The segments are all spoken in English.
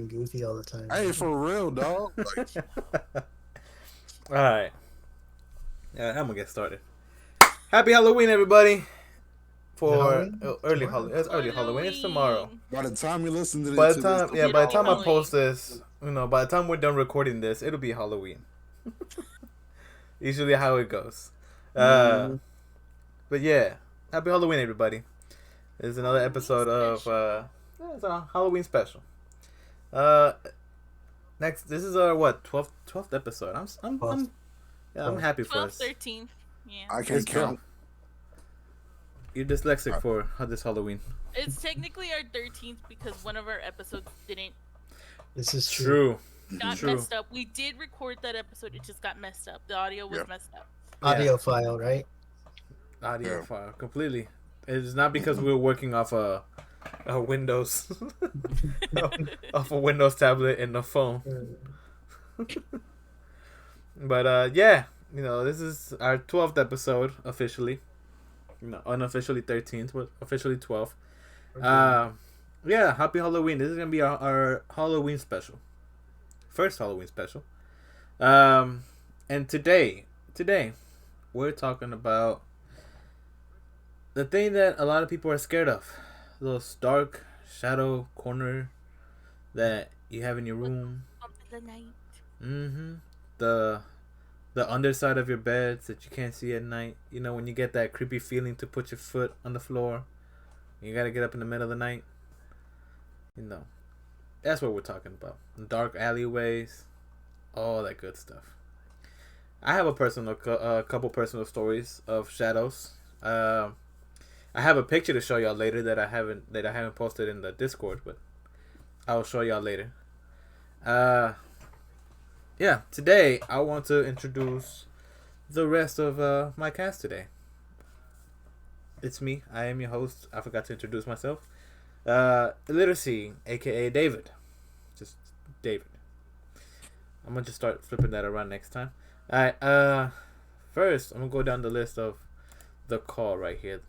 acting goofy all the time. Hey, for real, dog. Like, All right. Yeah, I'm gonna get started. Happy Halloween, everybody! For early Halloween. It's early Halloween. It's tomorrow. by the time you listen to By this, the time, yeah, by the time I Halloween. post this, by the time we're done recording this, it'll be Halloween. Usually how it goes. But yeah, happy Halloween, everybody. This is another episode of it's a Halloween special. Next, this is our 12th episode. I'm happy for 12, us. 13. Yeah. I can't count. You're dyslexic for this Halloween. It's technically our 13th because one of our episodes didn't This is true. got messed up. We did record that episode, it just got messed up. The audio was messed up. Audio file, right? Audio file completely. It's not because we were working off a Windows off a Windows tablet and a phone. But yeah, this is our 12th episode officially. Unofficially 13th, but officially 12th. Yeah, happy Halloween. This is gonna be our Halloween special. First Halloween special. And today we're talking about the thing that a lot of people are scared of. Those dark shadow corner that you have in your room. The underside of your beds that you can't see at night. When you get that creepy feeling to put your foot on the floor. You gotta get up in the middle of the night. That's what we're talking about. Dark alleyways. All that good stuff. I have a couple personal stories of shadows. I have a picture to show y'all later that I haven't posted in the Discord, but I'll show y'all later. Yeah, today I want to introduce the rest of my cast today. It's me. I am your host. I forgot to introduce myself. Illiteracy, aka David. Just David. I'm gonna just start flipping that around next time. Alright, first I'm gonna go down the list of the call right here.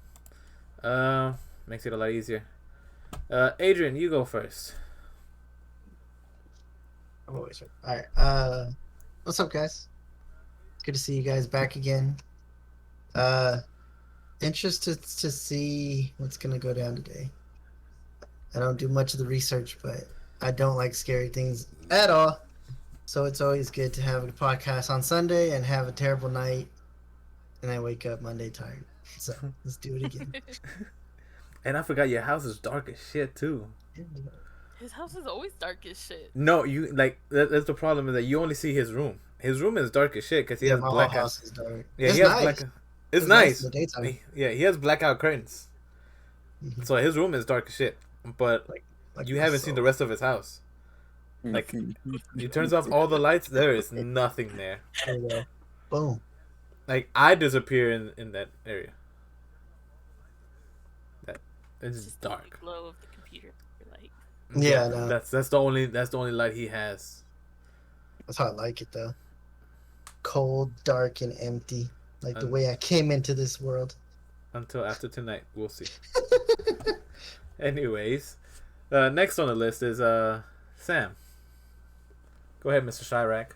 Makes it a lot easier. Adrian, you go first. I'm always right. Alright, what's up, guys? Good to see you guys back again. Interested to see what's gonna go down today. I don't do much of the research, but I don't like scary things at all. So it's always good to have a podcast on Sunday and have a terrible night, and I wake up Monday tired. So let's do it again. And I forgot your house is dark as shit too. His house is always dark as shit. No, that's the problem is that you only see his room. His room is dark as shit because he has my blackout. whole house is dark. Yeah, it's he has nice. blackout. It's nice nice. in the daytime. Yeah, he has blackout curtains. So his room is dark as shit. But Like you haven't seen the rest of his house. Like, he turns off all the lights, there is nothing there. There you go. Boom. Like, I disappear in that area. It's just dark. The glow of the computer light. Yeah, no. That's the only light he has. That's how I like it, though. Cold, dark, and empty. Like the way I came into this world. Until after tonight, we'll see. Anyways, next on the list is Sam. Go ahead, Mr. Chirac.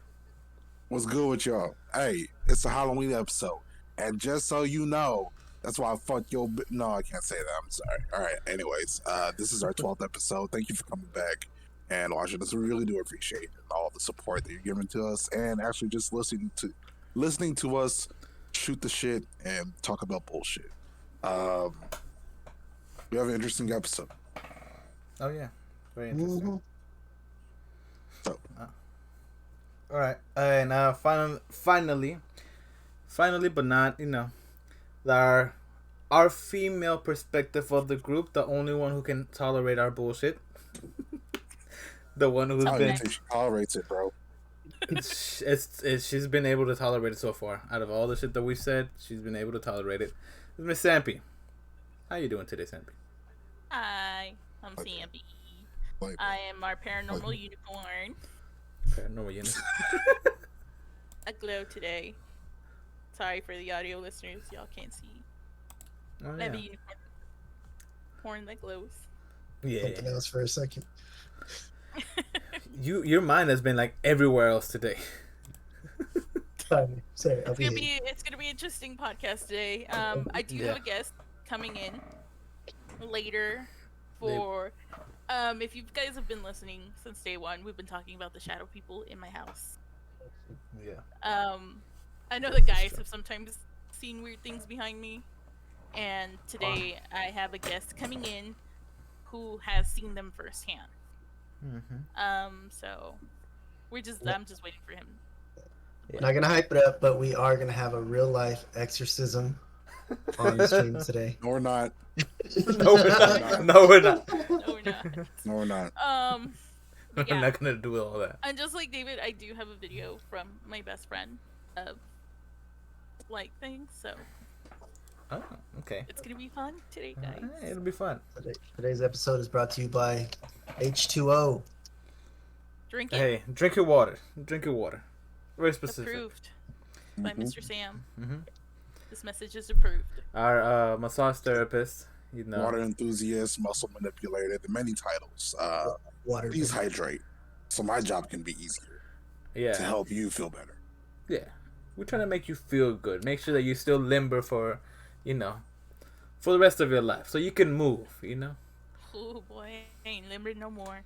What's good with y'all? Hey, it's a Halloween episode, and just so you know, that's why I fucked your. No, I can't say that. I'm sorry. All right. Anyways, this is our 12th episode. Thank you for coming back and watching us. We really do appreciate all the support that you're giving to us, and actually just listening to us shoot the shit and talk about bullshit. We have an interesting episode. Oh yeah, very interesting. So, all right, and finally, but not our female perspective of the group, the only one who can tolerate our bullshit, the one who's I been don't think she tolerates it, bro. she's been able to tolerate it so far. Out of all the shit that we've said, she's been able to tolerate it. Miss Sampy, how you doing today, Sampy? Hi, I'm Sampy. I am our paranormal unicorn. Paranormal unicorn. A glow today. Sorry for the audio listeners, y'all can't see. Oh, I have a yeah. unicorn horn that glows. Yeah. Something else for a second. your mind has been like everywhere else today. Sorry, I'll be here. It's gonna be an interesting podcast today. I do Yeah. have a guest coming in later for if you guys have been listening since day one, we've been talking about the shadow people in my house. Yeah. I know the guys have sometimes seen weird things behind me, and today I have a guest coming in who has seen them firsthand. So I'm just waiting for him. We're not gonna hype it up, but we are gonna have a real life exorcism on the stream today. No, we're not. No, we're not. No, we're not. No, we're not. No, we're not. We're Yeah. not gonna do all that. And just like David, I do have a video from my best friend of like things, so Oh, okay. it's gonna be fun today, guys. Alright, it'll be fun. Today's episode is brought to you by H2O. Drink it. Hey, drink your water. Drink your water. Very specific. Approved by Mr. Sam. Mm-hmm. This message is approved. Our massage therapist, you know. Water enthusiast, muscle manipulator, the many titles. Water. Please hydrate, so my job can be easier to Yeah. help you feel better. Yeah. We're trying to make you feel good. Make sure that you're still limber for, you know, for the rest of your life. So you can move, you know? Oh boy, I ain't limber no more.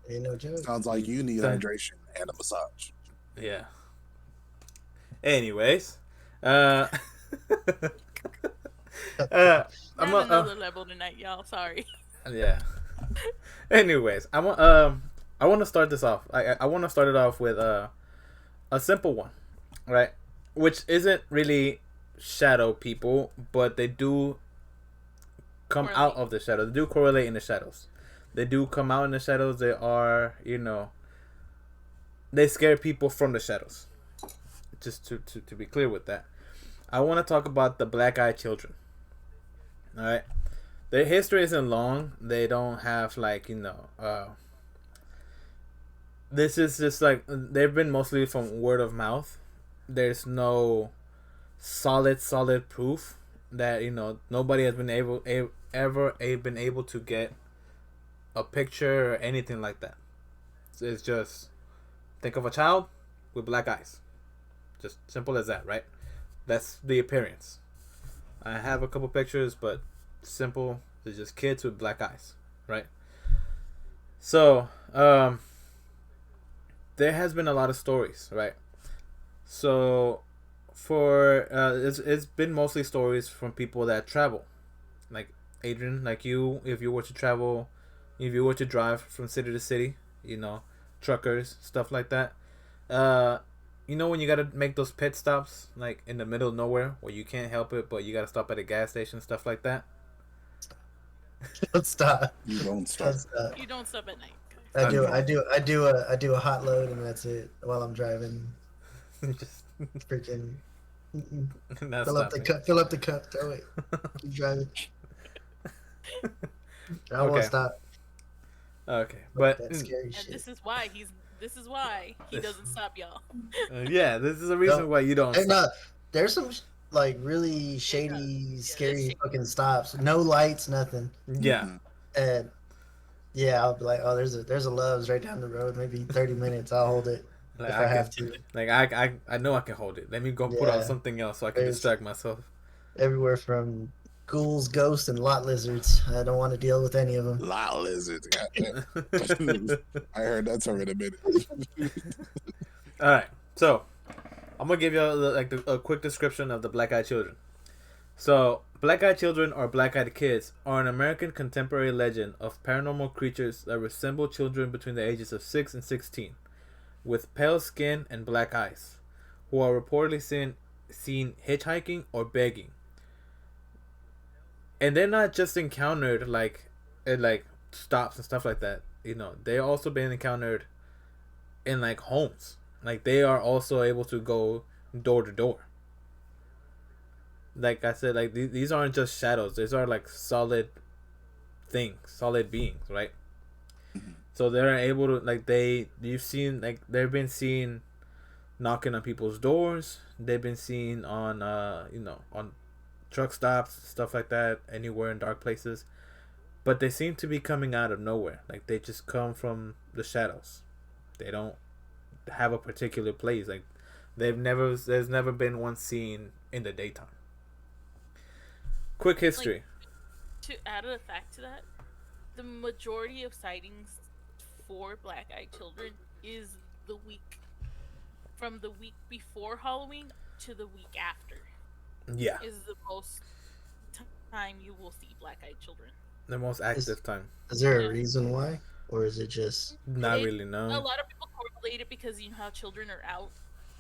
Ain't no joke. Sounds like you need Done. hydration and a massage. Yeah. Anyways. I'm I'm another level tonight, y'all. Sorry. yeah. Anyways, I want to start this off. I want to start it off with a simple one, right? Which isn't really shadow people, but they do come out of the shadows. They do correlate in the shadows. They do come out in the shadows. They are, you know, they scare people from the shadows. Just to be clear with that. I want to talk about the black-eyed children. All right. Their history isn't long. They don't have like, you know, this is just like they've been mostly from word of mouth. There's no solid proof that, you know, nobody has been ever been able to get a picture or anything like that. It's just think of a child with black eyes. Just simple as that, right? That's the appearance. I have a couple pictures, but simple. They're just kids with black eyes, right? So, there has been a lot of stories, right? So, for it's been mostly stories from people that travel, like Adrian, like you. If you were to travel, if you were to drive from city to city, you know, truckers, stuff like that. You know when you gotta make those pit stops, like in the middle of nowhere, where you can't help it, but you gotta stop at a gas station, stuff like that. Don't stop. You don't Don't stop. stop. You don't stop at night. I do a hot load and that's it while I'm driving. Just Freaking not fill up the stopping. cup. Fill up the cup. Throw it. Keep driving. I won't Okay. stop. Okay, but That scary And shit. this is why he doesn't stop, y'all. yeah, this is the reason No. why you don't. Hey, Stop. no, there's some really really shady, scary shady. fucking stops. No lights, nothing. Yeah, And yeah, I'll be like, oh, there's a Love's right down the road. Maybe 30 minutes. I'll hold it like if I have can, to. like I know I can hold it. Let me go put on Yeah. something else so I can There's- distract myself. Everywhere from ghouls, ghosts, and lot lizards. I don't want to deal with any of them. Lot lizards. Goddamn. I heard that term in a minute. All right, so I'm gonna give you a quick description of the black-eyed children. So, black-eyed children or black-eyed kids are an American contemporary legend of paranormal creatures that resemble children between the ages of 6 and 16, with pale skin and black eyes, who are reportedly seen hitchhiking or begging. And they're not just encountered like at like stops and stuff like that. You know, they're also been encountered in like homes. Like they are also able to go door to door. Like I said, like these aren't just shadows. These are like solid things, solid beings, right? So they're able to like you've seen like they've been seen knocking on people's doors. They've been seen on on truck stops, stuff like that, anywhere in dark places. but they seem to be coming out of nowhere. Like they just come from the shadows. They don't have a particular place. Like there's never been one seen in the daytime. Quick history. To add a fact to that, the majority of sightings for black-eyed children is the week from the week before Halloween to the week after. Yeah, Is the most time you will see black-eyed children. the most active time. Is there a Yeah. reason why, or is it just Not It- really, A no. lot of people correlate it because you know how children are out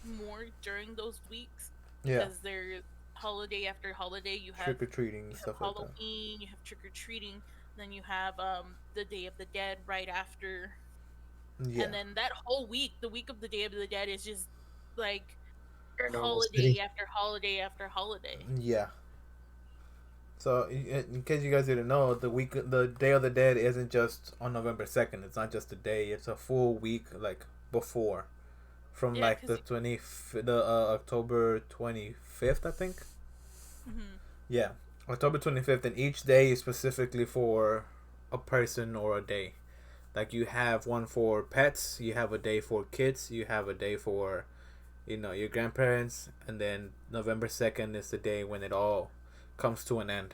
more during those weeks Yeah, because there's holiday after holiday. You have trick or treating you have stuff like that. Halloween, you have trick or treating, then you have the Day of the Dead right after, Yeah. and then that whole week, the week of the Day of the Dead, is just like paranormal holiday city? after holiday after holiday. Yeah. So, in case you guys didn't know, the Day of the Dead isn't just on November 2nd. It's not just a day. It's a full week, like before, from Yeah, like 'cause the October 25th, I think. Mhm. Yeah, October 25th, and each day is specifically for a person or a day. Like you have one for pets, you have a day for kids, you have a day for, your grandparents, and then November 2nd is the day when it all comes to an end.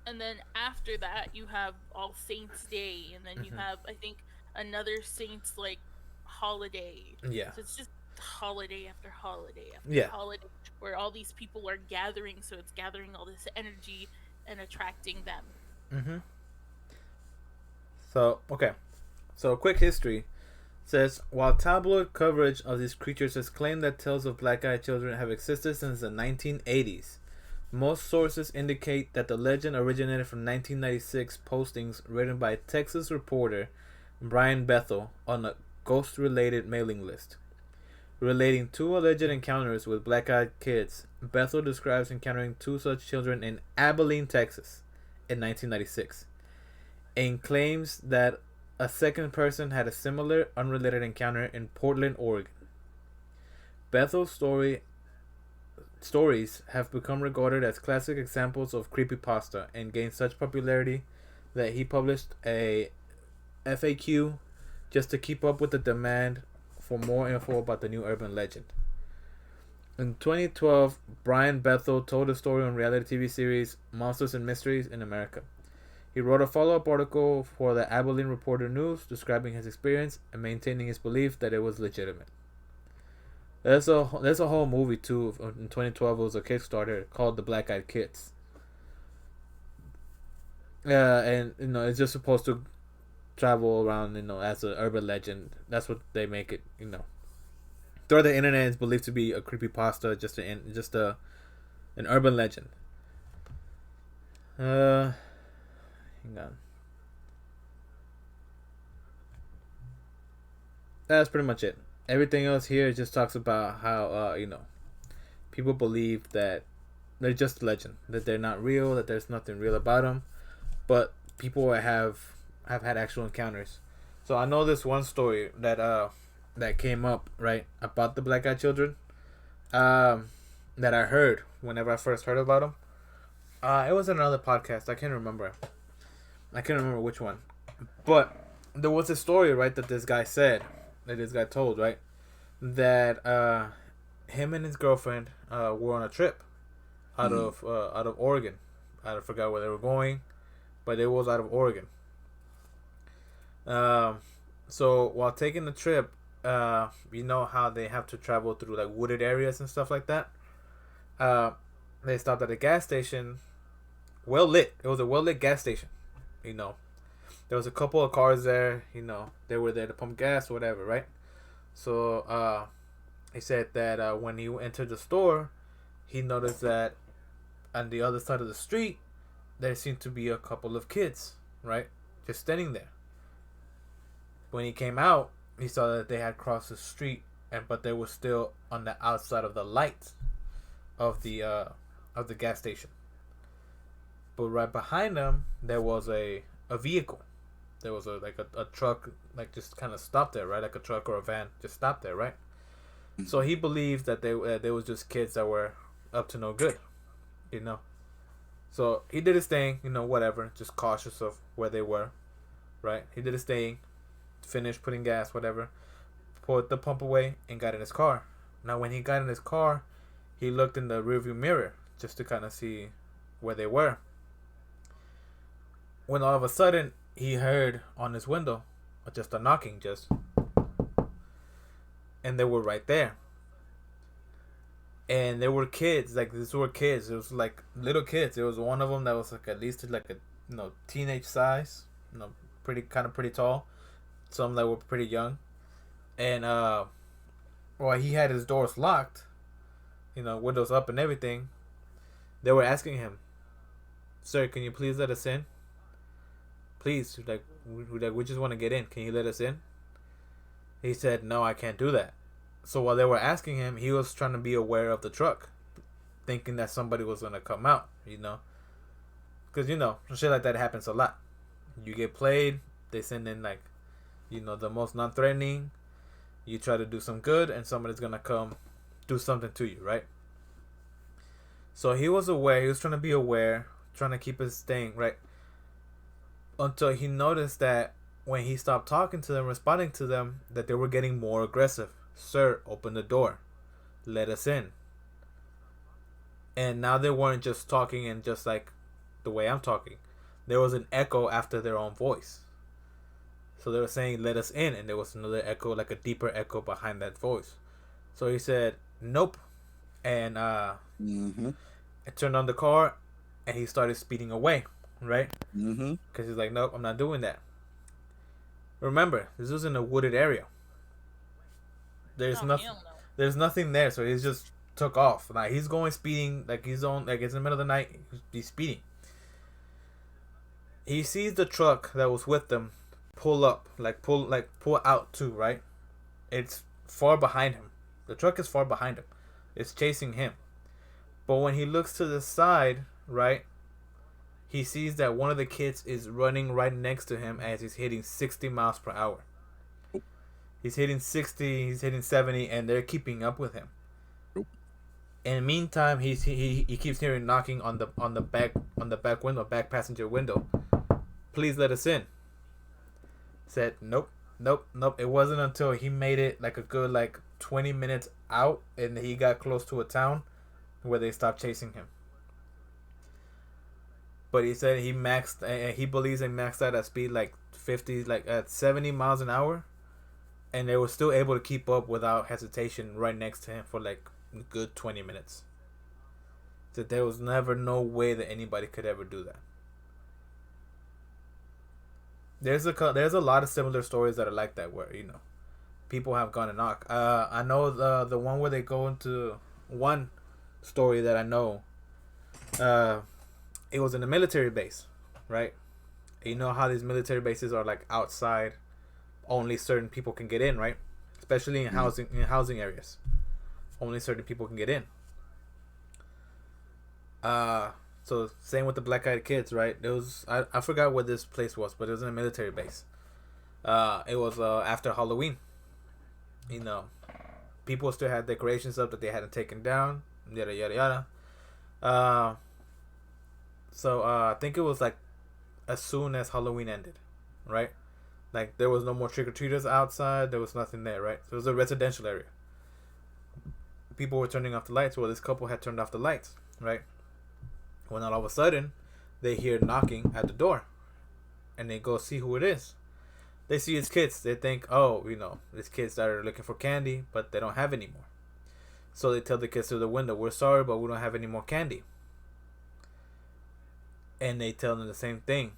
And then after that, you have All Saints Day, and then you Mhm. have, I think, another Saints like holiday. Yeah. So it's just holiday after holiday after Yeah. holiday, where all these people are gathering. So it's gathering all this energy and attracting them. Mm-hmm. So, okay. So, quick history says while tabloid coverage of these creatures has claimed that tales of black-eyed children have existed since the 1980s, most sources indicate that the legend originated from 1996 postings written by Texas reporter Brian Bethel on a ghost-related mailing list. Relating two alleged encounters with black-eyed kids, Bethel describes encountering two such children in Abilene, Texas, in 1996, and claims that a second person had a similar, unrelated encounter in Portland, Oregon. Bethel's stories have become regarded as classic examples of creepypasta and gained such popularity that he published a FAQ just to keep up with the demand for more info about the new urban legend. In 2012, Brian Bethel told a story on reality TV series Monsters and Mysteries in America. He wrote a follow-up article for the Abilene Reporter News describing his experience and maintaining his belief that it was legitimate. There's a whole movie too in 2012. It was a Kickstarter called The Black Eyed Kids. And it's just supposed to travel around as an urban legend. That's what they make it. Throughout the internet, it's believed to be a creepypasta, just an urban legend. Hang on. That's pretty much it. Everything else here just talks about how people believe that they're just a legend, that they're not real, that there's nothing real about them, but people have had actual encounters. So I know this one story that came up right about the black eyed children, that I heard whenever I first heard about them. It was another podcast. I can't remember which one, but there was a story right that this guy told right that him and his girlfriend were on a trip out of Oregon. I forgot where they were going, but it was out of Oregon. So while taking the trip, you know how they have to travel through like wooded areas and stuff like that. They stopped at a gas station, well lit. It was a well lit gas station. There was a couple of cars there. They were there to pump gas, or whatever, right? So he said that when he entered the store, he noticed that on the other side of the street, there seemed to be a couple of kids, right, just standing there. When he came out, he saw that they had crossed the street, but they were still on the outside of the lights of the gas station. But right behind them, there was a vehicle. There was a truck, like just kind of stopped there, right? Like a truck or a van just stopped there, right? So he believed that they was just kids that were up to no good, So he did his thing, whatever, just cautious of where they were, right? He did his thing, finished putting gas, whatever, put the pump away, and got in his car. Now, when he got in his car, he looked in the rearview mirror just to kind of see where they were. When all of a sudden, he heard on his window just a knocking, and they were right there. And there were kids, like these were kids. It was like little kids. There was one of them that was like at least like a teenage size, pretty tall. Some that were pretty young, and while he had his doors locked, windows up and everything, they were asking him, "Sir, can you please let us in? Please, we just want to get in. Can you let us in?" He said, "No, I can't do that." So while they were asking him, he was trying to be aware of the truck, thinking that somebody was gonna come out, because shit like that happens a lot. You get played, they send in like, the most non-threatening. You try to do some good, and somebody's gonna come, do something to you, right? So he was aware. He was trying to be aware, trying to keep his thing right, until he noticed that when he stopped talking to them, responding to them, that they were getting more aggressive. "Sir, open the door. Let us in." And now they weren't just talking and just like the way I'm talking. There was an echo after their own voice. So they were saying, "Let us in," and there was another echo, like a deeper echo behind that voice. So he said, "Nope," and it turned on the car, and he started speeding away, right? Because he's like, "Nope, I'm not doing that." Remember, this was in a wooded area. There's nothing. No. There's nothing there, so he just took off. Like he's going speeding, like it's in the middle of the night. He's speeding. He sees the truck that was with them pull out too. Right, it's far behind him. The truck is far behind him. It's chasing him. But when he looks to the side, right, he sees that one of the kids is running right next to him as he's hitting 60 miles per hour. He's hitting 60, he's hitting 70, and they're keeping up with him. Nope. In the meantime, he keeps hearing knocking on the back window, back passenger window. "Please let us in." Said nope. It wasn't until he made it like a good 20 minutes out, and he got close to a town where they stopped chasing him. But he said he believes they maxed out at speed like 50, like at 70 miles an hour. And they were still able to keep up without hesitation right next to him for like a good 20 minutes. So there was never no way that anybody could ever do that. There's a lot of similar stories that are like that where people have gone and knocked. I know the one where they go into one story that I know. It was in a military base, right? You know how these military bases are like outside. Only certain people can get in, right? Especially in housing areas. Only certain people can get in. So same with the black-eyed kids, right? It was I forgot what this place was, but it was in a military base. It was after Halloween. People still had decorations up that they hadn't taken down. Yada yada yada. So I think it was like as soon as Halloween ended, right? Like there was no more trick-or-treaters outside. There was nothing there, right? So it was a residential area. People were turning off the lights. Well, this couple had turned off the lights, right? When all of a sudden, they hear knocking at the door. And they go see who it is. They see it's kids. They think, oh, it's kids that are looking for candy, but they don't have any more. So they tell the kids through the window, "We're sorry, but we don't have any more candy." And they tell them the same thing.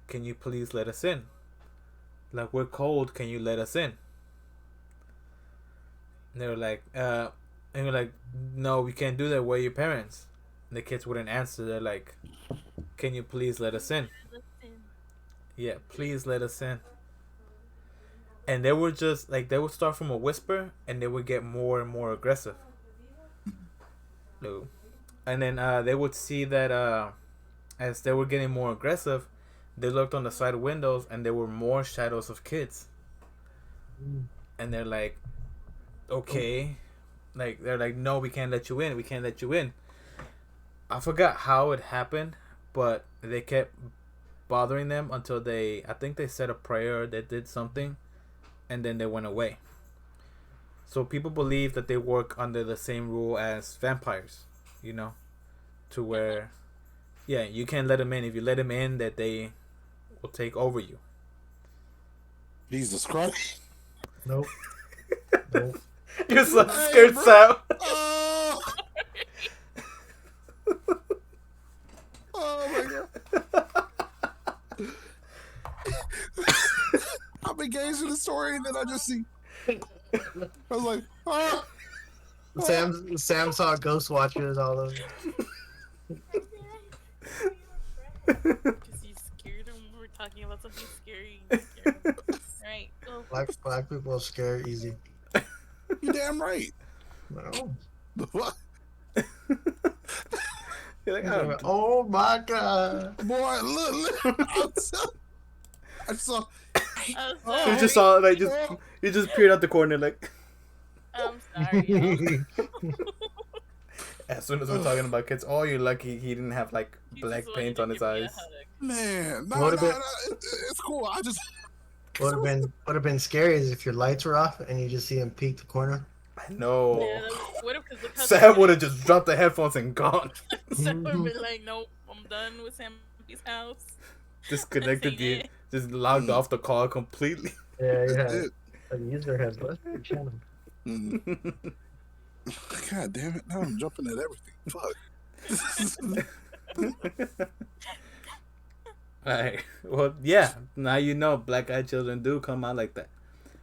"Can you please let us in? Like, we're cold. Can you let us in?" And they were like, "No, we can't do that. Where are your parents?" And the kids wouldn't answer. They're like, "Can you please let us in?" Yeah, please let us in. And they were just like, they would start from a whisper and they would get more and more aggressive. No. And then they would see that as they were getting more aggressive, they looked on the side windows and there were more shadows of kids. And they're like, okay. Like, they're like, "No, we can't let you in. We can't let you in." I forgot how it happened, but they kept bothering them until I think they said a prayer, they did something, and then they went away. So people believe that they work under the same rule as vampires, you know, to where, yeah, you can't let them in. If you let them in, that they will take over you. Jesus Christ. Nope. Nope. You're so Hey, scared, bro. Sam. Oh, oh my god. I'm engaged in the story and then I just see. I was like, oh. Sam saw Ghost Watchers all over. Because you scared him. We're talking about something scary. Alright, go. Black people are scared easy. You damn right. No. What? You're like, Oh my god. Boy, look. I saw. I'm you just sorry. saw you just peered out the corner like. I'm sorry. As soon as we're talking about kids, oh, you're lucky he didn't have like He black just paint wanted on to his give me a eyes. hug. Man, What no, about- it's cool. I just. Would have been scary is if your lights were off and you just see him peek the corner. I know. Yeah, what if, because look how Sam would have just dropped the headphones and gone. Sam would have been like, nope, I'm done with Sammy's house. Disconnected Seen you, it. just logged off the call completely. Yeah, That's yeah. it. A user has less channel. Mhm. God damn it! Now I'm jumping at everything. Fuck. Alright. Well, yeah. Now you know black-eyed children do come out like that.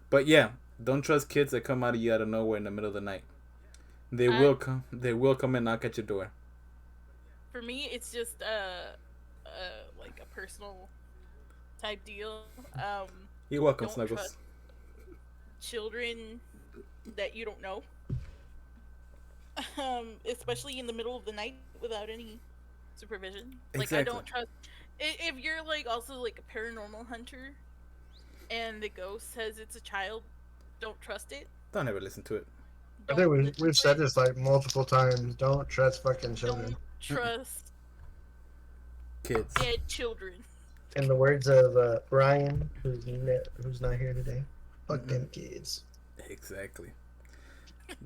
But yeah, don't trust kids that come out of you out of nowhere in the middle of the night. They will come. They will come and knock at your door. For me, it's just like a personal type deal. You're welcome, Don't Snuggles. trust children that you don't know. Especially in the middle of the night without any supervision. Like I Exactly. don't trust if you're like also like a paranormal hunter and the ghost says it's a child, don't trust it. Don't ever listen to it. I think we've said this like multiple times. Don't trust fucking children. Don't trust Kids. dead children. In the words of Brian, who's not here today, fuck them kids. Exactly.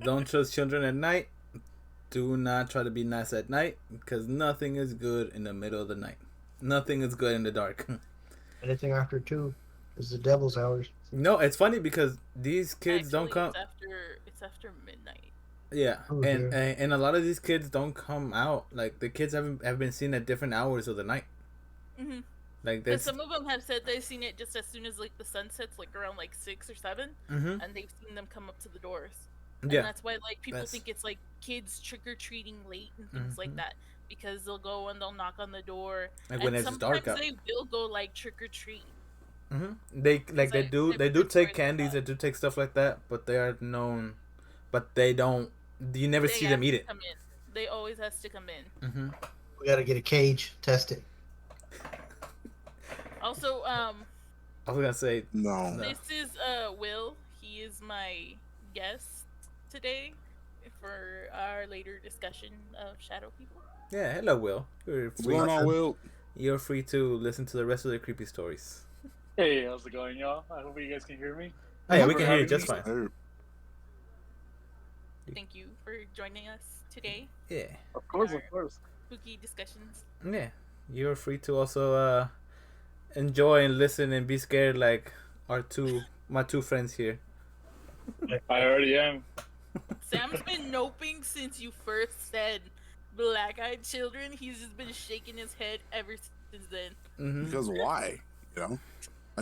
Don't trust children at night. Do not try to be nice at night because nothing is good in the middle of the night. Nothing is good in the dark. Anything after 2 is the devil's hours. No, it's funny because these kids don't Actually, come. It's after midnight. Yeah, Oh, and a lot of these kids don't come out. Like the kids have been seen at different hours of the night. Mm-hmm. Like Because this. some of them have said they've seen it just as soon as like the sun sets, like around like 6 or 7, Mm-hmm. and they've seen them come up to the doors. And Yeah. that's why like people That's- think it's like kids trick or treating late and things like Mhm. that, because they'll go and they'll knock on the door. Like when and it's dark out. sometimes they will go like trick or treat. Mm-hmm. They like they like, do they take destroy the candies. spot. They do take stuff like that, but they are known. But they don't. You never They see have them eat to it. come in. They always has to come in. Mm-hmm. We gotta get a cage, test it. Also, I was gonna say No. No. this is Will. He is my guest today for our later discussion of shadow people. yeah. Hello, Will. You're What's free. going on, Will? You're free to listen to the rest of the creepy stories. Hey, how's it going, y'all? I hope you guys can hear me. Oh yeah, we for can hear you having just me. fine. Thank you for joining us today. Yeah. Of course, Our- of course. Spooky discussions. Yeah. You're free to also enjoy and listen and be scared like my two friends here. I already am. Sam's been noping since you first said black-eyed children. He's just been shaking his head ever since then. Mm-hmm. Because why? You know?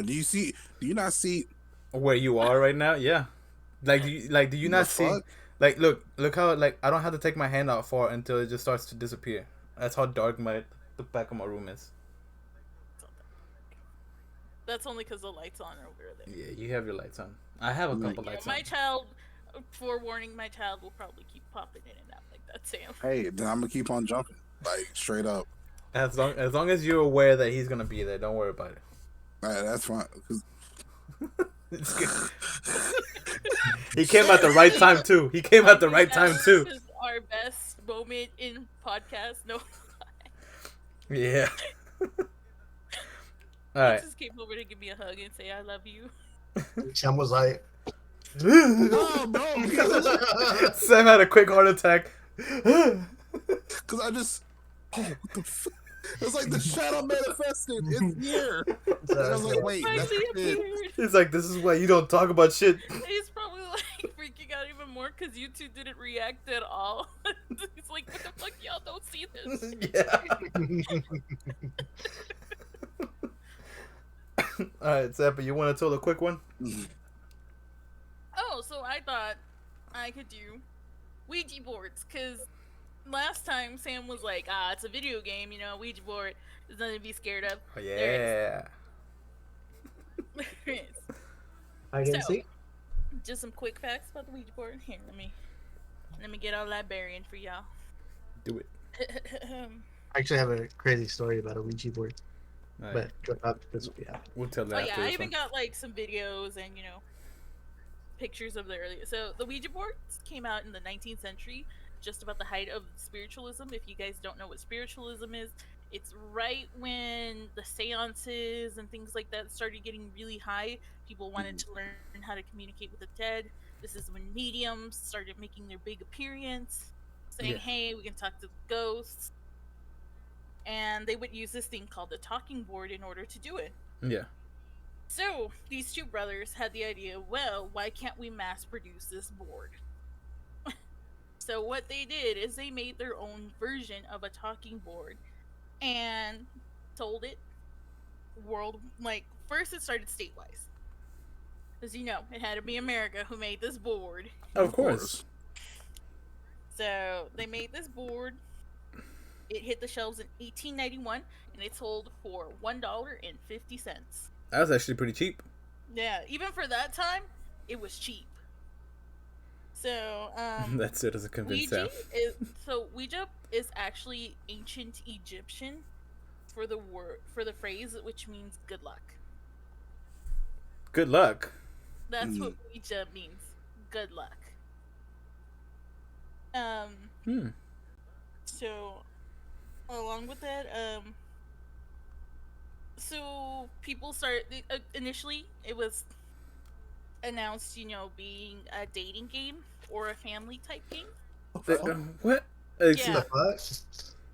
Do you not see Where you are right now, yeah. Do you not the see? fuck? Like, look how I don't have to take my hand out far until it just starts to disappear. That's how dark the back of my room is. That's only because the lights on over there. Yeah, you have your lights on. I have a Mm. couple Yeah, lights on. my child, forewarning, my child will probably keep popping in and out like that, Sam. Hey, then I'm gonna keep on jumping. Like straight up. As long as you're aware that he's gonna be there, don't worry about it. Alright, that's fine. 'Cause- It's good. He came at the right time too. He came at the right time too. This is our best moment in podcast. No, Yeah. All He right. just came over to give me a hug and say, "I love you." Sam was like, No, bro, because Sam had a quick heart attack. I just, what the fuck? It's like the shadow manifested. It's here. And I was like, wait, that's Finally it. appeared. He's like, this is why you don't talk about shit. He's probably like freaking out even more because you two didn't react at all. He's like, "What the fuck? Y'all don't see this." Yeah. All right, Zappa, you want to tell a quick one? Oh, so I thought I could do Ouija boards because last time Sam was like, it's a video game, Ouija board. There's nothing to be scared of. Oh, There yeah. There is. I can So, see. Just some quick facts about the Ouija board. Here, let me get all librarian for y'all. Do it. I actually have a crazy story about a Ouija board, All right. but this will be happening. We'll tell Oh that yeah, after I this even one. got like some videos and pictures of the earlier. So the Ouija boards came out in the 19th century, just about the height of spiritualism. If you guys don't know what spiritualism is, it's right when the seances and things like that started getting really high. People wanted to learn how to communicate with the dead. This is when mediums started making their big appearance, saying, Yeah. "Hey, we can talk to ghosts." And they would use this thing called the talking board in order to do it. Yeah. So, these two brothers had the idea, well, why can't we mass produce this board? So, what they did is they made their own version of a talking board and sold it first it started state-wise. Because, it had to be America who made this board. Of course. So, they made this board. It hit the shelves in 1891, and it sold for $1.50. That was actually pretty cheap. Yeah, even for that time, it was cheap. So, That still doesn't convince Sam. Ouija is actually ancient Egyptian for the phrase, which means good luck. Good luck. That's what Ouija means. Good luck. So, along with that, so people started initially it was announced being a dating game or a family type game What? Yeah. Fuck?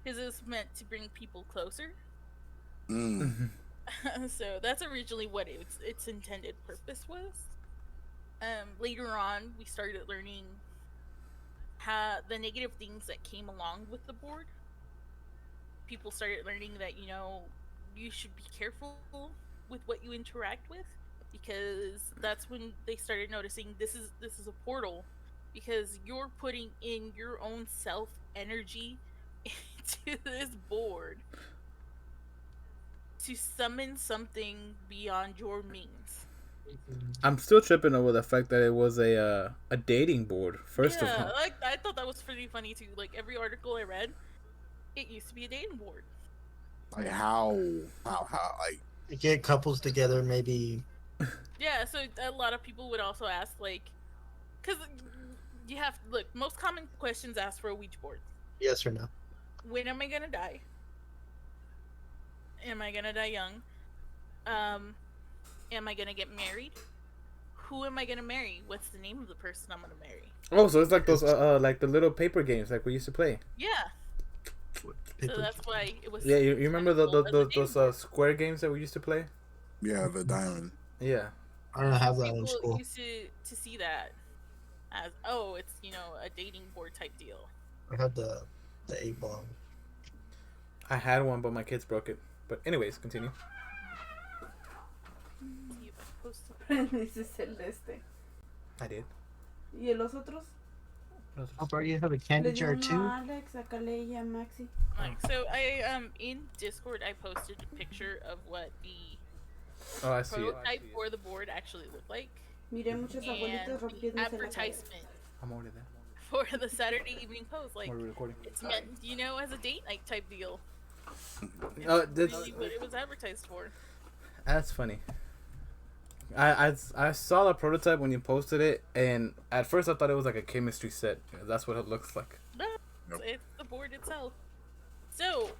because it's meant to bring people closer. Mm. So that's originally what its intended purpose was. Later on we started learning how the negative things that came along with the board. People started learning that you should be careful with what you interact with, because that's when they started noticing this is a portal, because you're putting in your own self energy into this board to summon something beyond your means. I'm still tripping over the fact that it was a dating board. First of all, I thought that was pretty funny too. Like every article I read, it used to be a dating board. Like how like You get couples together, maybe. Yeah, so a lot of people would also ask, like, because you have look. Most common questions asked for a Ouija board: Yes or no? when am I gonna die? Am I gonna die young? Am I gonna get married? Who am I gonna marry? What's the name of the person I'm gonna marry? oh, so it's like those like the little paper games like we used to play. Yeah, so that's why it was. Yeah, you remember titled as a dating board. those square games that we used to play? yeah, the diamond. Yeah. I don't have that in People school. used to see that as it's a dating board type deal. I have the 8-ball. I had one, but my kids broke it. But anyways, continue. See if I post it. Dice Celeste. I did. ¿Y los otros? Oh, bro, you have a candy Le di jar uno too? a Alex, a Kaleya, a Maxi. Like, so I in Discord I posted a picture of what the Oh, I see it. prototype for the board actually looked like, Miré muchos and abuelitos the rompiéndose la cabeza. advertisement I'm already there. for the Saturday Evening Post. Like, Are we recording? it's meant as a date night type deal. Oh, That's really what it was advertised for. that's funny. I saw the prototype when you posted it, and at first I thought it was like a chemistry set. That's what it looks like. No, Nope. it's the board itself. So,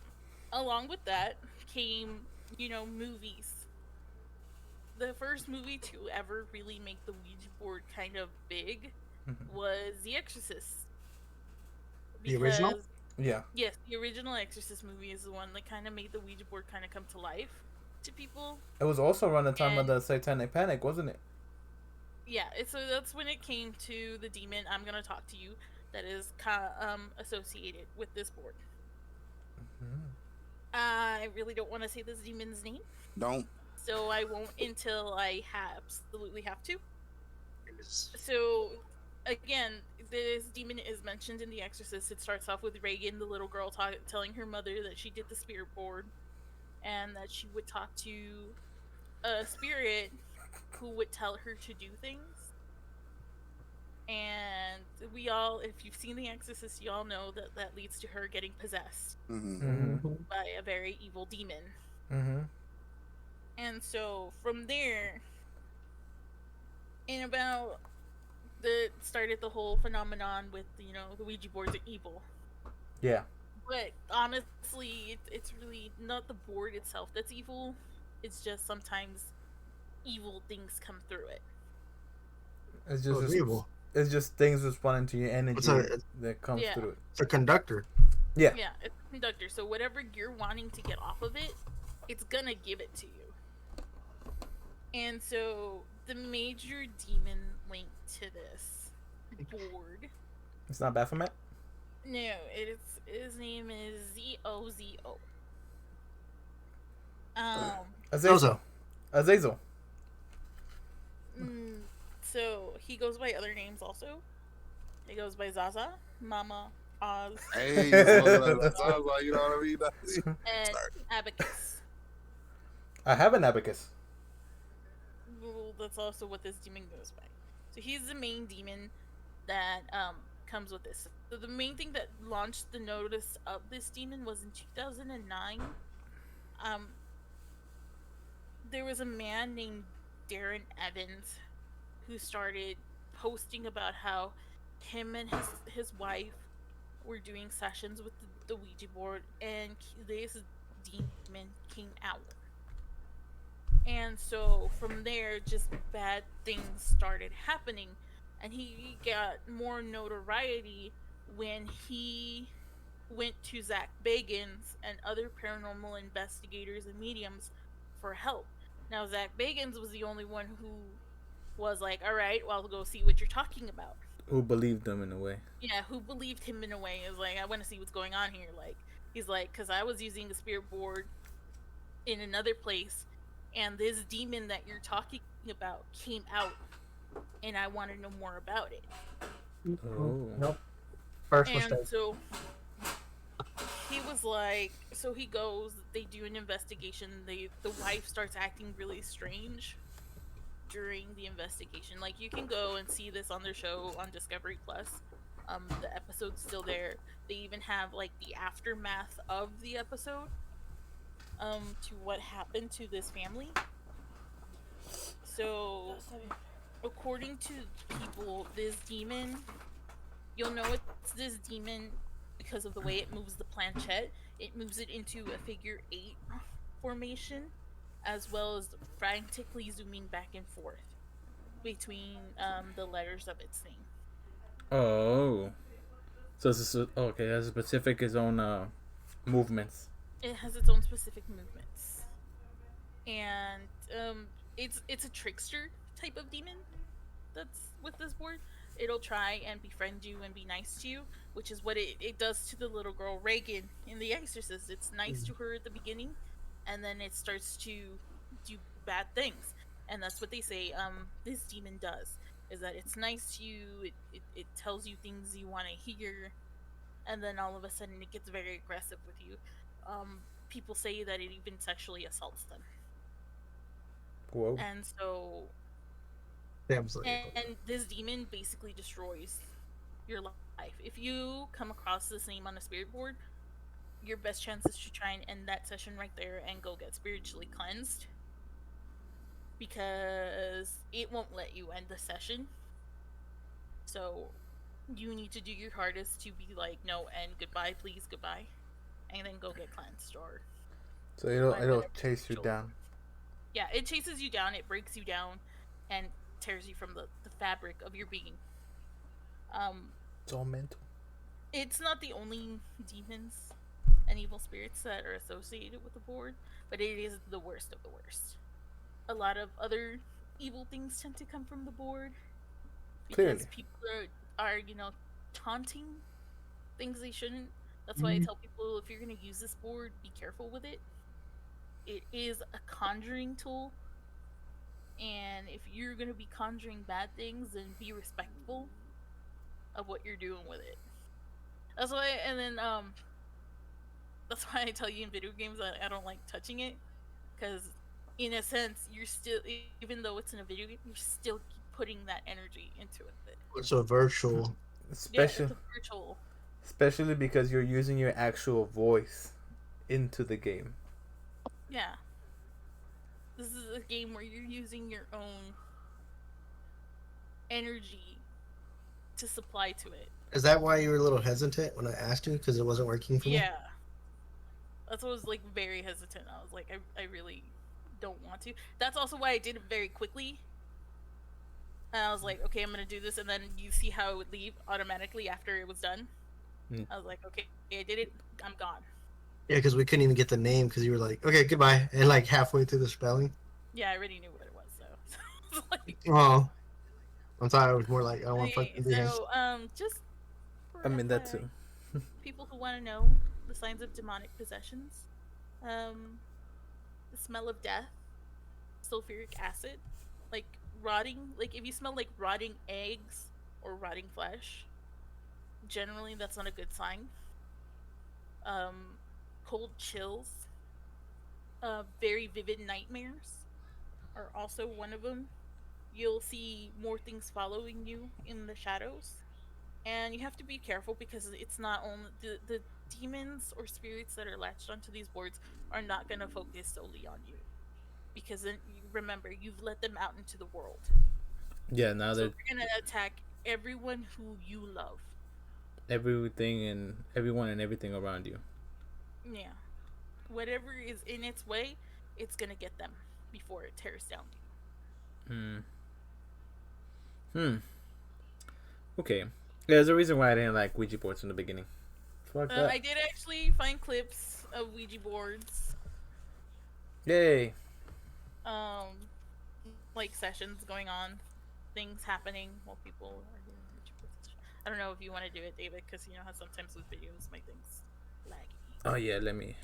along with that came, movies. The first movie to ever really make the Ouija board kind of big was The Exorcist. The original? Because, Yeah. yes, the original Exorcist movie is the one that kind of made the Ouija board kind of come to life to people. It was also around the time of And- the Satanic Panic, wasn't it? Yeah, so that's when it came to the demon I'm going to talk to you that is associated with this board. I really don't want to say this demon's name, Don't. so I won't until I absolutely have to. So, again, this demon is mentioned in The Exorcist. It starts off with Reagan, the little girl, telling her mother that she did the spirit board and that she would talk to a spirit who would tell her to do things. And we all, if you've seen The Exorcist, you all know that that leads to her getting possessed by a very evil demon. And so from there, in about started the whole phenomenon with the Ouija boards are evil. Yeah. But honestly, it's really not the board itself that's evil. It's just sometimes evil things come through it. It's just Oh, evil. It's just things responding to your energy that comes Yeah. through it. It's a conductor. Yeah. Yeah, it's a conductor. So whatever you're wanting to get off of it, it's gonna give it to you. And so the major demon link to this board. It's not Baphomet? No, his name is Zozo. Azazel. Azazel. So he goes by other names also. He goes by Zaza, Mama, Oz, Hey, that's all like, you know what I mean? and Abacus. I have an abacus. Well, that's also what this demon goes by. So he's the main demon that comes with this. So the main thing that launched the notice of this demon was in 2009. There was a man named Darren Evans who started posting about how him and his wife were doing sessions with the Ouija board, and this demon came out. And so from there, just bad things started happening, and he got more notoriety when he went to Zach Bagans and other paranormal investigators and mediums for help. Now, Zach Bagans was the only one who was like, all right, well, I'll go see what you're talking about. Who believed them in a way. Yeah, who believed him in a way. Is like, I want to see what's going on here. Like, he's like, because I was using the spirit board in another place, and this demon that you're talking about came out, and I want to know more about it. Oh. Nope. First And mistake. so he was like, so he goes, they do an investigation. The wife starts acting really strange during the investigation. Like, you can go and see this on their show on Discovery Plus. The episode's still there. They even have like the aftermath of the episode to what happened to this family. So according to people, this demon, you'll know it's this demon because of the way it moves the planchette. It moves it into a figure 8 formation, as well as frantically zooming back and forth between the letters of its name. Oh. So it's okay, it has specific its own movements. It has its own specific movements. And it's a trickster type of demon that's with this board. It'll try and befriend you and be nice to you, which is what it does to the little girl Reagan in The Exorcist. It's nice to her at the beginning, and then it starts to do bad things. And that's what they say this demon does, is that it's nice to you, it tells you things you want to hear, and then all of a sudden it gets very aggressive with you. People say that it even sexually assaults them. Whoa. And so Damn slave. and this demon basically destroys your life. If you come across this name on a spirit board, your best chance is to try and end that session right there and go get spiritually cleansed, because it won't let you end the session. So you need to do your hardest to be like, no, and goodbye, please, goodbye. and then go get clan store. So it'll Buy it'll whatever chase you ritual. down. Yeah, it chases you down, it breaks you down, and tears you from the fabric of your being. Um, It's all mental. it's not the only demons and evil spirits that are associated with the board, but it is the worst of the worst. A lot of other evil things tend to come from the board because Clearly. people are taunting things they shouldn't. That's why I Mhm. tell people if you're going to use this board, be careful with it. It is a conjuring tool, and if you're going to be conjuring bad things, then be respectful of what you're doing with it. That's why, and then that's why I tell you in video games that I don't like touching it, because in a sense, you're still, even though it's in a video game, you're still putting that energy into it. It's a virtual. Yeah, it's a Special, virtual. especially because you're using your actual voice into the game. Yeah, this is a game where you're using your own energy to supply to it. Is that why you were a little hesitant when I asked you? Because it wasn't working for me? Yeah, that's why I was like very hesitant. I was like, I really don't want to. That's also why I did it very quickly. And I was like, okay, I'm gonna do this, and then you see how it would leave automatically after it was done. Mm. I was like, okay, I did it. I'm gone. Yeah, because we couldn't even get the name because you were like, okay, goodbye. And like halfway through the spelling. Yeah, I already knew what it was, so, so like, Oh, I'm sorry. I was more like, I don't want to okay, fucking be here. so just for I mean that FYI, too. people who want to know the signs of demonic possessions, the smell of death, sulfuric acid, like rotting, like if you smell like rotting eggs or rotting flesh, generally that's not a good sign. Um, cold chills, very vivid nightmares are also one of them. You'll see more things following you in the shadows, and you have to be careful because it's not only the demons or spirits that are latched onto these boards are not going to focus solely on you, because then remember you've let them out into the world, Yeah, now so that they're going to attack everyone who you love. everything and everyone and everything around you. Yeah, whatever is in its way, it's going to get them before it tears down you. Hmm. Hmm. Okay. Yeah, there's a reason why I didn't like Ouija boards from the beginning. Fuck that. I did actually find clips of Ouija boards, Yay. um, like sessions going on, things happening while people are doing Ouija board sessions. I don't know if you want to do it, David, because you know how sometimes with videos my things laggy. Oh yeah, let me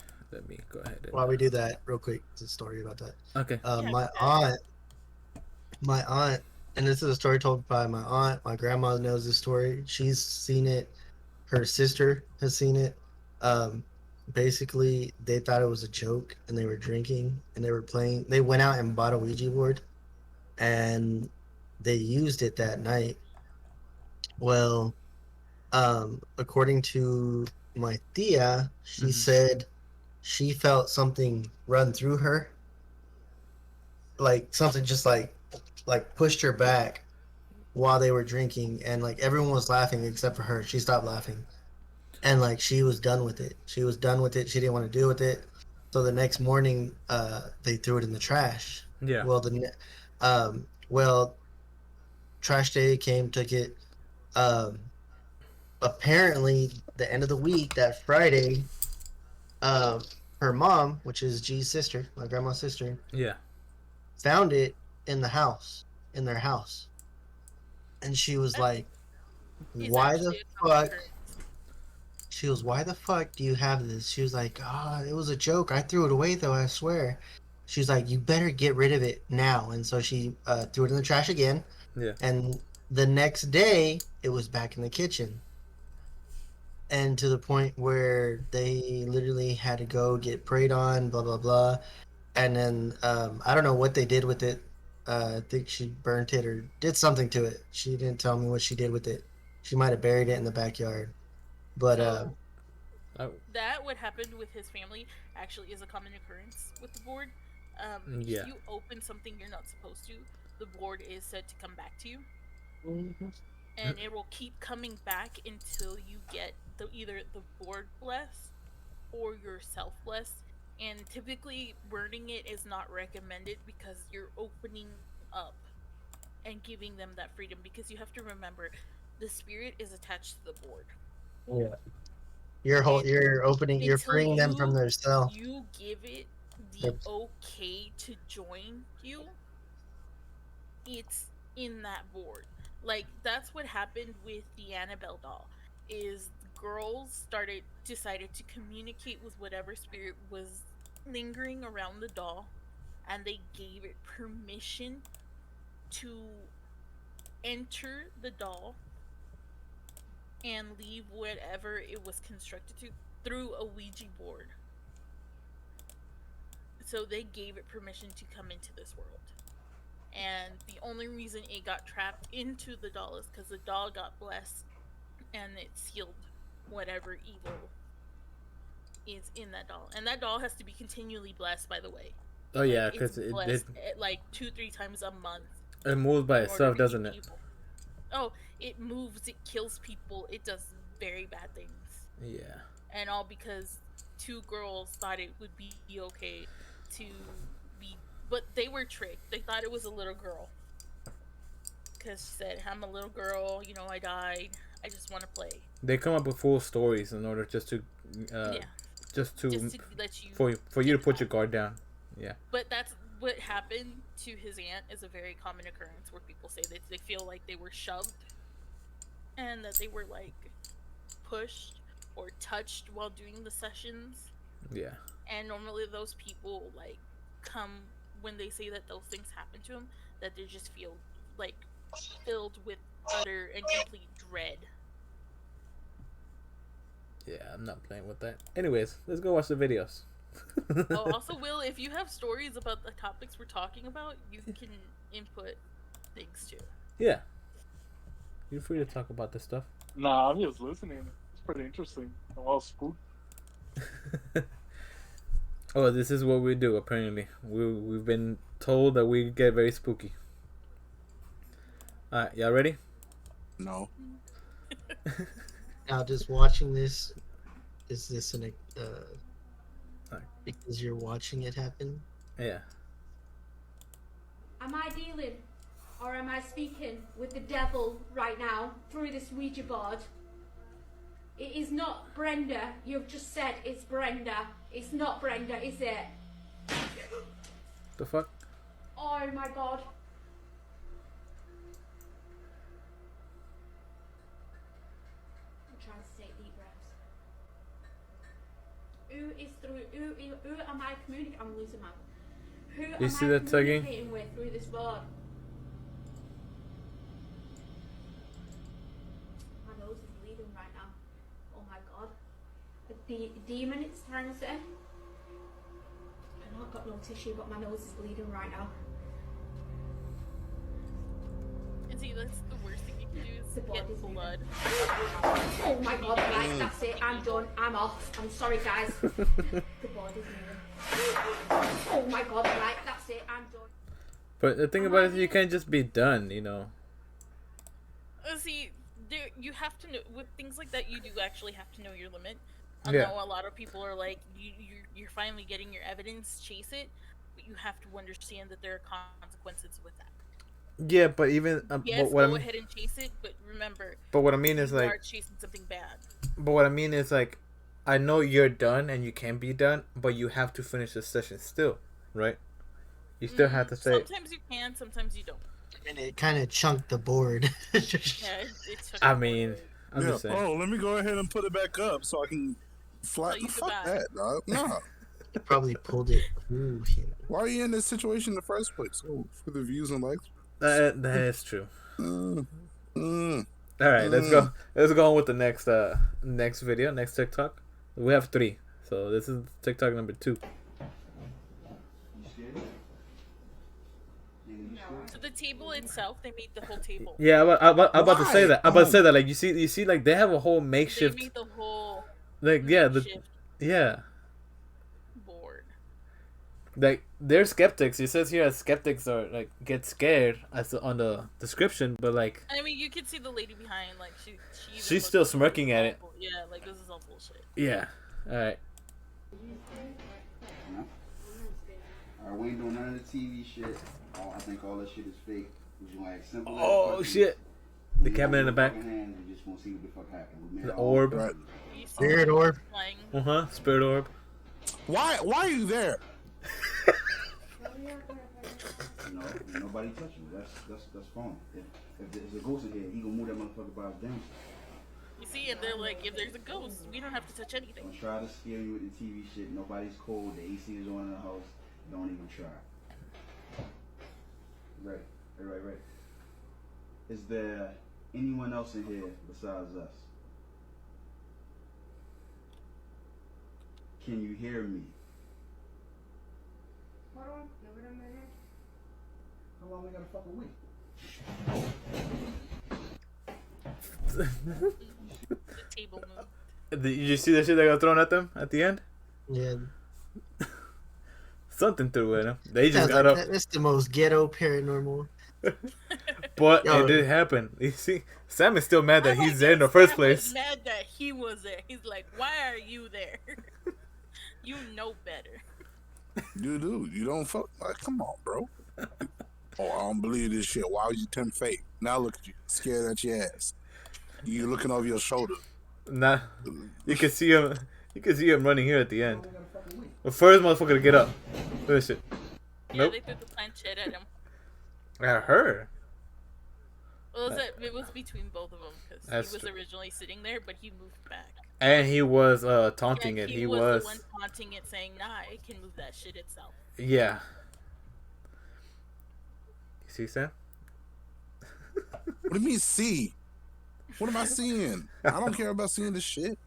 go ahead and While we do that, real quick, it's a story about that. okay. Yeah, My go ahead. aunt, and this is a story told by my aunt. My grandma knows this story. She's seen it. Her sister has seen it. Um, basically, they thought it was a joke, and they were drinking, and they were playing. They went out and bought a Ouija board, and they used it that night. Well, according to my tia, she Mhm. said she felt something run through her, like something just like pushed her back while they were drinking, and like everyone was laughing except for her. She stopped laughing, and like she was done with it. She was done with it. She didn't want to deal with it. So the next morning, they threw it in the trash. Yeah. Well, well, trash day came, took it. Um, apparently, the end of the week, that Friday, uh, her mom, which is G's sister, my grandma's sister, Yeah. found it in the house, in their house, and she was That like, is "Why the actually a common fuck?" occurrence. She was, "Why the fuck do you have this?" She was like, "Ah, it was a joke. I threw it away though. I swear." She's like, "You better get rid of it now." And so she threw it in the trash again. Yeah. And the next day, it was back in the kitchen, and to the point where they literally had to go get prayed on, blah blah blah. And then I don't know what they did with it. I think she burnt it or did something to it. She didn't tell me what she did with it. She might have buried it in the backyard. But So Oh, that what happened with his family actually is a common occurrence with the board. If yeah. you open something you're not supposed to, the board is said to come back to you, Mhm. and it will keep coming back until you get either the board bless or yourself blessed. And typically, burning it is not recommended because you're opening up and giving them that freedom. Because you have to remember, the spirit is attached to the board. Yeah. And You're opening. You're until freeing them from their cell. you give it the Yep. okay to join you, it's in that board. Like that's what happened with the Annabelle doll. Is girls decided to communicate with whatever spirit was lingering around the doll, and they gave it permission to enter the doll and leave whatever it was constructed to through a Ouija board. So they gave it permission to come into this world. And the only reason it got trapped into the doll is because the doll got blessed and it sealed whatever evil is in that doll. And that doll has to be continually blessed, by the way. Oh yeah, Like, because it's it blessed like 2-3 times a month. it moves by in order itself, to doesn't keep it? people. Oh, it moves, it kills people, it does very bad things. Yeah. And all because 2 girls thought it would be okay to be, but they were tricked. They thought it was a little girl because she said, "I'm a little girl. You know, I died. I just want to play." They come up with full stories in order just to, Yeah, just to let you. for you to put your guard down. Yeah. But that's what happened to his aunt is a very common occurrence where people say that they feel like they were shoved and that they were like pushed or touched while doing the sessions. Yeah. And normally those people like come when they say that those things happen to them, that they just feel like filled with utter and complete dread. Yeah, I'm not playing with that. Anyways, let's go watch the videos. Oh, also, Will, if you have stories about the topics we're talking about, you can input things too. Yeah. You're free to talk about this stuff. Nah, I'm just listening. It's pretty interesting. I'm all spooked. Oh, this is what we do. Apparently, we've been told that we get very spooky. All right, y'all ready? No. Now, just watching this, is this Alright. because you're watching it happen? Yeah. Am I dealing or am I speaking with the devil right now through this Ouija board? It is not Brenda. You've just said it's Brenda. It's not Brenda, is it? The fuck? Oh my god. I'm trying to take deep breaths. Who am I communicating? I'm losing my. Who You am see I that tugging? communicating with through this board? My nose is bleeding right now. Oh my god. The demon it's trying to say. I know I've got no tissue, but my nose is bleeding right now. And see, that's the worst thing you can do is The body's get moving. blood. Oh my god, right, that's it. I'm done. I'm off. I'm sorry, guys. The board is moving. Oh my god, right, that's it. I'm done. But the thing about it is, you can't just be done. You know. See, you have to know with things like that. You do actually have to know your limit. I Yeah. know a lot of people are like, you're finally getting your evidence, chase it, but you have to understand that there are consequences with that. Yeah, but even Yes, but what go I, ahead and chase it, but remember, but what I mean is you are like, chasing something bad. but what I mean is like, I know you're done and you can be done, but you have to finish the session still, right? You still have to say. Sometimes you can, sometimes you don't. And it kind of chunked the board. Yeah, it took. I a mean, while. I'm Yeah. just saying. Oh, let me go ahead and put it back up so I can flatten. you could Fuck die. that, dog. No. It probably pulled it through him. Why are you in this situation in the first place? Oh, for the views and likes. That is true. Mm, mm. All right, let's go. Let's go on with the next video, next TikTok. We have 3, so this is TikTok number 2. So the table itself, they made the whole table. Yeah, I'm about to say Why? that. I'm about to say that. Like you see, like they have a whole They makeshift. made the whole Like makeshift yeah. board. Like they're skeptics. It says here, skeptics are like get scared as on the description, but like I mean, you can see the lady behind, like she even She's looks still like smirking this is at all it. Yeah, like this is all bullshit. yeah. All right, No? Alright, we ain't doing none of the TV shit. I think all that shit is fake. We just like simple. Oh shit! The cabinet in the back. Hands, we just gonna see what the fuck happened. The orb. Right. Spirit orb. Spirit orb. Why are you there? No, nobody touch you. That's fine. If there's a ghost in here, he gonna move that motherfucker by his damn self. You see, and they're like, if there's a ghost, we don't have to touch anything. Don't try to scare you with the TV shit. Nobody's cold. The AC is on in the house. Don't even try. Right. Is there anyone else in here besides us? Can you hear me? How long we gotta fucking wait? The table moved. Did you see the shit that got thrown at them at the end? Yeah. Something threw at them. They just Sounds got like up. That's the most ghetto paranormal. But Yo. it did happen. You see, Sam is still mad that I'm he's like, there in the Sam first was place. Mad that he was there. He's like, why are you there? You know better. You do. You don't fuck. Like, come on, bro. Oh, I don't believe this shit. Why would you tempt fate? Now look at you, scared at your ass. You looking over your shoulder. Nah, you can see him. You can see him running here at the end. The first motherfucker to get up. Finish it. Yeah, Nope. they threw the planchette at him. At her. Well, it was between both of them because he That's was true. originally sitting there, but he moved back. And he was taunting Yeah, it. he was the one taunting it, saying, "Nah, it can move that shit itself." Yeah. You see, Sam? What do you mean see? What am I seeing? I don't care about seeing this shit.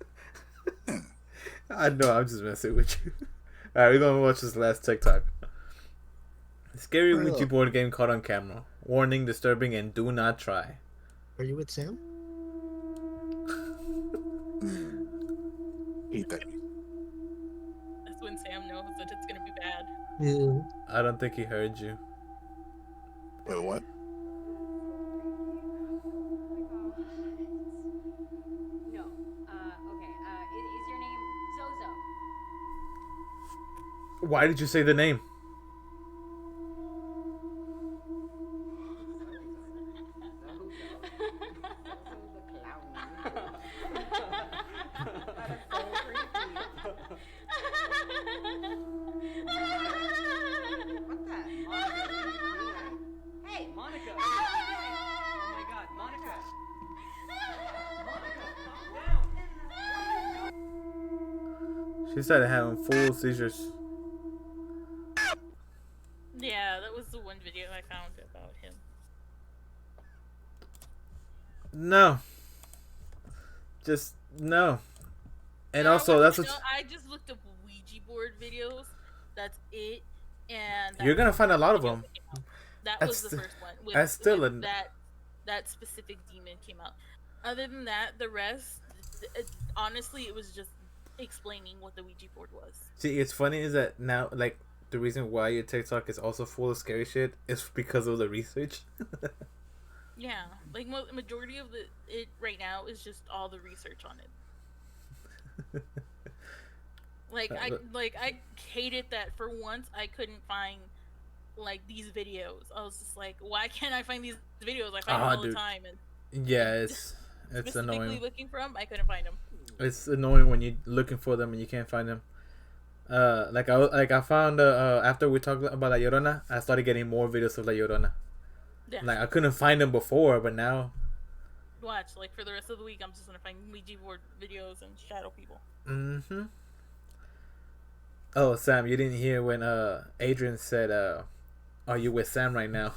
I know. I'm just messing with you. All right, we're gonna watch this last TikTok. Scary Bro. Ouija board game caught on camera. Warning, disturbing, and do not try. Are you with Sam? Hate that. That's when Sam knows that it's gonna be bad. Yeah. I don't think he heard you. Wait, what? No. Okay. Is your name Zozo? Why did you say the name? What the? Hey, Monica! Oh my God, Monica! Monica, calm down! She started having full seizures. Yeah, that was the one video I found about him. No. Just no. And Yeah, also, that's what I just looked up Ouija board videos. That's it. And you're gonna find a lot of them. That That's was the st- first one. that's still with a- that specific demon came out. Other than that, the rest, honestly, it was just explaining what the Ouija board was. See, it's funny is that now, like, the reason why your TikTok is also full of scary shit is because of the research. Yeah, like majority of it right now is just all the research on it. I hated that for once I couldn't find like these videos. I was just like, why can't I find these videos? I find them all dude. the time, and Yeah, it's specifically annoying. looking for them, I couldn't find them. It's annoying when you're looking for them and you can't find them. I found after we talked about La Llorona, I started getting more videos of La Llorona. Yeah, Like I couldn't find them before, but now. watch like for the rest of the week. I'm just gonna find Ouija board videos and shadow people. Mm-hmm. Oh, Sam, you didn't hear when Adrian said, "Are you with Sam right now?"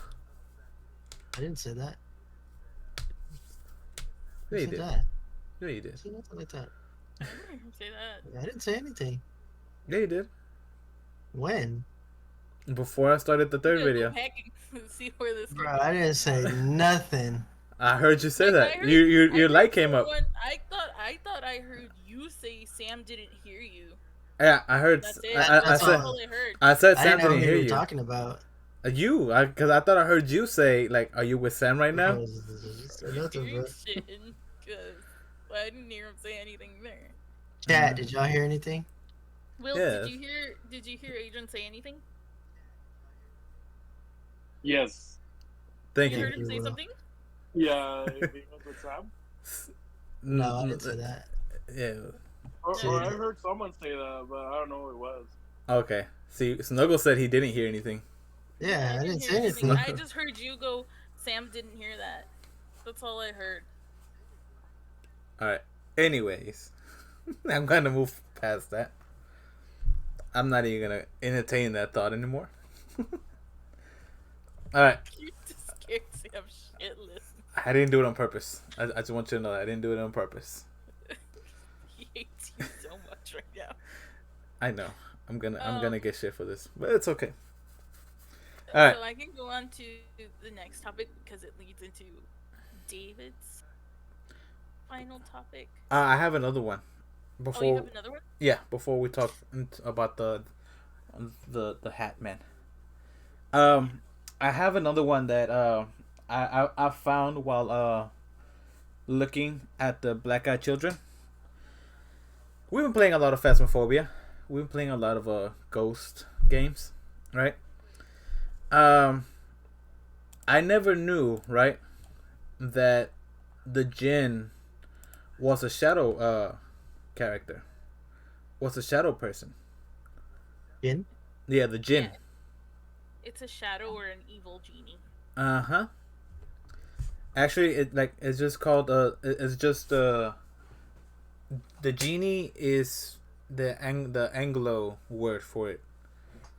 I didn't say that. Yeah, I you said did. that. Yeah, you I did. said nothing like that. I didn't say that. I didn't say anything. Yeah, you did. When? Before I started the third I'm gonna video, go back and see where this. Bro, I didn't say nothing. I heard you say Like, that. I heard- Your I heard light came up. someone- I thought I heard you say Sam didn't hear you. Yeah, I heard. That's it. I That's said. all I heard. I said I Sam didn't know didn't who hear you were you. talking about. Because I thought I heard you say like, "Are you with Sam right now?" I said nothing, bro. Hearing shit, 'cause I didn't hear him say anything there. Chat, did y'all hear anything? Will, Yeah. Did you hear Adrian say anything? Yes. Thank You you. heard him say Will. something? Yeah, he was with Sam. No, I didn't say that. Yeah. Or I heard someone say that, but I don't know who it was. Okay. See, Snuggle said he didn't hear anything. Yeah, I didn't hear say anything. I just heard you go, Sam didn't hear that. That's all I heard. All right. Anyways, I'm gonna move past that. I'm not even gonna entertain that thought anymore. All right. You just scared Sam shitless. I didn't do it on purpose. I just want you to know that I didn't do it on purpose. He hates you so much right now. I know. I'm gonna get shit for this, but it's okay. All right. So I can go on to the next topic because it leads into David's final topic. I have another one. Before, Oh, you have another one? Yeah, before we talk about the Hat Man. I have another one that I found while looking at the Black Eyed Children. We've been playing a lot of Phasmophobia. We've been playing a lot of ghost games, right? I never knew, right, that the Jinn was a shadow character. Was a shadow person. Jinn? Yeah, the Jinn. Yeah. It's a shadow or an evil genie. Uh-huh. Actually, it's just called the genie is the Anglo word for it.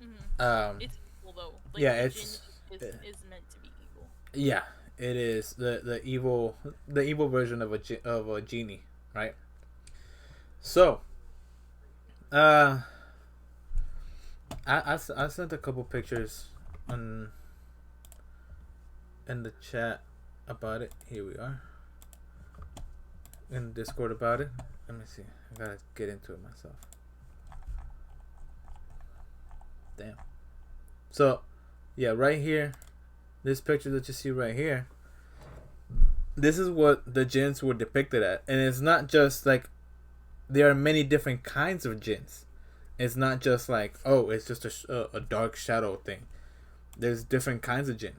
Mm-hmm. It's evil though. Like, yeah, the it's genie is meant to be evil. Yeah, it is the evil version of a genie, right? So, I sent a couple pictures in the chat about it. Here we are. In Discord about it. Let me see. I gotta get into it myself. Damn. So, yeah, right here, this picture that you see right here, this is what the jinns were depicted at. And it's not just like, there are many different kinds of jinns. It's not just like, oh, it's just a dark shadow thing. There's different kinds of jinn.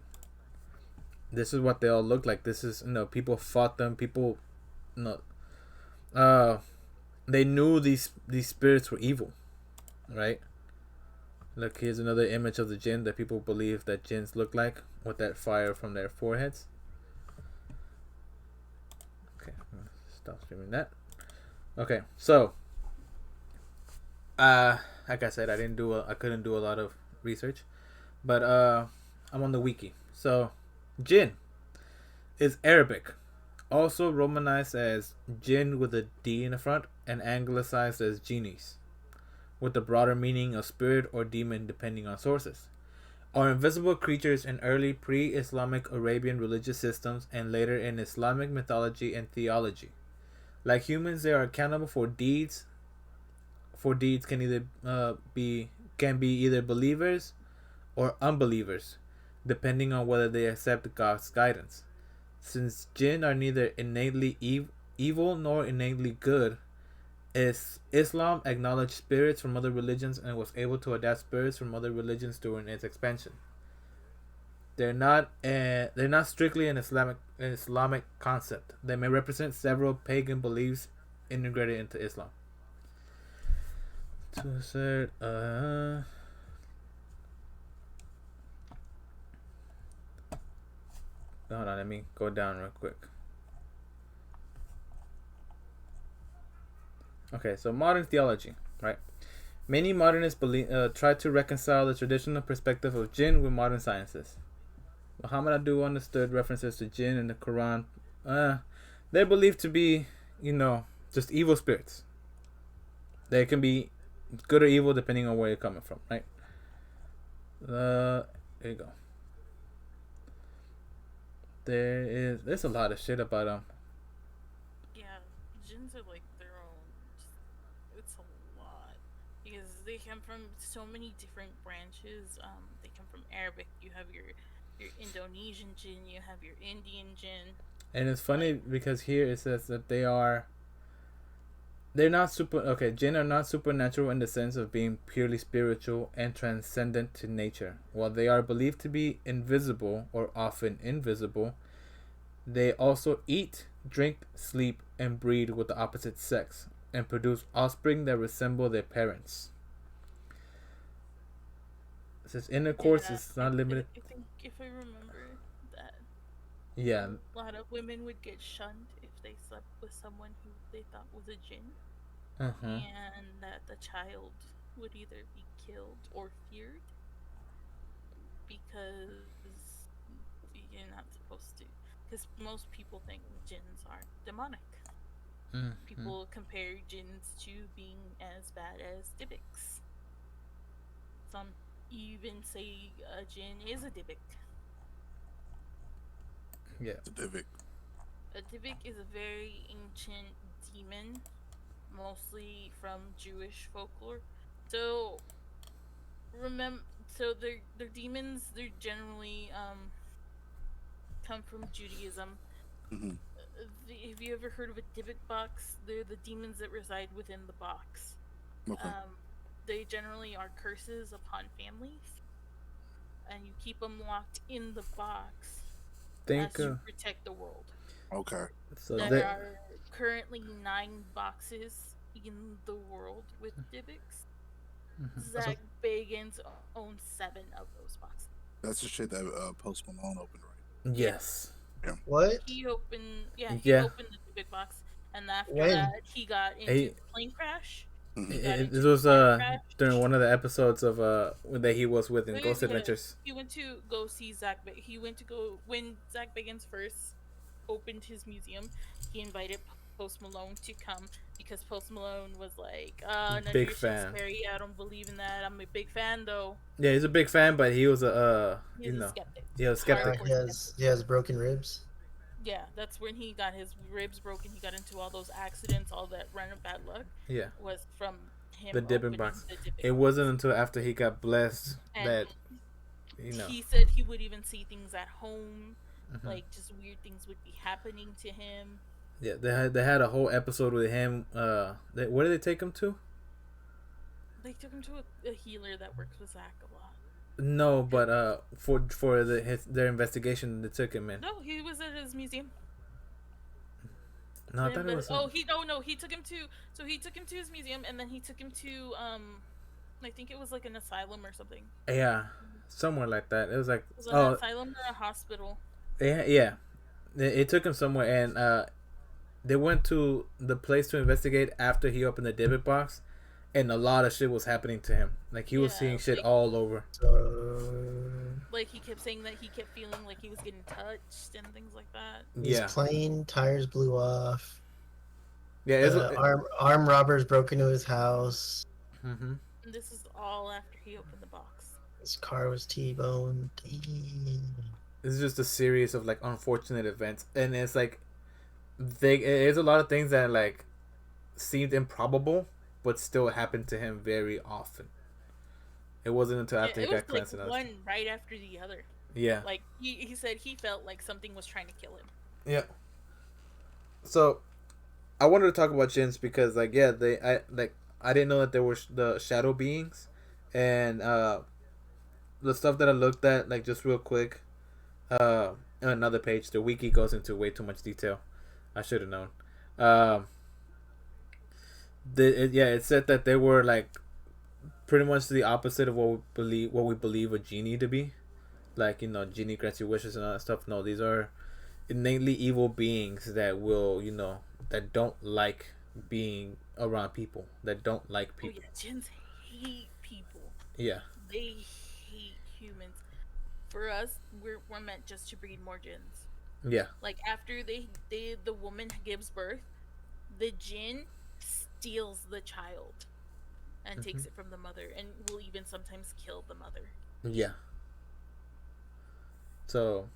This is what they all look like. This is, people fought them. People, they knew these spirits were evil, right? Look, here's another image of the jinn that people believe that jinns look like, with that fire from their foreheads. Okay, I'm gonna stop streaming that. Okay, so like I said, I couldn't do a lot of research, but I'm on the wiki. So, jinn is Arabic, also romanized as jinn with a D in the front, and anglicized as genies, with the broader meaning of spirit or demon depending on sources, are invisible creatures in early pre-Islamic Arabian religious systems and later in Islamic mythology and theology. Like humans, they are accountable for deeds. Can be either believers or unbelievers, depending on whether they accept God's guidance. Since jinn are neither innately evil nor innately good, Islam acknowledged spirits from other religions and was able to adapt spirits from other religions during its expansion. They're not strictly an Islamic concept. They may represent several pagan beliefs integrated into Islam. To assert, hold on, let me go down real quick. Okay, so modern theology, right? Many modernists try to reconcile the traditional perspective of jinn with modern sciences. Muhammad Abdul understood references to jinn in the Quran. They're believed to be, just evil spirits. They can be good or evil depending on where you're coming from, right? There you go. There's a lot of shit about them. Yeah, jinns are like their own. It's a lot because they come from so many different branches. They come from Arabic. You have your Indonesian jinn. You have your Indian jinn. And it's funny because here it says that they are They're not super. Okay, jinn are not supernatural in the sense of being purely spiritual and transcendent to nature. While they are believed to be invisible or often invisible, they also eat, drink, sleep, and breed with the opposite sex and produce offspring that resemble their parents. Since intercourse Yeah, is not limited. I think if I remember that Yeah. a lot of women would get shunned if they slept with someone who they thought was a jinn, Uh huh. and that the child would either be killed or feared because you're not supposed to. Because most people think jinns are demonic. Mm-hmm. People compare jinns to being as bad as Dybbuk. Some even say a jinn is a Dybbuk. Yeah. The Divic. A Dybbuk is a very ancient demon, mostly from Jewish folklore. So remember, so they're demons. They're generally come from Judaism. Hmm. Have you ever heard of a Dybbuk box? They're the demons that reside within the box. Okay. They generally are curses upon families, and you keep them locked in the box as Think. to protect the world. Okay. So There that. are currently 9 boxes in the world with Dybbuk's. Also, Zach Bagans owns 7 of those boxes. That's the shit that Post Malone opened, right? Yes. what? He opened, yeah, he Yeah. opened the Dybbuk box, and after When? that, he got into He. the plane crash. Hmm. He got It into the was car crash. during one of the episodes of that he was with in Ghost Yeah, Adventures. he went to go see Zach. He went to go when Zach Bagans first opened his museum. He invited Post Malone to come because Post Malone was like, none of Big your shit's fan. scary. I don't believe in that. I'm a big fan though. Yeah, he's a big fan, but he was a He's a skeptic. he was skeptic. Hardcore skeptic. He has broken ribs. Yeah, that's when he got his ribs broken. He got into all those accidents, all that random bad luck. Yeah. Was from him The dipping opening box. the dipping It box. wasn't until after he got blessed And that he said he would even see things at home, like just weird things would be happening to him. Yeah, they had a whole episode with him. Where did they take him to? They took him to a healer that works with Zach a lot. No, but for their investigation, they took him in. No, he was at his museum. No, I thought it was. He took him to his museum, and then he took him to I think it was like an asylum or something. Yeah, somewhere like that. It was like It was an asylum or a hospital. Yeah. It took him somewhere, and they went to the place to investigate after he opened the debit box, and a lot of shit was happening to him. Like he was seeing shit all over. Like he kept saying that he kept feeling like he was getting touched and things like that. His plane tires blew off. Yeah, arm robbers broke into his house. Mm-hmm. And this is all after he opened the box. His car was T-boned. It's just a series of like unfortunate events, and it's like it's a lot of things that like seemed improbable, but still happened to him very often. It wasn't until after he got cleansed. It was like one right after the other. Yeah. Like he said he felt like something was trying to kill him. Yeah. So, I wanted to talk about jinns because I didn't know that there were the shadow beings, and the stuff that I looked at like just real quick, on another page, the wiki goes into way too much detail. I should have known. It said that they were like pretty much the opposite of what we believe a genie to be. Like, genie grants you wishes and all that stuff. No, these are innately evil beings that will, that don't like being around people, that don't like people. Oh yeah, jinns hate people. Yeah. They hate humans. For us, we're meant just to breed more jinns. Yeah. Like after the woman gives birth, the jinn steals the child and takes it from the mother, and will even sometimes kill the mother. Yeah. So,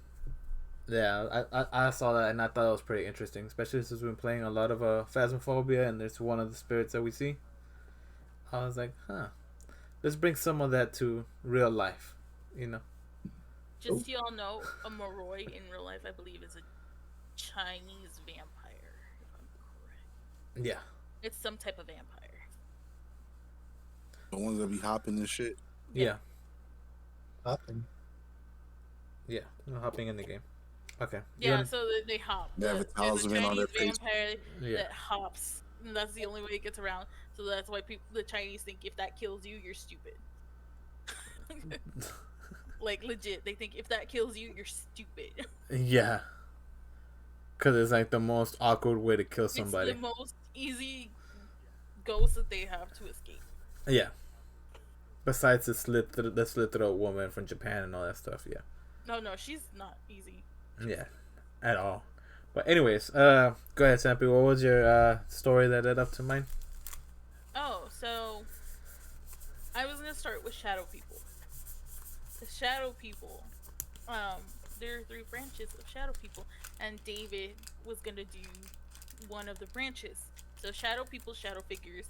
yeah, I saw that and I thought it was pretty interesting, especially since we've been playing a lot of Phasmophobia, and there's one of the spirits that we see. I was like, let's bring some of that to real life, Just so y'all know, a Moroi in real life, I believe, is a Chinese vampire, if I'm correct. Yeah. It's some type of vampire. The ones that be hopping and shit. Yeah. Hopping. Yeah. No hopping in the game. Okay. Yeah, so they hop. They have a There's a talisman on their Chinese face. vampire Yeah. that hops. And that's the only way it gets around. So that's why the Chinese think if that kills you, you're stupid. Like legit, they think if that kills you, you're stupid. Yeah. Because it's like the most awkward way to kill It's somebody. the most easy ghost that they have to escape. Yeah. Besides the slit throat woman from Japan and all that stuff. Yeah. No, she's not easy. Yeah. At all. But anyways, go ahead, Sampy. What was your story that led up to mine? Oh, so I was gonna start with shadow people. The shadow people, there are 3 branches of shadow people, and David was gonna do one of the branches. So shadow people, shadow figures.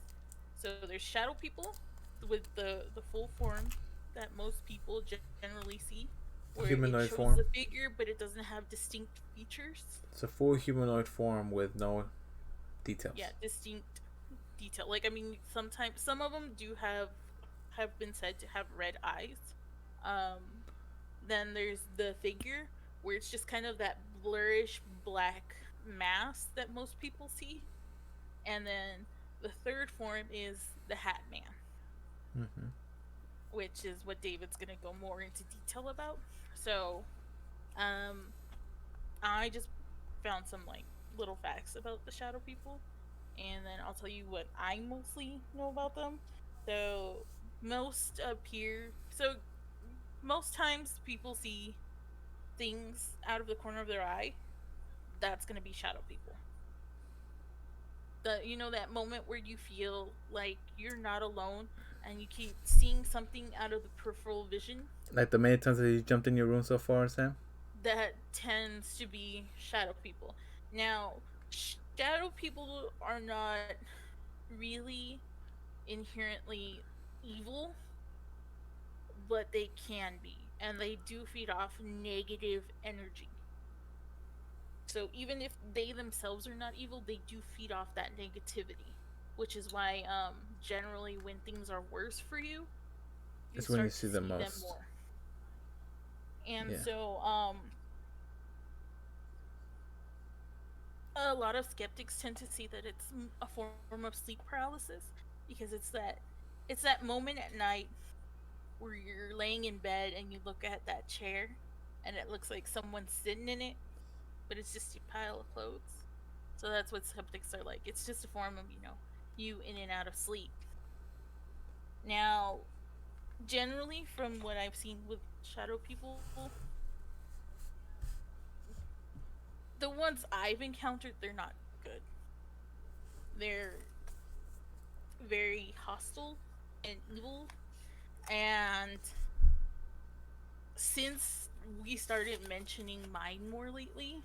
So there's shadow people with the full form that most people generally see, where Humanoid it shows form. the figure, but it doesn't have distinct features. It's a full humanoid form with no details. Yeah, distinct detail. Like I mean, sometimes some of them do have been said to have red eyes. Then there's the figure where it's just kind of that blurrish black mass that most people see, and then the third form is the Hat Man, Mm-hmm. which is what David's gonna go more into detail about. So, I just found some like little facts about the shadow people, and then I'll tell you what I mostly know about them. So most appear so most times people see things out of the corner of their eye. That's gonna be shadow people. That moment where you feel like you're not alone and you keep seeing something out of the peripheral vision. Like the many times that you jumped in your room so far, Sam? That tends to be shadow people. Now, shadow people are not really inherently evil, but they can be, and they do feed off negative energy. So even if they themselves are not evil, they do feed off that negativity, which is why generally when things are worse for you, you It's when you start see to them see them most. more. And Yeah. so a lot of skeptics tend to see that it's a form of sleep paralysis, because it's that moment at night where you're laying in bed and you look at that chair and it looks like someone's sitting in it, but it's just a pile of clothes. So that's what skeptics are like. It's just a form of, you in and out of sleep. Now, generally, from what I've seen with shadow people, the ones I've encountered, they're not good. They're very hostile and evil. And since we started mentioning mine more lately,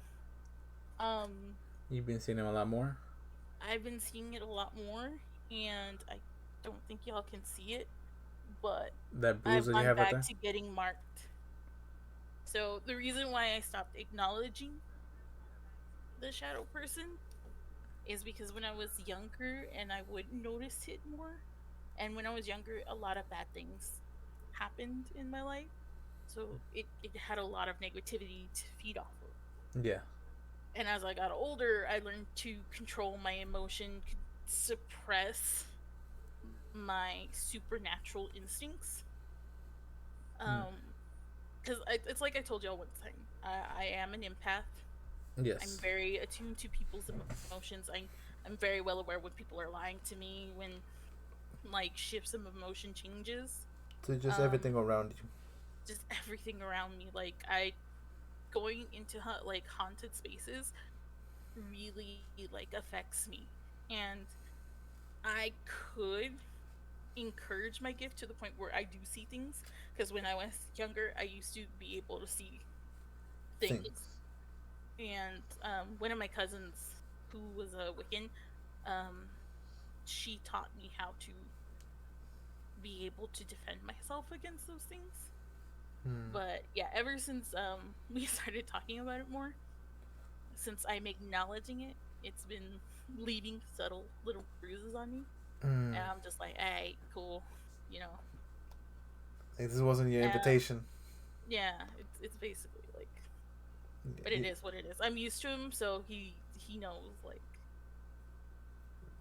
You've been seeing them a lot more? I've been seeing it a lot more, and I don't think y'all can see it, but That bruise I've that you gone have right back there? to getting marked. So the reason why I stopped acknowledging the shadow person is because when I was younger and I would notice it more, and when I was younger, a lot of bad things happened in my life. So it had a lot of negativity to feed off of. Yeah. And as I got older, I learned to control my emotion, suppress my supernatural instincts. Because it's like I told y'all one time, I am an empath. Yes. I'm very attuned to people's emotions. I'm very well aware when people are lying to me, when like shifts of emotion changes. So just everything around you. Just everything around me. Like going into like haunted spaces really like affects me, and I could encourage my gift to the point where I do see things, because when I was younger I used to be able to see things. And one of my cousins who was a Wiccan, she taught me how to be able to defend myself against those things. But yeah, ever since we started talking about it more, since I'm acknowledging it, it's been leaving subtle little bruises on me, Mm. and I'm just like, hey, cool, you know. Like, this wasn't your And invitation. yeah, it's basically like, but Yeah. it is what it is. I'm used to him, so he knows like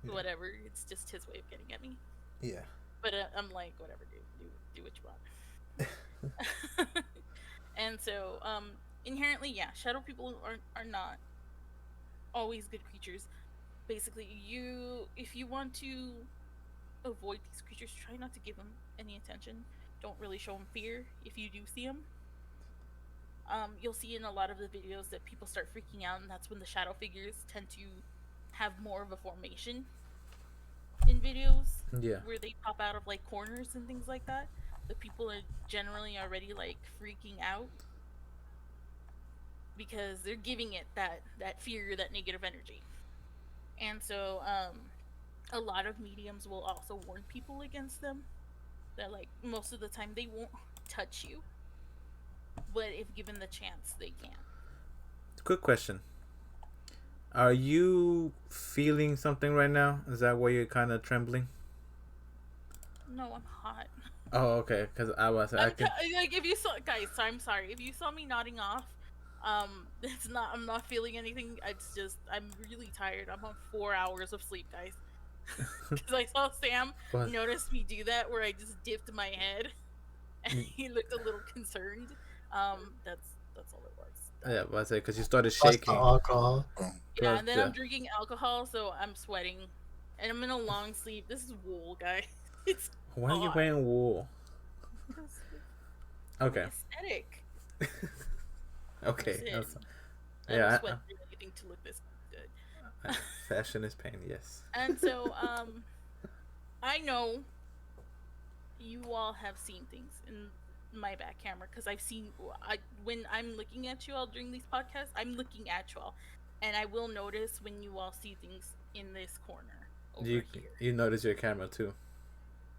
Yeah. whatever. It's just his way of getting at me. Yeah. But I'm like, whatever, dude. Do what you want. And so, inherently, yeah, shadow people are not always good creatures. Basically, if you want to avoid these creatures, try not to give them any attention. Don't really show them fear if you do see them. You'll see in a lot of the videos that people start freaking out, and that's when the shadow figures tend to have more of a formation in videos Yeah. where they pop out of like corners and things like that. The people are generally already like freaking out because they're giving it that fear, that negative energy. And so a lot of mediums will also warn people against them, that like most of the time they won't touch you, but if given the chance they can. Quick question. Are you feeling something right now? Is that why you're kind of trembling? No, I'm hot. Oh, okay. Because I can. Like if you saw, guys, I'm sorry if you saw me nodding off. It's not. I'm not feeling anything. It's just I'm really tired. I'm on 4 hours of sleep, guys. Because I saw Sam What? notice me do that, where I just dipped my head, and Mm. he looked a little concerned. That's all it was. Yeah, but I say because you started Plus the shaking. alcohol. Yeah, and then Yeah. I'm drinking alcohol, so I'm sweating, and I'm in a long sleeve. This is wool, guys. It's Why are you hot. wearing wool? 'Cause Okay. aesthetic. Okay. That's it. That's, I don't yeah. sweat through anything to look this good. Fashion is pain. Yes. And so, I know you all have seen things in my back camera because I've seen. When I'm looking at you all during these podcasts, I'm looking at you all, and I will notice when you all see things in this corner over You here. you notice your camera too.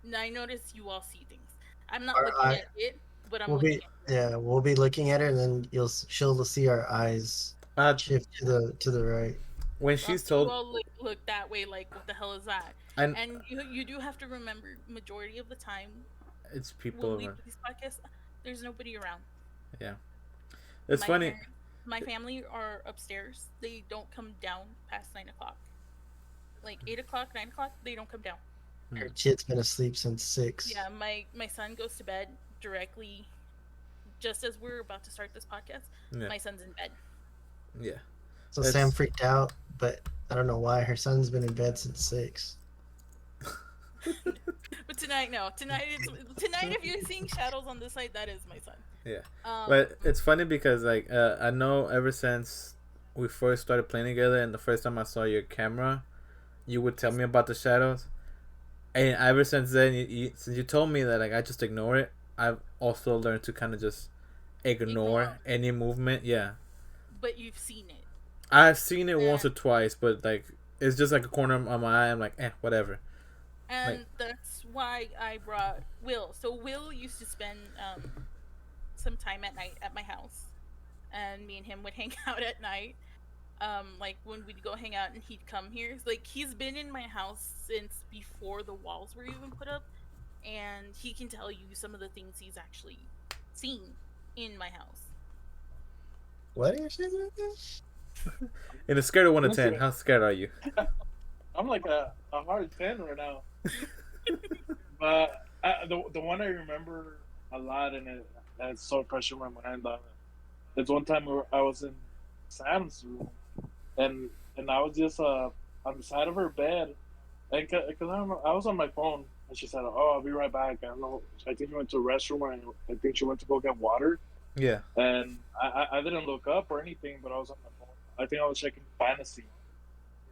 And I notice you all see things. I'm not Our looking eye- at it, but I'm We'll looking be at you. we'll be looking at her, and then she'll see our eyes shift to the right. When I'll she's see you told, all look that way, like what the hell is that? and And you do have to remember, majority of the time it's people when we around. do these podcasts, there's nobody around. Yeah. It's My funny. parents, my family are upstairs. They don't come down past 9 o'clock. Like 8 o'clock, 9 o'clock, they don't come down. Her kid's been asleep since 6. Yeah, my son goes to bed directly, just as we're about to start this podcast. Yeah. My son's in bed. Yeah. So Sam freaked out, but I don't know why. Her son's been in bed since 6. But tonight, no. Tonight, if you're seeing shadows on this side, that is my son. Yeah. But it's funny because like I know ever since we first started playing together and the first time I saw your camera, you would tell me about the shadows, and ever since then, since you told me that like I just ignore it, I've also learned to kind of just ignore any movement. Yeah. But you've seen it. I've seen it once or twice, but like it's just like a corner of my eye. I'm like, whatever. And that's why I brought Will. So Will used to spend some time at night at my house, and me and him would hang out at night. Like when we'd go hang out and he'd come here. Like he's been in my house since before the walls were even put up, and he can tell you some of the things he's actually seen in my house. What are you saying? In a scale of 1 to 10, how scared are you? I'm like a hard 10 right now. But the one I remember a lot, and it's so fresh in my mind. It's one time I was in Sam's room, and I was just on the side of her bed, and because I was on my phone, and she said, "Oh, I'll be right back." I don't know. I think she went to the restroom, or I think she went to go get water. Yeah. And I didn't look up or anything, but I was on my phone. I think I was checking fantasy,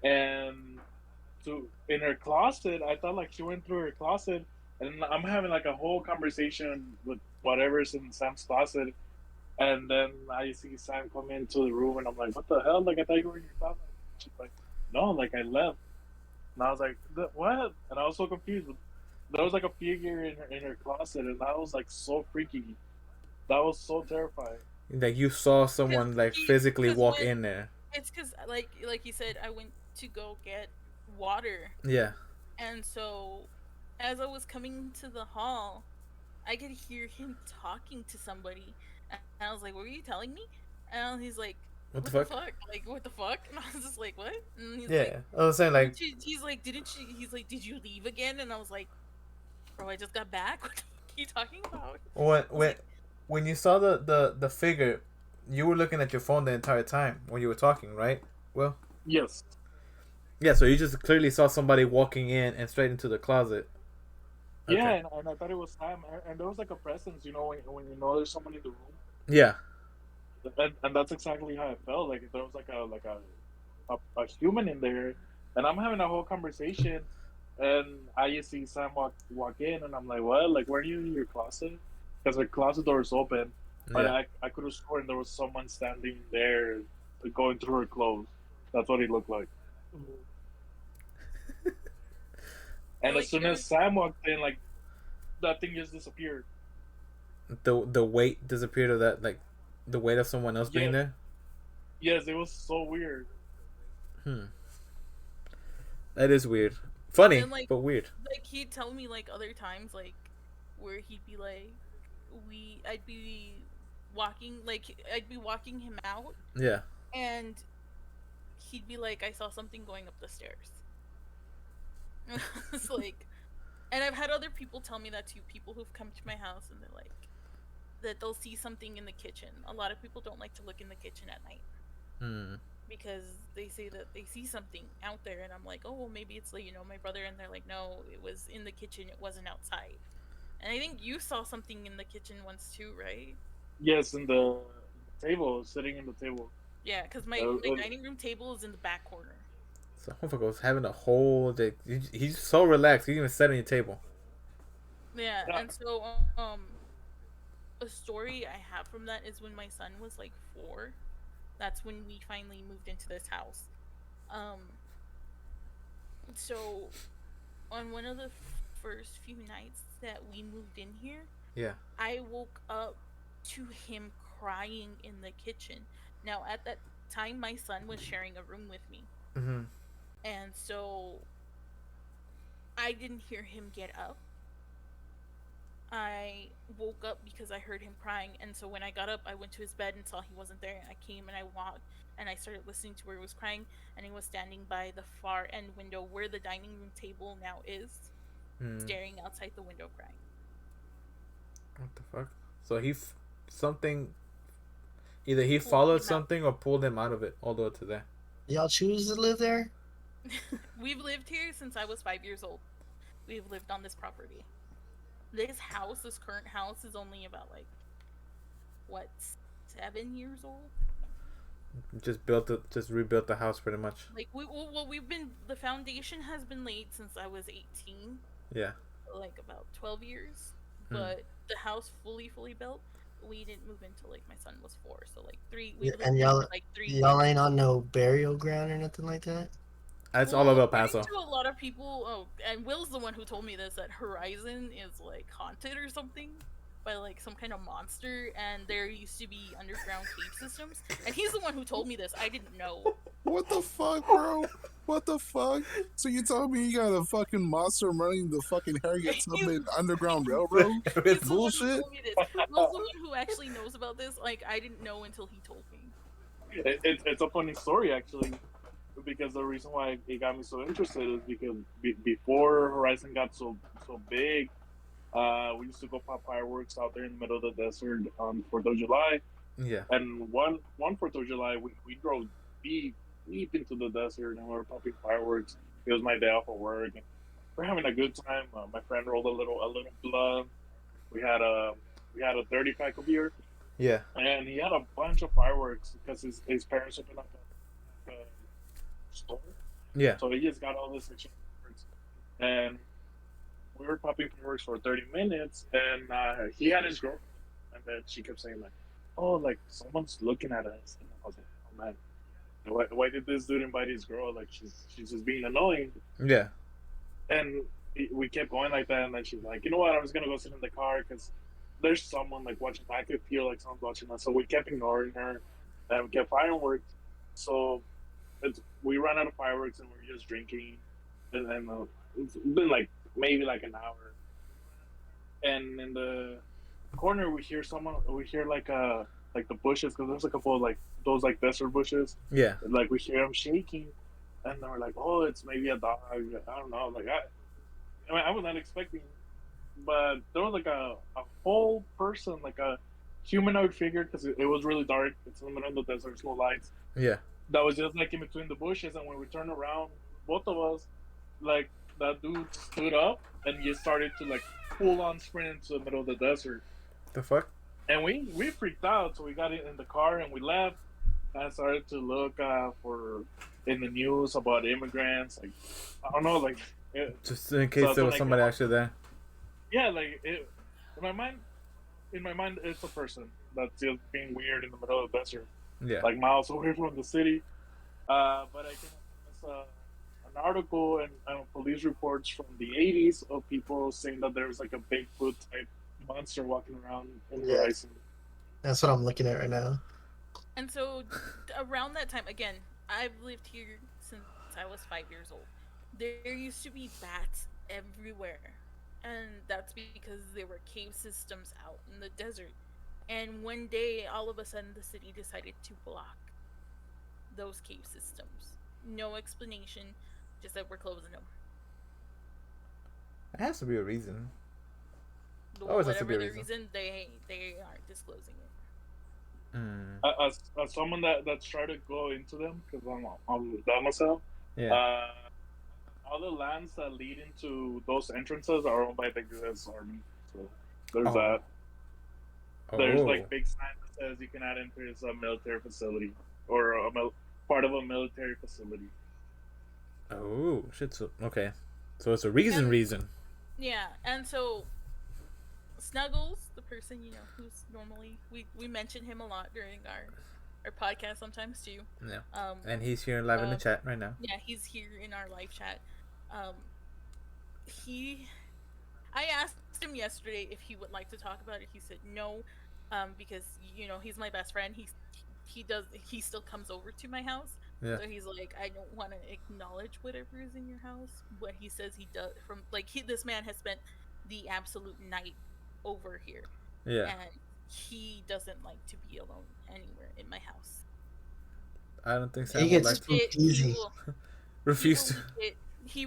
and so in her closet, I thought like she went through her closet, and I'm having like a whole conversation with whatever's in Sam's closet, and then I see Sam come into the room, and I'm like, "What the hell? Like I thought you were in your closet." She's like, "No, like I left," and I was like, "What?" And I was so confused. There was like a figure in her closet, and that was like so freaky. That was so terrifying. Like you saw someone like physically walk in there. it's because like you said, I went to go get water, Yeah. and so as I was coming to the hall, I could hear him talking to somebody, and I was like, "What were you telling me?" And he's like, What the "What the fuck? fuck? Like, what the fuck?" And I was just like, "What?" And he's like, Yeah. I was saying like He's like, "Didn't you?" He's like, "Did you leave again?" And I was like, "Bro, I just got back. What the fuck are you talking about?" when I was when like, when you saw the figure, you were looking at your phone the entire time when you were talking, right? Well, Yes. yeah. So you just clearly saw somebody walking in and straight into the closet. Yeah, Okay. and I thought it was Sam, and there was like a presence, when you know there's someone in the room, Yeah. and that's exactly how I felt. Like there was a human in there, and I'm having a whole conversation, and I just see Sam walk in, and I'm like, what? Like, were you in your closet? Because the closet door is open, but Yeah. I could have sworn there was someone standing there, going through her clothes. That's what it looked like. and And as like soon there as was Sam walked in, like that thing just disappeared. The weight disappeared of that, like the weight of someone else being Yeah, there. yes, it was so weird. Hmm. That is weird. Funny, and but weird. he'd tell me like other times where he'd be like, I'd be I'd be walking him out, Yeah. and he'd be like, "I saw something going up the stairs." It's like, and I've had other people tell me that too. People who've come to my house and they're like that they'll see something in the kitchen. A lot of people don't like to look in the kitchen at night Hmm. because they say that they see something out there, and I'm like, oh well, maybe it's like my brother, and they're like, no, it was in the kitchen, it wasn't outside. And I think you saw something in the kitchen once too, right? Yes, in the table, sitting in the table. Yeah, because Uh, my uh, dining room table is in the back corner. So motherfucker was having a whole day. He's so relaxed. He didn't even sat on your table. Yeah, yeah, and so a story I have from that is when my son was like 4. That's when we finally moved into this house. Um, so on one of the first few nights that we moved in here, Yeah. I woke up to him crying in the kitchen. Now, at that time, my son was sharing a room with me. Mm-hmm. And so I didn't hear him get up. I woke up because I heard him crying. And so when I got up, I went to his bed and saw he wasn't there. I came and I walked and I started listening to where he was crying. And he was standing by the far end window where the dining room table now is, Hmm. staring outside the window crying. What the fuck? So something, either he Pulled followed him out. something or pulled him out of it all the way to there. Y'all choose to live there? We've lived here since I was 5 years old. We've lived on this property. This current house, is only about what, 7 years old. Just rebuilt the house pretty much. The foundation has been laid since I was 18, Yeah. like about 12 years. Hmm. But the house fully built, we didn't move until like my son was 4. So like 3, we Yeah, lived and there y'all for like 3 y'all years. ain't on no burial ground or nothing like that? That's all Well, of El according Paso. to a lot of people, and Will's the one who told me this, that Horizon is like haunted or something by like some kind of monster, and there used to be underground cave systems. And he's the one who told me this. I didn't know. What the fuck, bro? What the fuck? So you telling me you got a fucking monster running the fucking Harriet Tubman Underground Railroad? He's the one who Bullshit. told me this. Will's the one who actually knows about this. Like, I didn't know until he told me. it's a funny story actually, because the reason why it got me so interested is because before Horizon got so big, we used to go pop fireworks out there in the middle of the desert on 4th of July. Yeah. And one 4th of July, we drove deep into the desert and we were popping fireworks. It was my day off of work, and we're having a good time. My friend rolled a little blunt. We had a 30 pack of beer, Yeah. and he had a bunch of fireworks because his parents opened up a store. Yeah. So he just got all this extra fireworks, and we were popping fireworks for 30 minutes, and he had his girlfriend, and then she kept saying like, "Oh, like someone's looking at us," and I was like, "Oh man, why did this dude invite his girl? Like she's just being annoying." Yeah. And we kept going like that, and then she's like, "You know what? I was gonna go sit in the car because there's someone like watching. I could feel like someone's watching us." So we kept ignoring her, and we kept fireworks. So we ran out of fireworks and we were just drinking, and then it's been like maybe like an hour. And in the corner, we hear like the bushes, because there's a couple of like those like desert bushes. Yeah. Like we hear them shaking, and then we're like, oh, it's maybe a dog. I don't know. Like I mean, I was not expecting, but there was like a whole person, like a humanoid figure, because it was really dark. It's in the middle of the desert, there's no lights. Yeah. That was just like in between the bushes, and when we turned around, both of us, like that dude stood up and he started to like full on sprint into the middle of the desert. The fuck? And we freaked out, so we got in the car and we left. And I started to look for in the news about immigrants, like I don't know, like Just in case there was like, somebody actually there. yeah, like in my mind, it's a person that's just being weird in the middle of the desert, Yeah. like miles away from the city. But I came across an article and police reports from the 80s of people saying that there's like a Bigfoot type monster walking around in the Yeah. horizon. That's what I'm looking at right now. And so, around that time, again, I've lived here since I was 5 years old. There used to be bats everywhere. And that's because there were cave systems out in the desert. And one day, all of a sudden, the city decided to block those cave systems. No explanation, just that we're closing them. It has to be a reason. Whatever has to be a the reason. reason, they aren't disclosing it. As someone that's tried to go into them, because I'm that myself. Yeah. All the lands that lead into those entrances are owned by the U.S. Army. So there's Oh. that. There's Oh. like big sign that says you cannot enter as a military facility or part of a military facility. Oh shit. So okay. So it's a reason. Yeah, and so Snuggles, the person who's normally we mention him a lot during our podcast sometimes too. Yeah. And he's here live in the chat right now. Yeah, he's here in our live chat. I asked him yesterday if he would like to talk about it. He said no, because he's my best friend. He still comes over to my house. Yeah. So he's like, I don't want to acknowledge whatever is in your house, but he says he does. This man has spent the absolute night over here. Yeah. And he doesn't like to be alone anywhere in my house. I don't think so. He gets spooked easy. Refuse to. He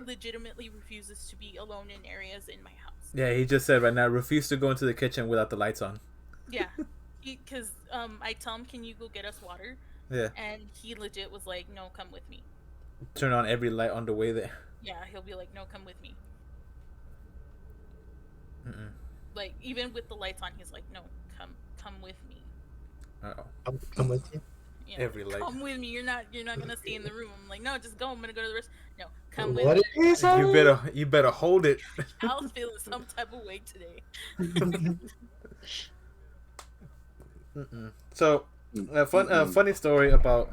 legitimately refuses to be alone in areas in my house. Yeah, he just said right now, refuse to go into the kitchen without the lights on. Yeah, because I tell him, can you go get us water? Yeah. And he legit was like, no, come with me. Turn on every light on the way there. Yeah, he'll be like, no, come with me. Mm-mm. Like, even with the lights on, he's like, no, come with me. Uh-oh. I'm with you. Every light. Come with me. You're not gonna stay in the room. I'm like, no, just go. I'm gonna go to the rest. No, come with What me. did he say? You better hold it. I was feeling some type of way today. Mm-mm. So, funny story about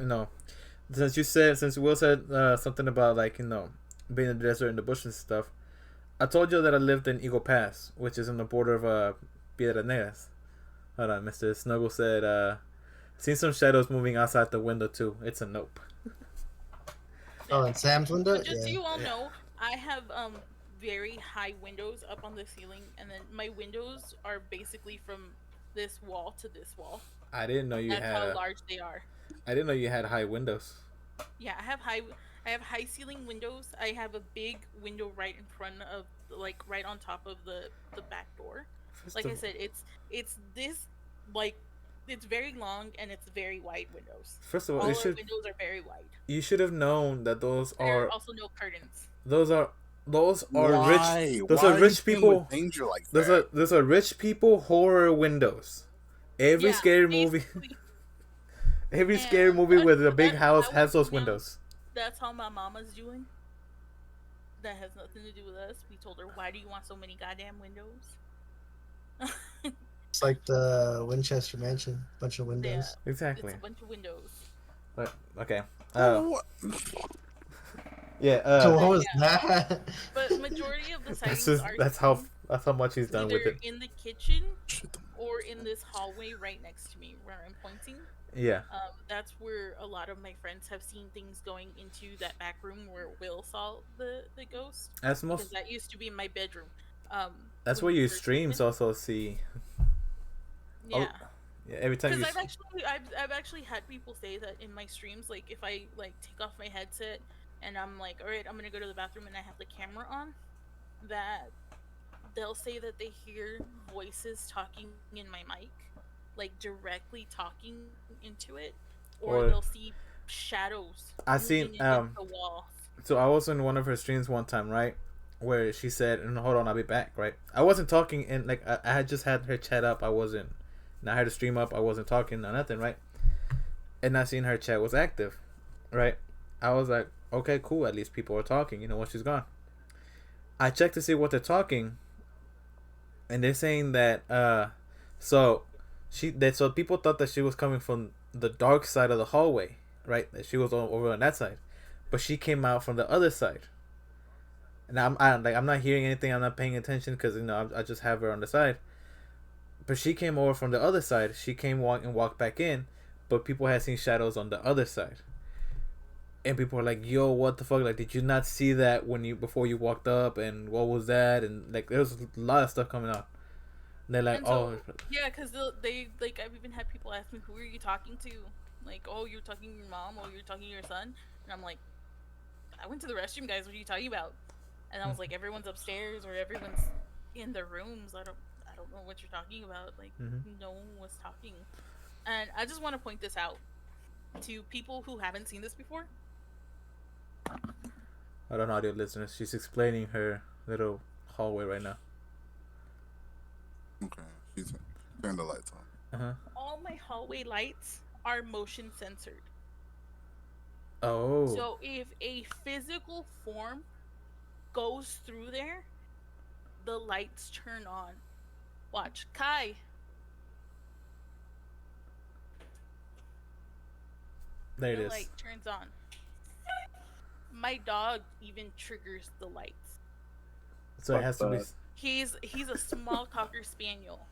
since Will said something about being in the desert and the bush and stuff. I told you that I lived in Eagle Pass, which is on the border of Piedras Negras. Hold on, Mr. Snuggle said, seen some shadows moving outside the window too. It's a nope. Oh, and Sam's window? But just so Yeah. you all know, I have very high windows up on the ceiling, and then my windows are basically from this wall to this wall. I didn't know you That's had. how large they are. I didn't know you had high windows. Yeah, I have high ceiling windows. I have a big window right in front of, right on top of the back door. Like I said, it's this, it's very long and it's very wide windows. First of all, All our windows are very wide. You should have known that those There are are also no curtains. those are Why? rich. Those Why are are rich you playing with people. danger like that? Those are rich people horror windows. Every Yeah, scary movie. basically. Every And scary movie with a big that- house that has was, those windows. That's how my mama's doing. That has nothing to do with us. We told her, why do you want so many goddamn windows? It's like the Winchester Mansion. Bunch of windows. Exactly. It's a bunch of windows. But okay. What? Yeah. So what was that? But majority of the sightings That's are how much he's done with either it. in the kitchen or in this hallway right next to me where I'm pointing. Yeah. That's where a lot of my friends have seen things going into that back room where Will saw the ghost, That's because most. that used to be my bedroom. That's When where we your first moved streams in. also see. Oh, Yeah. yeah. Every time Because you. I've actually had people say that in my streams, like if I like take off my headset and I'm like, all right, I'm gonna go to the bathroom and I have the camera on, that they'll say that they hear voices talking in my mic, like directly talking into it, or Or they'll see shadows I seen moving against the walls. So I was in one of her streams one time, right, where she said, "And hold on, I'll be back." Right, I wasn't talking, and like I had just had her chat up. I wasn't. And I had the stream up. I wasn't talking or nothing, right? And I seen her chat was active, right? I was like, okay, cool. At least people are talking. When she's gone. I checked to see what they're talking, and they're saying that so so people thought that she was coming from the dark side of the hallway, right? That she was over on that side, but she came out from the other side. And I'm not hearing anything. I'm not paying attention because I just have her on the side. But she came over from the other side. She came walked back in, but people had seen shadows on the other side. And people were like, "Yo, what the fuck? Like, did you not see that before you walked up? And what was that?" And like, there was a lot of stuff coming out. And they're like, And "Oh, so, yeah, because they like, I've even had people ask me, who are you talking to? Like, oh, you're talking to your mom, or you're talking to your son, and I'm like, I went to the restroom, guys. What are you talking about? And I was like, everyone's upstairs or everyone's in their rooms. I don't know what you're talking about. Like, no one was talking. And I just want to point this out to people who haven't seen this before. I don't know, audio listeners. She's explaining her little hallway right now." Okay, she's turn the lights on. All my hallway lights are motion censored. Oh. So if a physical form goes through there, the lights turn on. Watch, Kai. There it The is. light turns on. My dog even triggers the lights. So it has to be. He's a small cocker spaniel.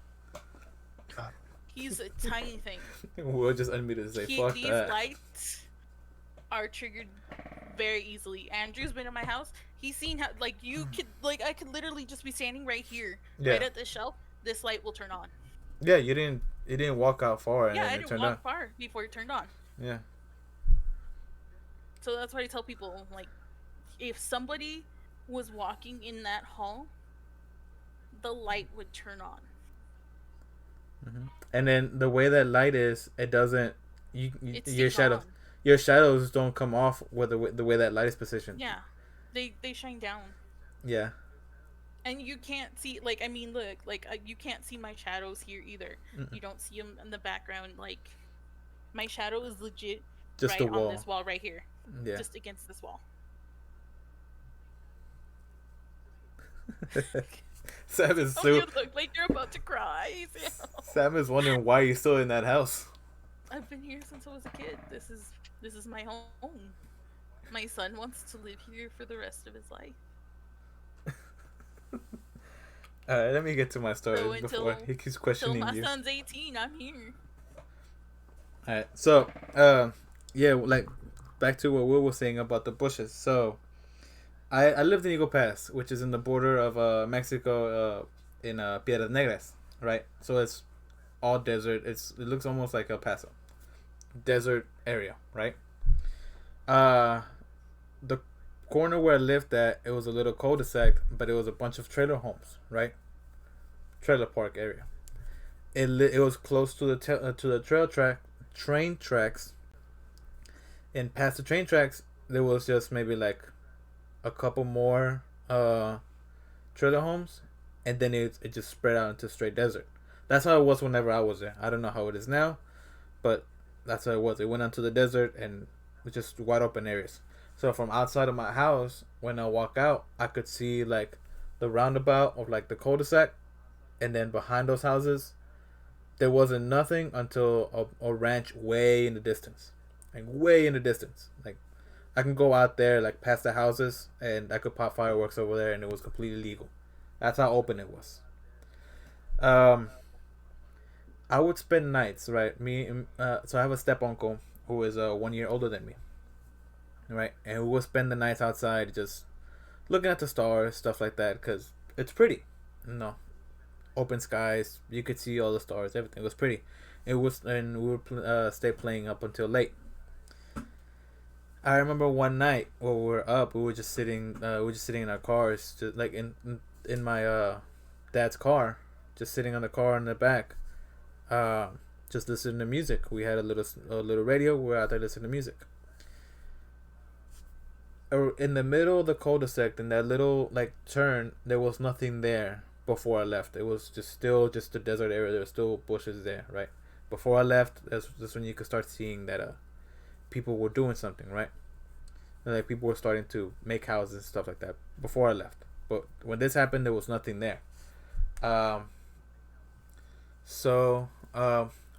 God. He's a tiny thing. We'll just unmute it and say, "Fuck These that." lights are triggered very easily. Andrew's been in my house. He's seen how, like, I could literally just be standing right here, right at this shelf. This light will turn on. Yeah, you didn't. It didn't walk out far, and Yeah, then I it didn't turned walk on. far before it turned on. Yeah. So that's why I tell people, like, if somebody was walking in that hall, the light would turn on. And then the way that light is, it doesn't. It Your stays shadows. on. Your shadows don't come off with the way that light is positioned. Yeah, they shine down, Yeah. and you can't see. Like, I mean, look, like, you can't see my shadows here either. You don't see them in the background. Like, my shadow is legit Just right the on wall. this wall right here, Yeah. just against this wall. Sam is Oh, you so. look like you're about to cry. Sam is wondering why you're still in that house. I've been here since I was a kid. This is my home. My son wants to live here for the rest of his life. All right, let me get to my story So before he keeps Till questioning my you. son's 18, I'm here. All right, so yeah, like back to what Will was saying about the bushes. So I lived in Eagle Pass, which is in the border of Mexico, in Piedras Negras, right? So it's all desert. It looks almost like El Paso, desert area, right? The corner where I lived at, it was a little cul-de-sac, but it was a bunch of trailer homes, right? Trailer park area. It was close to the train tracks, and past the train tracks there was just maybe like a couple more trailer homes, and then it just spread out into straight desert. That's how it was whenever I was there. I don't know how it is now, but that's how it was. It went onto the desert and it's just wide open areas. So from outside of my house, when I walk out, I could see like the roundabout of like the cul-de-sac, and then behind those houses, there wasn't nothing until a ranch way in the distance, like way in the distance. Like I can go out there like past the houses, and I could pop fireworks over there, and it was completely legal. That's how open it was. I would spend nights, right? So I have a step uncle who is 1 year older than me, right? And we would spend the nights outside just looking at the stars, stuff like that, because it's pretty. You know, open skies, you could see all the stars, everything. It was pretty. It was, and we would stay playing up until late. I remember one night while we were up, we were just sitting, in our cars, just like in my dad's car, just sitting on the car in the back, uh, just listening to music. We had a little radio. We were out there listening to music. In the middle of the cul-de-sac, in that little like turn, there was nothing there before I left. It was just a desert area. There were still bushes there, right? Before I left, that's when you could start seeing that people were doing something, right? And, like, people were starting to make houses and stuff like that before I left. But when this happened, there was nothing there. So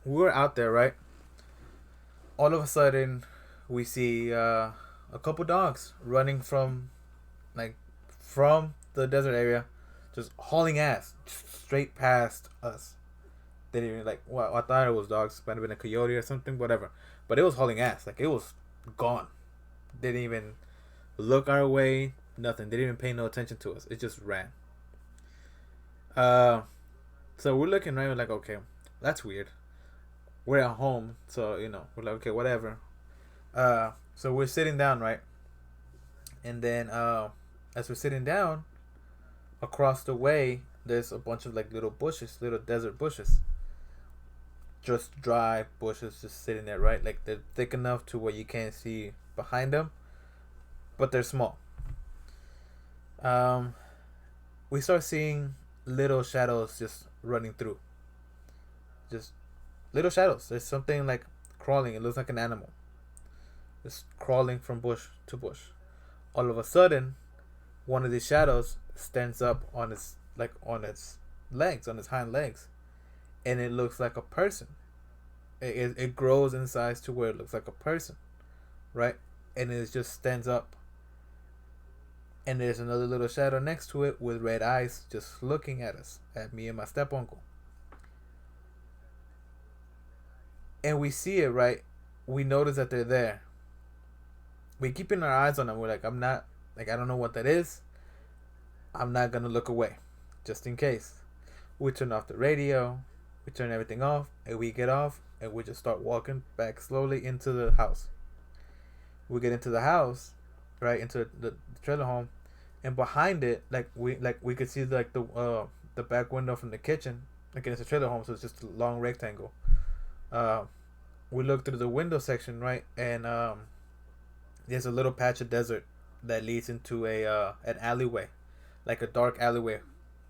we were out there, right? All of a sudden, we see a couple dogs running from the desert area, just hauling ass straight past us. They didn't even well, I thought it was dogs. Might have been a coyote or something, whatever. But it was hauling ass. Like, it was gone. They didn't even look our way. Nothing. They didn't even pay no attention to us. It just ran. So we're looking, right? We're like, okay, that's weird. We're at home, so we're like, okay, whatever. So we're sitting down, right? And then as we're sitting down, across the way, there's a bunch of like little bushes, little desert bushes. Just dry bushes just sitting there, right? Like, they're thick enough to where you can't see behind them, but they're small. We start seeing little shadows just running through. Just little shadows. There's something like crawling. It looks like an animal. Just crawling from bush to bush. All of a sudden, one of these shadows stands up on its legs, on its hind legs, and it looks like a person. It grows in size to where it looks like a person, right? And it just stands up. And there's another little shadow next to it with red eyes just looking at us, at me and my step uncle. And we see it, right? We notice that they're there. We keeping our eyes on them. We're like, I don't know what that is. I'm not gonna look away, just in case. We turn off the radio, we turn everything off, and we get off, and we just start walking back slowly into the house. We get into the house, right, into the trailer home, and behind it, we could see the back window from the kitchen. Again, it's a trailer home, so it's just a long rectangle. We look through the window section, right, and there's a little patch of desert that leads into an alleyway, like a dark alleyway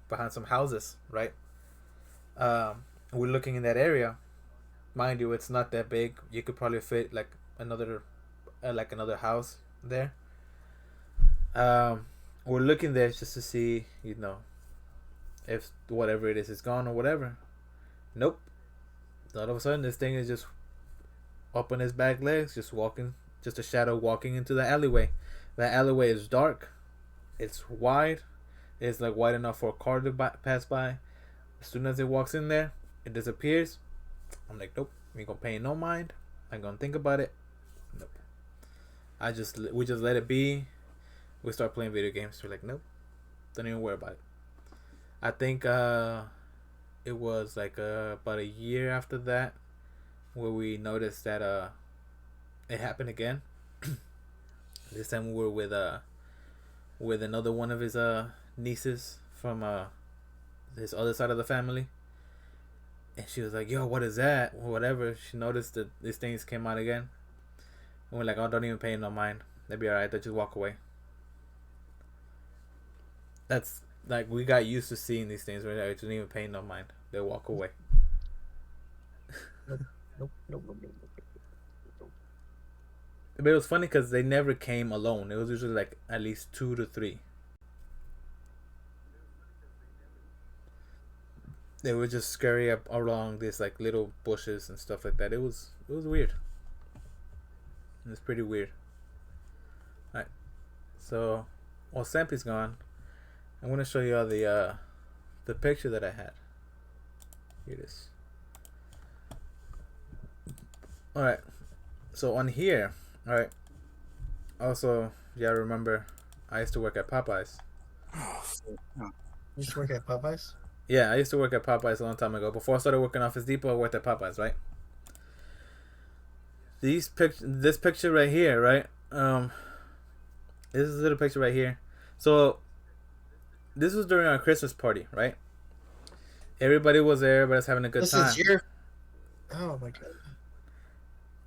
behind some houses, right? We're looking in that area. Mind you, it's not that big. You could probably fit like another house there. We're looking there just to see, if whatever it is gone or whatever. Nope. All of a sudden, this thing is just up on his back legs, just walking, just a shadow walking into the alleyway. That alleyway is dark. It's wide. It's like wide enough for a car to pass by. As soon as it walks in there, it disappears. I'm like, nope, we ain't gonna pay no mind. I'm gonna think about it. Nope. We just let it be. We start playing video games. We're like, nope, don't even worry about it. I think it was like about a year after that where we noticed that it happened again. This time we were with another one of his nieces from his other side of the family, and she was like, yo, what is that, or whatever. She noticed that these things came out again, and we're like, oh, don't even pay no mind, they'll be alright, they'll just walk away. That's like, we got used to seeing these things, right? I don't even pay no mind, they'll walk away. Nope. But it was funny because they never came alone. It was usually like at least 2 to 3. They were just scurry up along these like little bushes and stuff like that. It was weird. It was pretty weird. Alright. So while Sampy's gone, I'm gonna show you all the picture that I had. Here it is. All right. So on here, all right. Also, yeah, remember, I used to work at Popeyes. Oh, fuck. You used to work at Popeyes? Yeah, I used to work at Popeyes a long time ago. Before I started working Office Depot, I worked at Popeyes, right? This picture right here, right? This is a little picture right here. So this was during our Christmas party, right? Everybody was there, everybody's having a good This time. is your. Oh my god.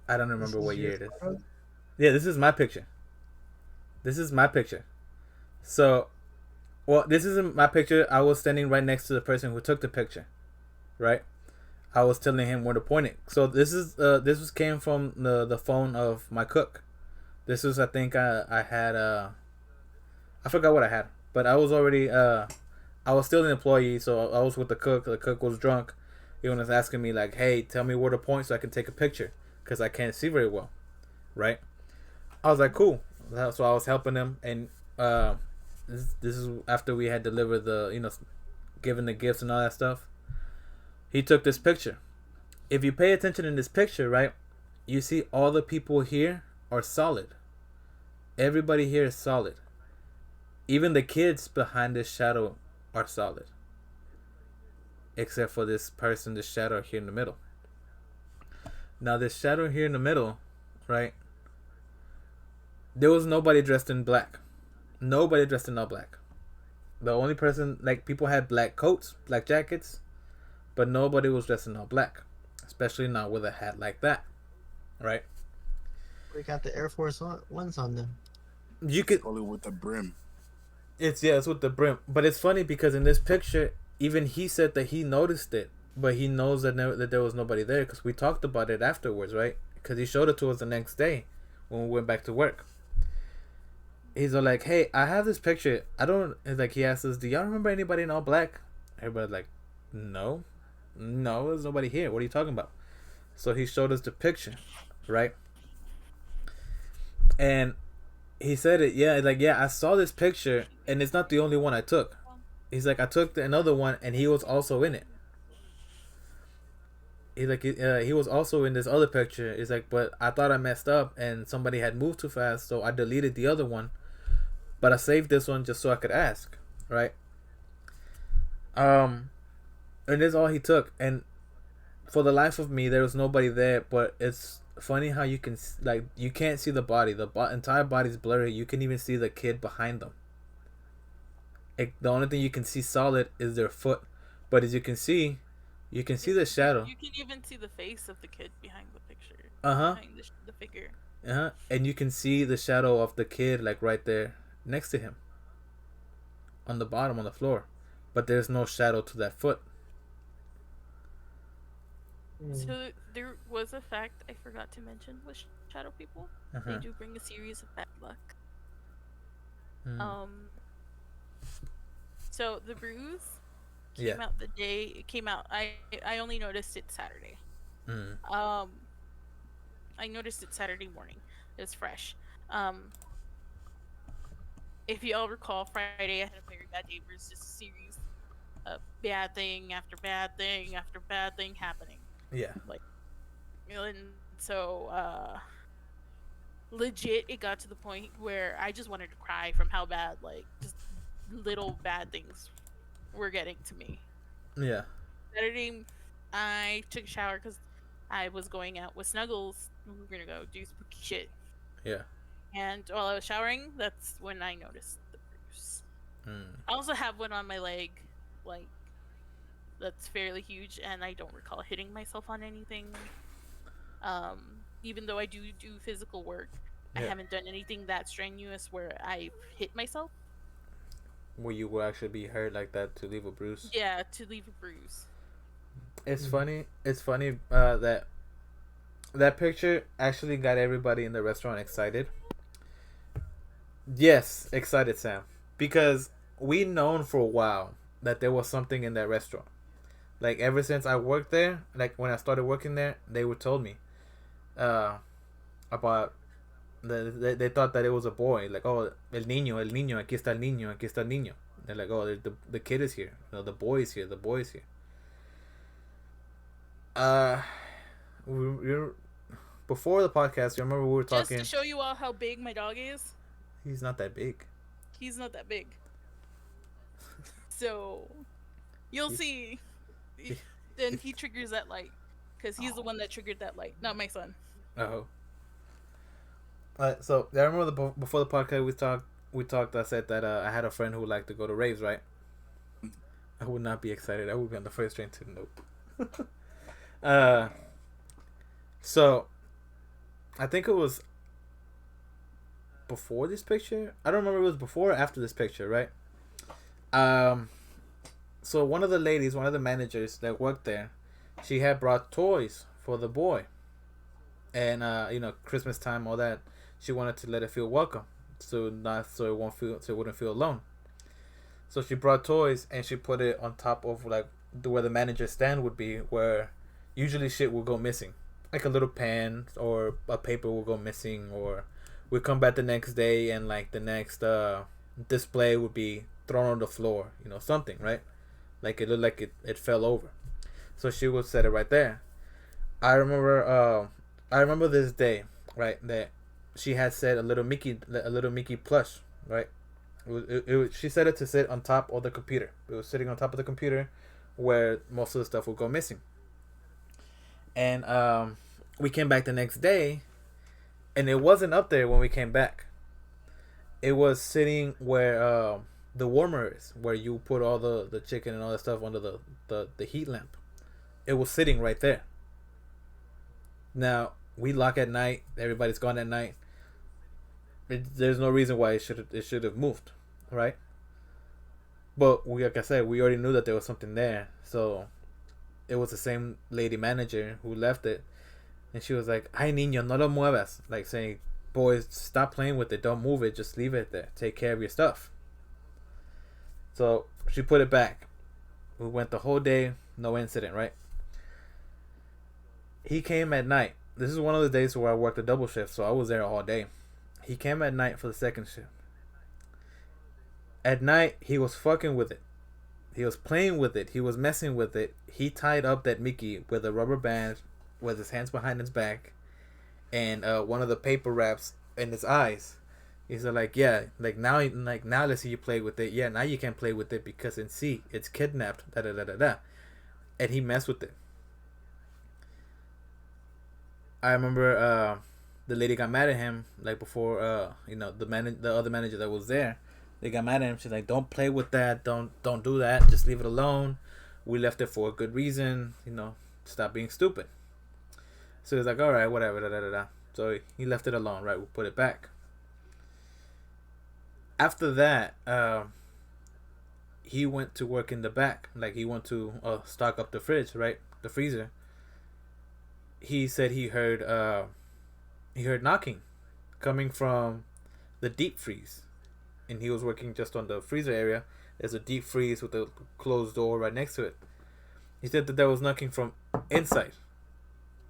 I don't This remember is what your year it is. photo? Yeah, this is my picture. This is my picture. So, well, this isn't my picture. I was standing right next to the person who took the picture, right? I was telling him where to point it. So this was came from the phone of my cook. This was, I think, I had I forgot what I had, but I was already I was still an employee, so I was with the cook. The cook was drunk. He was asking me like, "Hey, tell me where to point so I can take a picture, cause I can't see very well." Right? I was like, "Cool." So I was helping him, and this is after we had delivered given the gifts and all that stuff. He took this picture. If you pay attention in this picture, right, you see all the people here are solid. Everybody here is solid. Even the kids behind this shadow are solid. Except for this person, this shadow here in the middle. Now, this shadow here in the middle, right, there was nobody dressed in black. Nobody dressed in all black. The only person, like, people had black coats, black jackets, but nobody was dressed in all black. Especially not with a hat like that. Right? We got the Air Force Ones on them. You could. Only with the brim. It's with the brim. But it's funny because in this picture, even he said that he noticed it, but he knows that there was nobody there because we talked about it afterwards, right? Because he showed it to us the next day when we went back to work. He's all like, "Hey, I have this picture. I don't." It's like he asked us, "Do y'all remember anybody in all black?" Everybody's like, "No, there's nobody here. What are you talking about?" So he showed us the picture, right? And he said it, yeah, I saw this picture, and it's not the only one I took. He's like, I took another one, and he was also in it. He's like, he was also in this other picture. He's like, but I thought I messed up, and somebody had moved too fast, so I deleted the other one, but I saved this one just so I could ask, right? And this is all he took, and for the life of me, there was nobody there, but it's funny how you can, like, you can't see the body. The entire body's blurry. You can even see the kid behind them. The only thing you can see solid is their foot, but as you can see the shadow. You can even see the face of the kid behind the picture. Uh-huh. Behind the figure. Uh-huh. And you can see the shadow of the kid, like, right there next to him on the bottom, on the floor, but there's no shadow to that foot. So there was a fact I forgot to mention with shadow people. Uh-huh. They do bring a series of bad luck. Mm. So the bruise came out the day it came out. I only noticed it Saturday. Mm. I noticed it Saturday morning. It was fresh. If you all recall, Friday I had a very bad day. It was just a series of bad thing after bad thing after bad thing happening. Yeah. Like, and so legit, it got to the point where I just wanted to cry from how bad, like, just little bad things were getting to me. Yeah. Saturday, I took a shower because I was going out with Snuggles. We were gonna go do spooky shit. Yeah. And while I was showering, that's when I noticed the bruise. I also have one on my leg, like, that's fairly huge, and I don't recall hitting myself on anything. Even though I do physical work, I haven't done anything that strenuous where I hit myself. Where you will actually be hurt like that to leave a bruise. Yeah, to leave a bruise. It's funny. It's funny that picture actually got everybody in the restaurant excited. Yes, excited, Sam, because we known for a while that there was something in that restaurant. Like, ever since I worked there, like when I started working there, they would told me about they thought that it was a boy. Like, oh, el niño, aquí está el niño, aquí está el niño. They're like, oh, the kid is here. No, the boy is here. The boy is here. But before the podcast, you remember we were Just talking. to show you all how big my dog is, He's not that big. he's not that big. So you'll see. Then he triggers that light because he's the one that triggered that light, not my son. Oh. So I remember before the podcast we talked. I said that I had a friend who would like to go to raves, right? I would not be excited. I would be on the first train to nope. So I think it was before this picture. I don't remember if it was before or after this picture, right? So one of the ladies, one of the managers that worked there, she had brought toys for the boy, and Christmas time, all that. She wanted to let it feel welcome, so it wouldn't feel alone. So she brought toys and she put it on top of like where the manager's stand would be, where usually shit will go missing, like a little pen or a paper will go missing, or we come back the next day and like the next display would be thrown on the floor, something, right? Like it looked like it fell over. So she would set it right there. I remember this day, right, that she had set a little Mickey plush, right? She set it to sit on top of the computer. It was sitting on top of the computer where most of the stuff would go missing. And we came back the next day, and it wasn't up there when we came back. It was sitting where the warmer is, where you put all the chicken and all that stuff under the heat lamp. It was sitting right there. Now we lock at night. Everybody's gone at night. There's no reason why it should have moved, right? But like I said, we already knew that there was something there. So it was the same lady manager who left it, and she was like, "Ay niño, no lo muevas," like saying, "Boys, stop playing with it. Don't move it. Just leave it there. Take care of your stuff." So she put it back. We went the whole day, no incident, right? He came at night. This is one of the days where I worked a double shift, so I was there all day. He came at night for the second shift. At night, he was fucking with it. He was playing with it. He was messing with it. He tied up that Mickey with a rubber band with his hands behind his back and one of the paper wraps in his eyes. He's like, yeah, now let's see you play with it. Yeah, now you can't play with it because it's kidnapped. Da da da da da. And he messed with it. I remember the lady got mad at him like before. The other manager that was there, they got mad at him. She's like, "Don't play with that. Don't do that. Just leave it alone. We left it for a good reason. Stop being stupid." So he's like, "All right, whatever." Da da da da. So he left it alone. Right, we put it back. After that, he went to work in the back. Like he went to stock up the fridge, right, the freezer. He said he heard knocking coming from the deep freeze, and he was working just on the freezer area. There's a deep freeze with a closed door right next to it. He said that there was knocking from inside.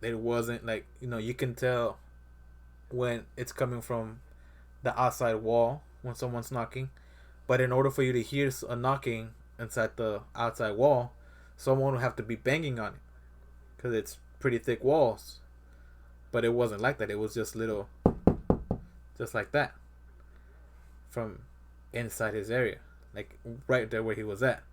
It wasn't like, you can tell when it's coming from the outside wall when someone's knocking, but in order for you to hear a knocking inside the outside wall, someone would have to be banging on it because it's pretty thick walls. But it wasn't like that. It was just just like that from inside his area, like right there where he was at.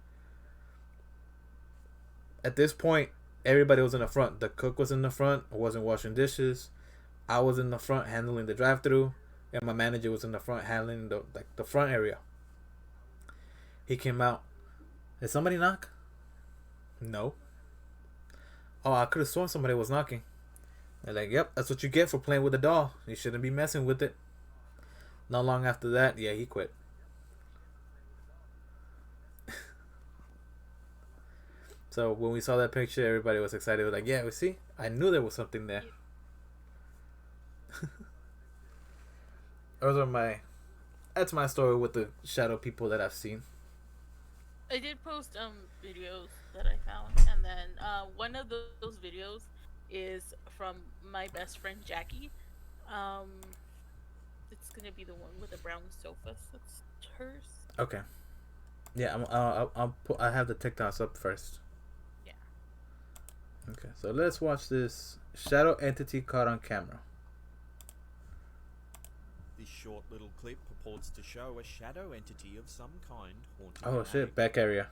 At this point, everybody was in the front. The cook was in the front. I wasn't washing dishes. I was in the front handling the drive-through, and my manager was in the front handling the front area. He came out. Did somebody knock? No. Oh, I could have sworn somebody was knocking. They're like, "Yep, that's what you get for playing with a doll. You shouldn't be messing with it." Not long after that, yeah, he quit. So when we saw that picture, everybody was excited. We're like, "Yeah, we see. I knew there was something there." That's my story with the shadow people that I've seen. I did post videos that I found, and then one of those videos is from my best friend Jackie. It's gonna be the one with the brown sofas. That's hers. Okay. Yeah, I have the TikToks up first. Yeah. Okay, so let's watch this shadow entity caught on camera. This short little clip purports to show a shadow entity of some kind haunting Oh an shit, attic. back area.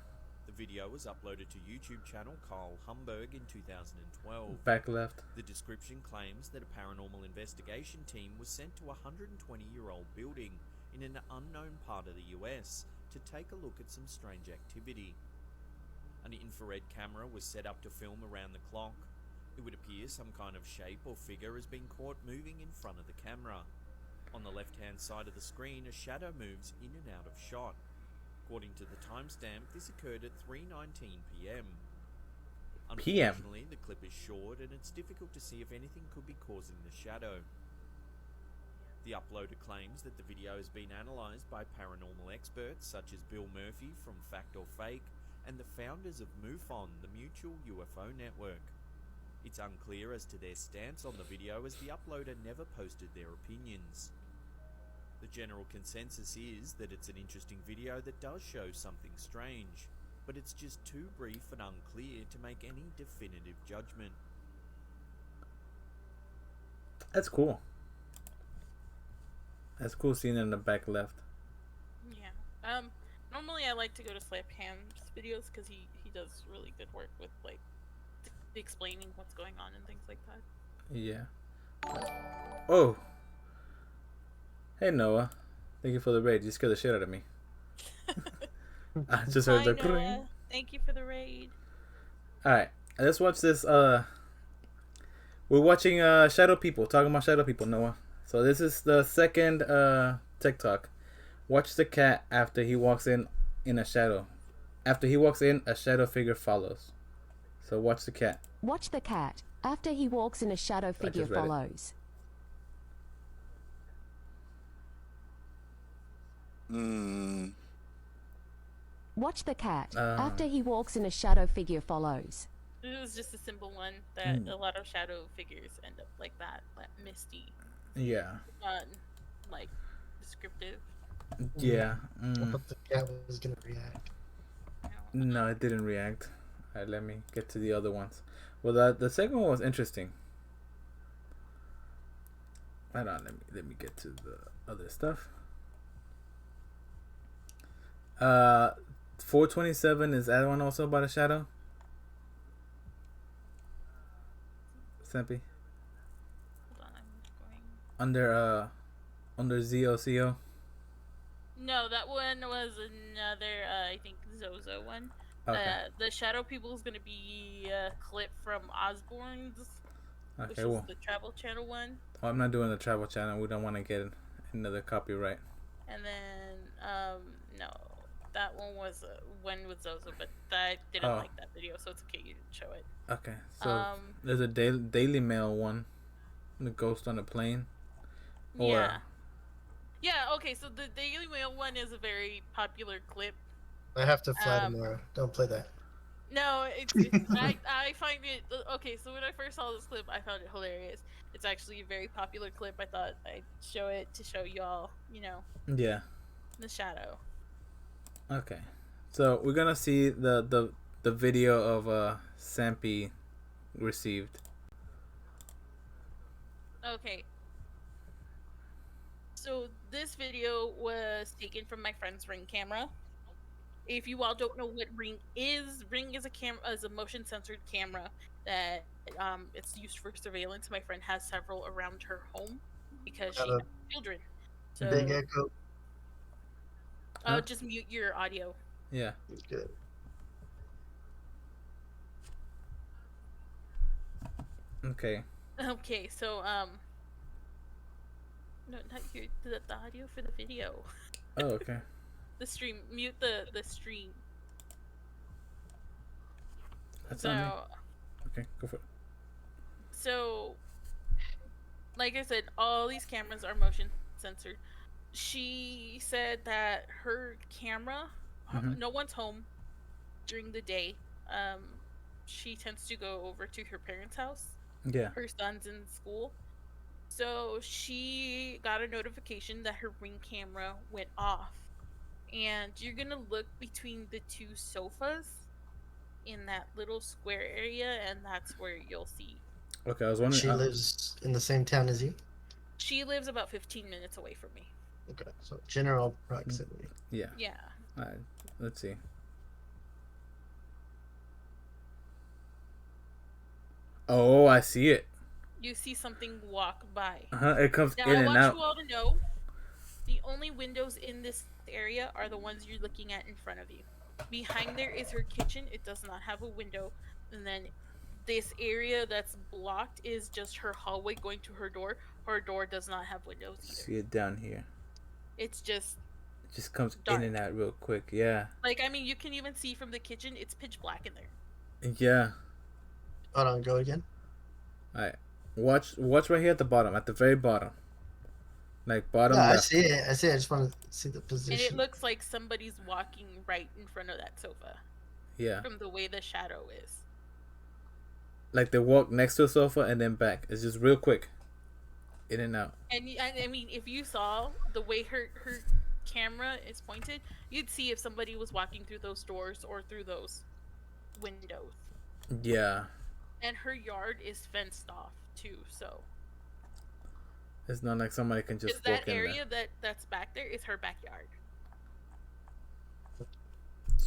The video was uploaded to YouTube channel Carl Humberg in 2012. Back left. The description claims that a paranormal investigation team was sent to a 120-year-old building in an unknown part of the US to take a look at some strange activity. An infrared camera was set up to film around the clock. It would appear some kind of shape or figure has been caught moving in front of the camera. On the left-hand side of the screen, a shadow moves in and out of shot. According to the timestamp, this occurred at 3:19 p.m. Unfortunately, the clip is short and it's difficult to see if anything could be causing the shadow. The uploader claims that the video has been analysed by paranormal experts such as Bill Murphy from Fact or Fake and the founders of MUFON, the Mutual UFO Network. It's unclear as to their stance on the video as the uploader never posted their opinions. The general consensus is that it's an interesting video that does show something strange, but it's just too brief and unclear to make any definitive judgment. That's cool. That's cool seeing it in the back left. Yeah. Normally I like to go to Slap Ham's videos because he does really good work with like explaining what's going on and things like that. Yeah. Oh. Hey Noah. Thank you for the raid. You scared the shit out of me. I just heard Hi, the ring. Noah. Thank you for the raid. Alright. Let's watch this. We're watching Shadow People. Talking about Shadow People, Noah. So this is the second TikTok. Watch the cat after he walks in a shadow. After he walks in, a shadow figure follows. So watch the cat. Watch the cat. After he walks in, a shadow figure just read it. follows. Watch the cat. After he walks in, a shadow figure follows. It was just a simple one that a lot of shadow figures end up like that misty, Yeah. like descriptive. Yeah. I thought the cat was gonna react. No, it didn't react. Alright, let me get to the other ones. Well, the second one was interesting. Hold on, let me get to the other stuff. 427, is that one also about a shadow? Sempy? Hold on, I'm just going. Under ZOCO? No, that one was another, I think, Zozo one. Okay. The Shadow People is going to be a clip from Osborne's, which Okay, is well. the Travel Channel one. Oh, I'm not doing the travel channel. We don't want to get another copyright. And then, no, that one was one with Zozo, but I didn't like that video, so it's okay, you didn't show it. Okay, so there's a Daily Mail one, the ghost on a plane. Or, yeah. Yeah, okay, so the Daily Mail one is a very popular clip. I have to fly tomorrow. Don't play that. No, I find it okay. So when I first saw this clip, I found it hilarious. It's actually a very popular clip. I thought I'd show it to show y'all, yeah, the shadow. Okay, so we're gonna see the video of Sampy received. Okay. So this video was taken from my friend's Ring camera. If you all don't know what Ring is a motion censored camera that it's used for surveillance. My friend has several around her home because she has children. So Big echo. just mute your audio. Yeah. It's good. Okay. Okay, so no, not your the audio for the video. Oh, okay. The stream. Mute the stream. That's on me. Okay, go for it. So, like I said, all these cameras are motion censored. She said that her camera, no one's home during the day. She tends to go over to her parents' house. Yeah. Her son's in school. So she got a notification that her Ring camera went off. And you're gonna look between the two sofas. in that little square area, and that's where you'll see. Okay, I was wondering. She lives in the same town as you? She lives about 15 minutes away from me. Okay, so general proximity. Yeah. Yeah. All right. Let's see. Oh, I see it. You see something walk by. It comes Now, in I and want out. you all to know the only windows in this area are the ones you're looking at in front of you. Behind there is her kitchen. It does not have a window. And then this area that's blocked is just her hallway going to her door. Her door does not have windows either. See it down here. It's just It just comes dark. in and out real quick. Yeah. Like, I mean, you can even see from the kitchen, it's pitch black in there. Yeah. Hold on, go again. All right. Watch right here at the bottom, at the very bottom. Like bottom Yeah, I left. see it. I see it. I just want to see the And position. it looks like somebody's walking right in front of that sofa. Yeah. From the way the shadow is. Like they walk next to the sofa and then back. It's just real quick. In and out. And I mean, if you saw the way her camera is pointed, you'd see if somebody was walking through those doors or through those windows. Yeah. And her yard is fenced off too, so. It's not like somebody can just That walk in area that's back there is her backyard. there.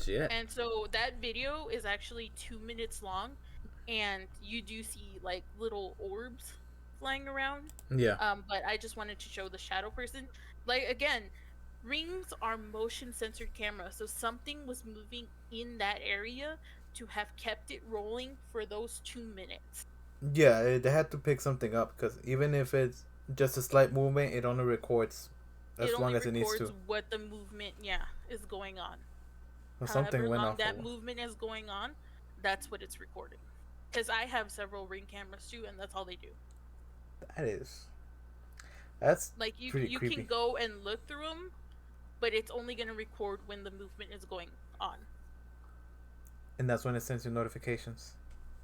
Shit. And so that video is actually 2 minutes long, and you do see like little orbs flying around. Yeah. But I just wanted to show the shadow person. Like, again, rings are motion censored cameras, so something was moving in that area to have kept it rolling for those 2 minutes. Yeah, they had to pick something up because even if it's just a slight movement, it only records as long as it needs to. What the movement, is going on. Well, something However went long off. that movement is going on, that's what it's recording. Because I have several ring cameras too, and that's all they do. That's like you pretty creepy. can go and look through them, but it's only going to record when the movement is going on. And that's when it sends you notifications.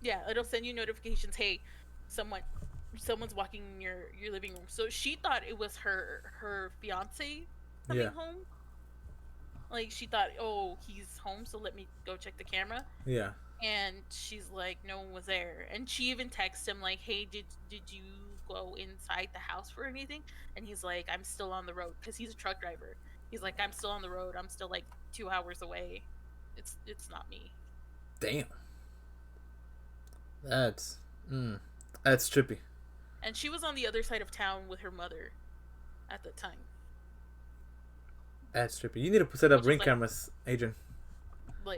Yeah, it'll send you notifications. Hey, someone's walking in your living room. So she thought it was her fiance coming home. Like, she thought, oh, he's home, so let me go check the camera. Yeah. And she's like, no one was there. And she even texted him like, hey, did you go inside the house for anything? And he's like, I'm still on the road, because he's a truck driver. He's like, I'm still on the road. I'm still like 2 hours away. It's not me. Damn. That's trippy. And she was on the other side of town with her mother at the time. That's trippy. You need to set up Which ring was cameras, Adrian.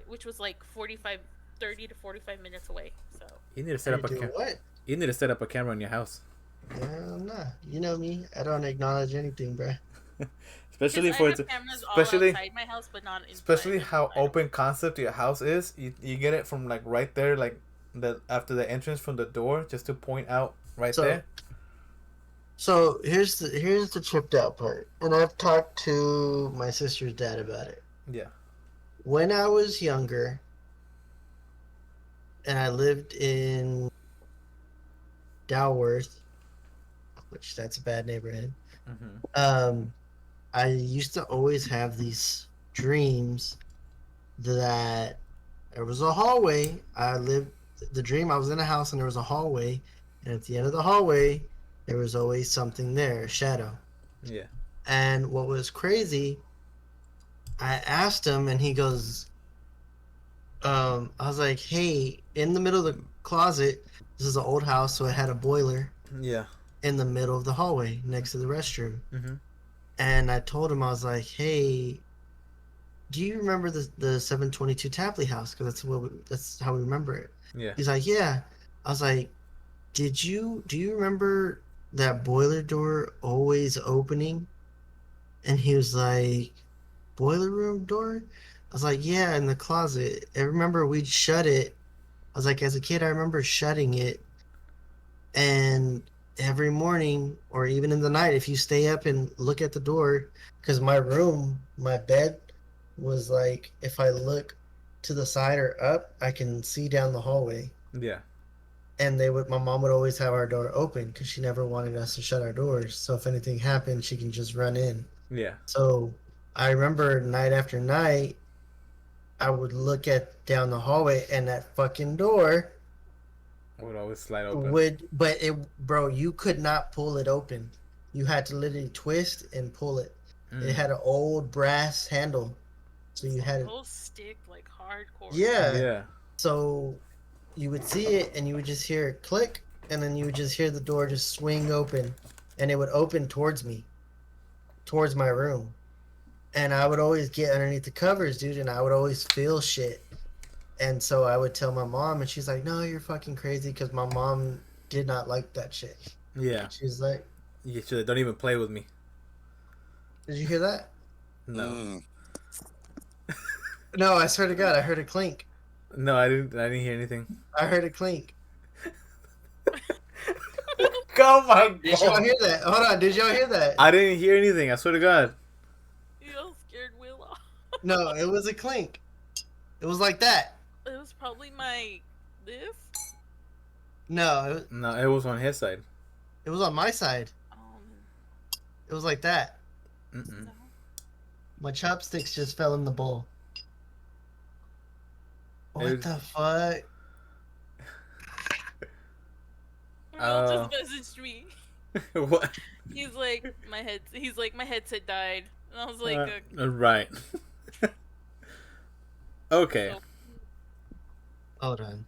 Which was like 30 to 45 minutes away. So You need to set up a camera. What? You need to set up a camera in your house. Yeah, I'm not. You know me. I don't acknowledge anything, bruh. Especially I for have cameras all outside my house, but not inside. especially how open concept your house is. You get it from like right there, like after the entrance from the door, just to point out there. So here's the tripped out part, and I've talked to my sister's dad about it. Yeah. When I was younger, and I lived in Dalworth, which that's a bad neighborhood. Mm-hmm. I used to always have these dreams that there was a hallway. I was in a house and there was a hallway, and at the end of the hallway, there was always something there, a shadow. Yeah. And what was crazy, I asked him, and he goes, I was like, hey, in the middle of the closet, this is an old house, so it had a boiler. Yeah. In the middle of the hallway next to the restroom. Mm-hmm. And I told him, I was like, hey, do you remember the 722 Tapley house? Because that's how we remember it. Yeah. He's like, yeah. I was like, do you remember that boiler door always opening? And he was like, boiler room door? I was like, yeah, in the closet. I remember we'd shut it. I was like, as a kid, I remember shutting it. And every morning or even in the night, if you stay up and look at the door, because my bed was like, if I look to the side or up, I can see down the hallway. Yeah. And my mom would always have our door open because she never wanted us to shut our doors. So if anything happened, she can just run in. Yeah. So I remember night after night, I would look at down the hallway, and that fucking door would always slide open. but bro, you could not pull it open. You had to literally twist and pull it. It had an old brass handle, so you had Those stick like hardcore. Yeah. So you would see it, and you would just hear it click, and then you would just hear the door just swing open, and it would open towards me, towards my room. And I would always get underneath the covers, dude, and I would always feel shit. And so I would tell my mom, and she's like, "No, you're fucking crazy," because my mom did not like that shit. Yeah. She's like, "You should don't even play with me." Did you hear that? No. No, I swear to God, I heard a clink. No, I didn't hear anything. I heard a clink. Oh my God! Did y'all hear that? Hold on, did y'all hear that? I didn't hear anything. I swear to God. You all scared Will off. No, it was a clink. It was like that. It was probably this. No, it was on his side. It was on my side. It was like that. Mm-mm. My chopsticks just fell in the bowl. What the fuck? Will just messaged me. What? He's like my headset died, and I was like, right. Okay. So, hold on.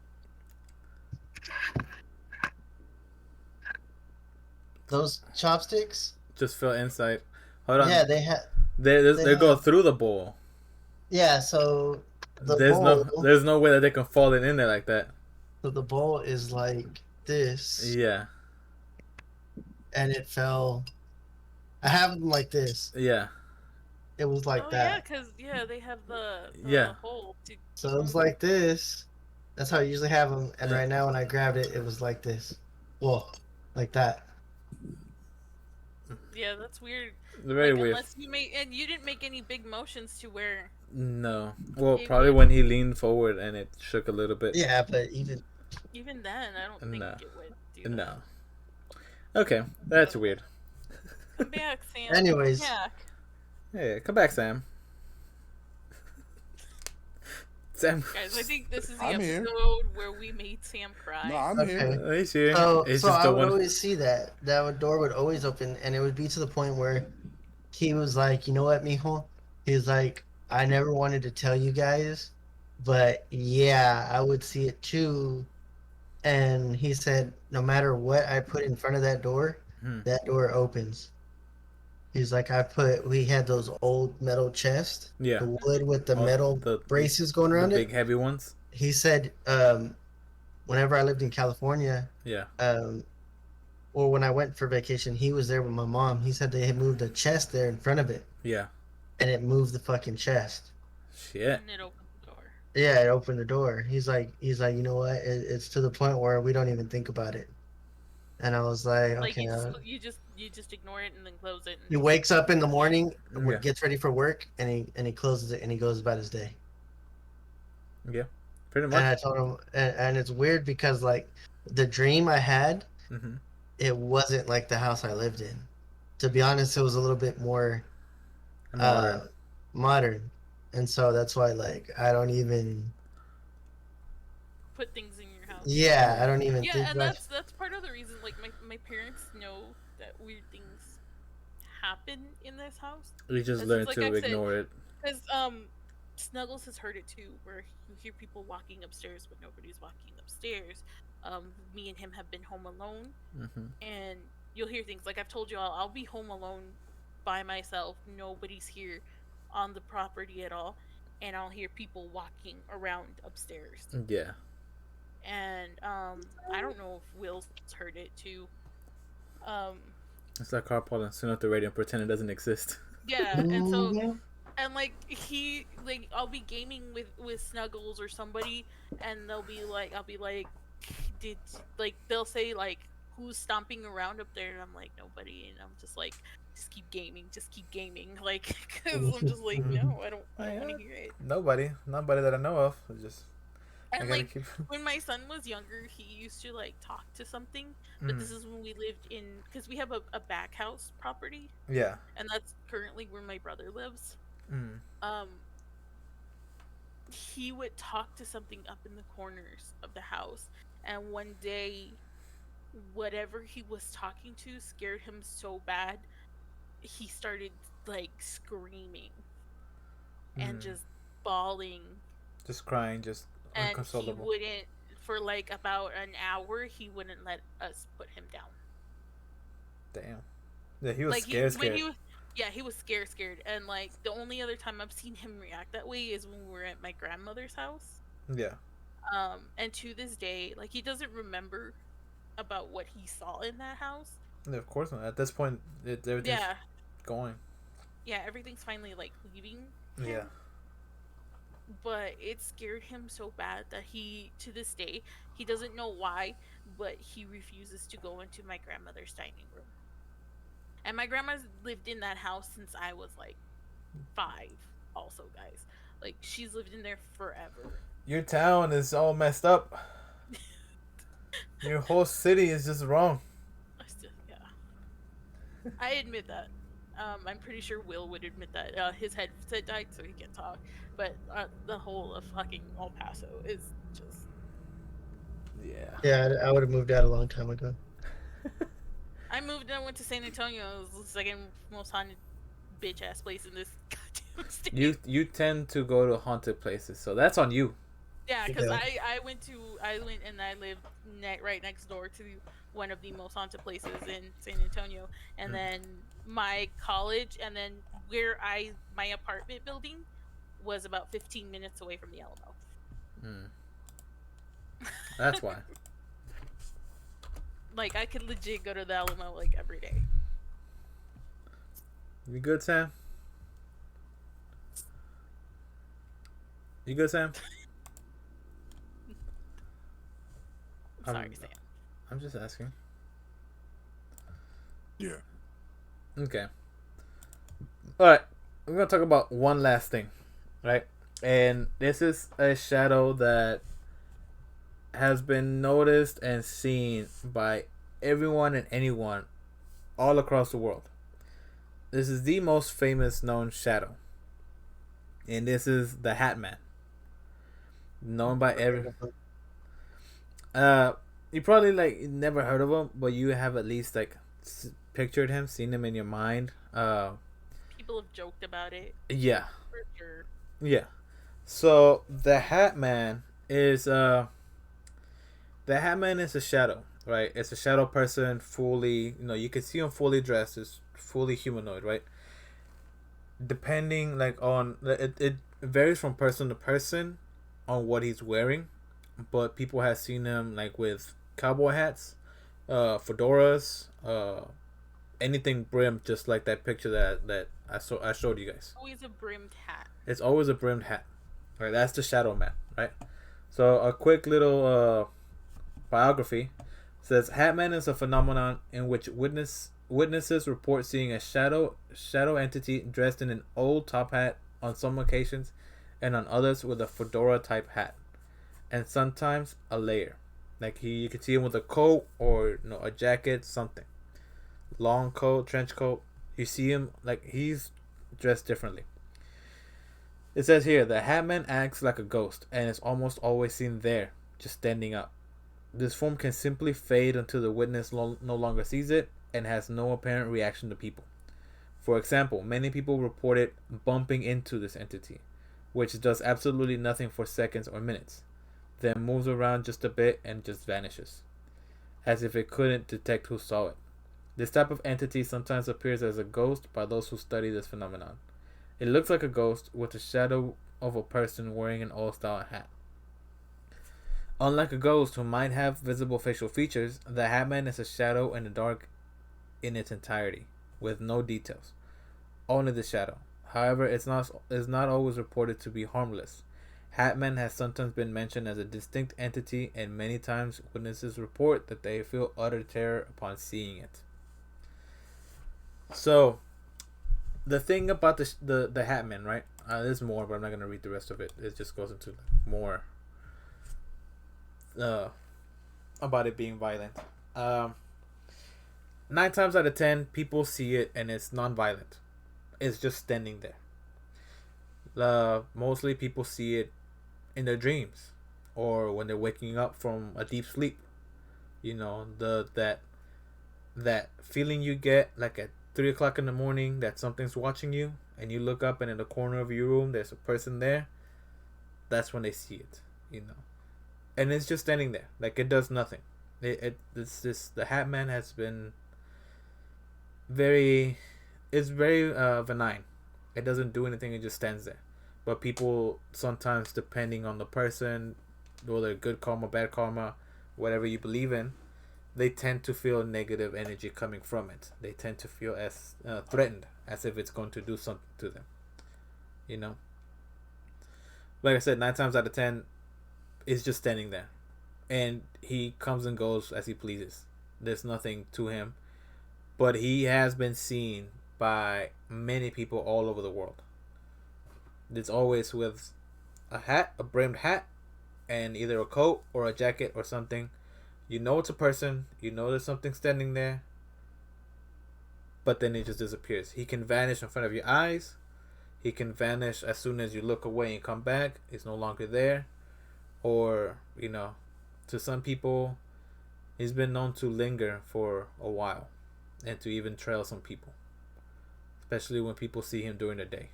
Those chopsticks just fell inside. Hold on. Yeah, they have. They go through the bowl. Yeah, so there's no way that they can fall in there like that. So the bowl is like this. Yeah. And it fell. I have them like this. Yeah. It was like that. Yeah, because they have the hole. So it was like this. That's how I usually have them. And right now, when I grabbed it, it was like this. Well, like that. Yeah, that's weird. Very weird. Unless you didn't make any big motions to where. No. Well, probably when he leaned forward and it shook a little bit. Yeah, but even then, I don't think it would do that. No. Okay, that's weird. Come back, Sam. Anyways. Come back. Hey, come back, Sam. Sam. Guys, I think this is the I'm episode here. where we made Sam cry. No, I'm here. He's here. So It's I just would always see that door would always open, and it would be to the point where he was like, "You know what, mijo?" He's like, "I never wanted to tell you guys, but yeah, I would see it too." And he said, "No matter what I put in front of that door opens." He's like, we had those old metal chests, yeah, the wood with the metal braces going around the it, big heavy ones. He said, whenever I lived in California, or when I went for vacation, he was there with my mom. He said they had moved a chest there in front of it. Yeah. And it moved the fucking chest. Shit. And it opened the door. Yeah, it opened the door. He's like, you know what? It's to the point where we don't even think about it. And I was like, okay. You just ignore it and then close it. He wakes up in the morning, gets ready for work, and he closes it and he goes about his day. Yeah, pretty much. And I told him, and it's weird because like the dream I had, it wasn't like the house I lived in. To be honest, it was a little bit more modern, and so that's why like I don't even put things in your house. Yeah, I don't even. Yeah, think and much. that's part of the reason. Like my parents know that weird things happen in this house. We just learn to ignore it. Because Snuggles has heard it too, where you hear people walking upstairs, but nobody's walking upstairs. Me and him have been home alone, and you'll hear things like I've told you I'll be home alone by myself. Nobody's here on the property at all, and I'll hear people walking around upstairs. Yeah. And I don't know if Will's heard it too. It's like carpool and turn off the radio and pretend it doesn't exist. Yeah, and so and like I'll be gaming with Snuggles or somebody, and they'll be like, I'll be like, they'll say like, who's stomping around up there, and I'm like, nobody, and I'm just like, just keep gaming, like, because I'm just like, no, I don't want to hear it. Nobody that I know of. Just. And like when my son was younger, he used to like talk to something, but this is when we lived in, because we have a back house property. Yeah. And that's currently where my brother lives. he would talk to something up in the corners of the house, and one day whatever he was talking to scared him so bad he started like screaming and just bawling, Just crying, just and he inconsolable. wouldn't, for like about an hour, he wouldn't let us put him down. Damn. Yeah, he was Like scared. he was scared, and like the only other time I've seen him react that way is when we were at my grandmother's house. Yeah. And to this day, like, he doesn't remember about what he saw in that house. Yeah, of course not. At this point, everything's going. Yeah, everything's finally like leaving him. Yeah. But it scared him so bad that he, to this day, he doesn't know why, but he refuses to go into my grandmother's dining room. And my grandma's lived in that house since I was like 5. Also, guys, like, she's lived in there forever. Your town is all messed up. Your whole city is just wrong. Yeah. I admit that. I'm pretty sure Will would admit that. His headset died, so he can't talk. But the whole of fucking El Paso is just... Yeah. Yeah, I would have moved out a long time ago. I moved and went to San Antonio. It was the second most haunted bitch ass place in this goddamn state. You tend to go to haunted places, so that's on you. Yeah, because I went and I lived right next door to one of the most haunted places in San Antonio, and then my college, and then my apartment building was about 15 minutes away from the Alamo. That's why. Like, I could legit go to the Alamo like every day. You good, Sam? You good, Sam? Sorry, Sam. I'm just asking. Yeah. Okay. Alright. We're going to talk about one last thing. Right? And this is a shadow that has been noticed and seen by everyone and anyone all across the world. This is the most famous known shadow. And this is the Hat Man. Known by everyone. You probably like never heard of him, but you have at least like pictured him, seen him in your mind. People have joked about it. Yeah. For sure. Yeah. So the Hat Man is a shadow, right? It's a shadow person, fully, you can see him fully dressed, is fully humanoid, right? Depending like on it varies from person to person on what he's wearing, but people have seen him like with cowboy hats, fedoras, anything brimmed, just like that picture that I showed you guys. Always a brimmed hat. It's always a brimmed hat, right? That's the Shadow Man, right? So a quick little biography says Hat Man is a phenomenon in which witnesses report seeing a shadow entity dressed in an old top hat on some occasions, and on others with a fedora type hat, and sometimes a layer. Like you could see him with a coat or a jacket, something. Long coat, trench coat. You see him like he's dressed differently. It says here the Hat Man acts like a ghost and is almost always seen there, just standing up. This form can simply fade until the witness no longer sees it and has no apparent reaction to people. For example, many people reported bumping into this entity, which does absolutely nothing for seconds or minutes, then moves around just a bit and just vanishes, as if it couldn't detect who saw it. This type of entity sometimes appears as a ghost by those who study this phenomenon. It looks like a ghost with the shadow of a person wearing an old-style hat. Unlike a ghost who might have visible facial features, the Hat Man is a shadow in the dark in its entirety, with no details, only the shadow. However, it's not always reported to be harmless. Hat Man has sometimes been mentioned as a distinct entity, and many times witnesses report that they feel utter terror upon seeing it. So, the thing about the Hat Man, right? There's more, but I'm not gonna read the rest of it. It just goes into more about it being violent. 9 times out of 10, people see it and it's non-violent. It's just standing there. Mostly people see it in their dreams, or when they're waking up from a deep sleep. You know, that feeling you get like at 3 o'clock in the morning that something's watching you, and you look up and in the corner of your room there's a person there. That's when they see it, you know, and it's just standing there, like it does nothing. It's just the Hat Man has been very, it's very benign. It doesn't do anything. It just stands there. But people sometimes, depending on the person, whether good karma, bad karma, whatever you believe in, they tend to feel negative energy coming from it. They tend to feel as threatened, as if it's going to do something to them. You know, like I said, 9 times out of 10, it's just standing there, and he comes and goes as he pleases. There's nothing to him, but he has been seen by many people all over the world. It's always with a hat, a brimmed hat, and either a coat or a jacket or something. You know it's a person. You know there's something standing there. But then it just disappears. He can vanish in front of your eyes. He can vanish as soon as you look away and come back. He's no longer there. Or, you know, to some people, he's been known to linger for a while and to even trail some people, especially when people see him during the day.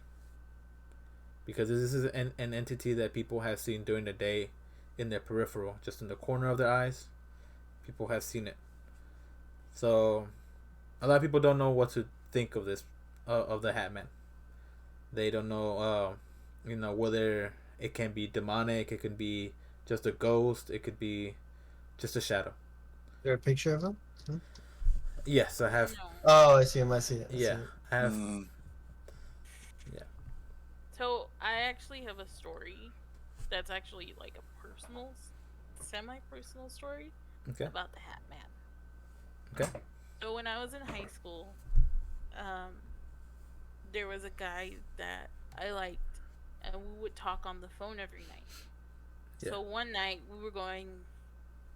Because this is an entity that people have seen during the day in their peripheral, just in the corner of their eyes. People have seen it. So a lot of people don't know what to think of this, of the Hat Man. They don't know, you know, whether it can be demonic, it can be just a ghost, it could be just a shadow. Is there a picture of him? Yes, I have. Oh, I see him. I see it. Yeah, I have. Yeah. So I actually have a story that's actually like a personal, semi-personal story about the Hat Man. Okay. So when I was in high school, there was a guy that I liked, and we would talk on the phone every night. Yeah. So one night we were going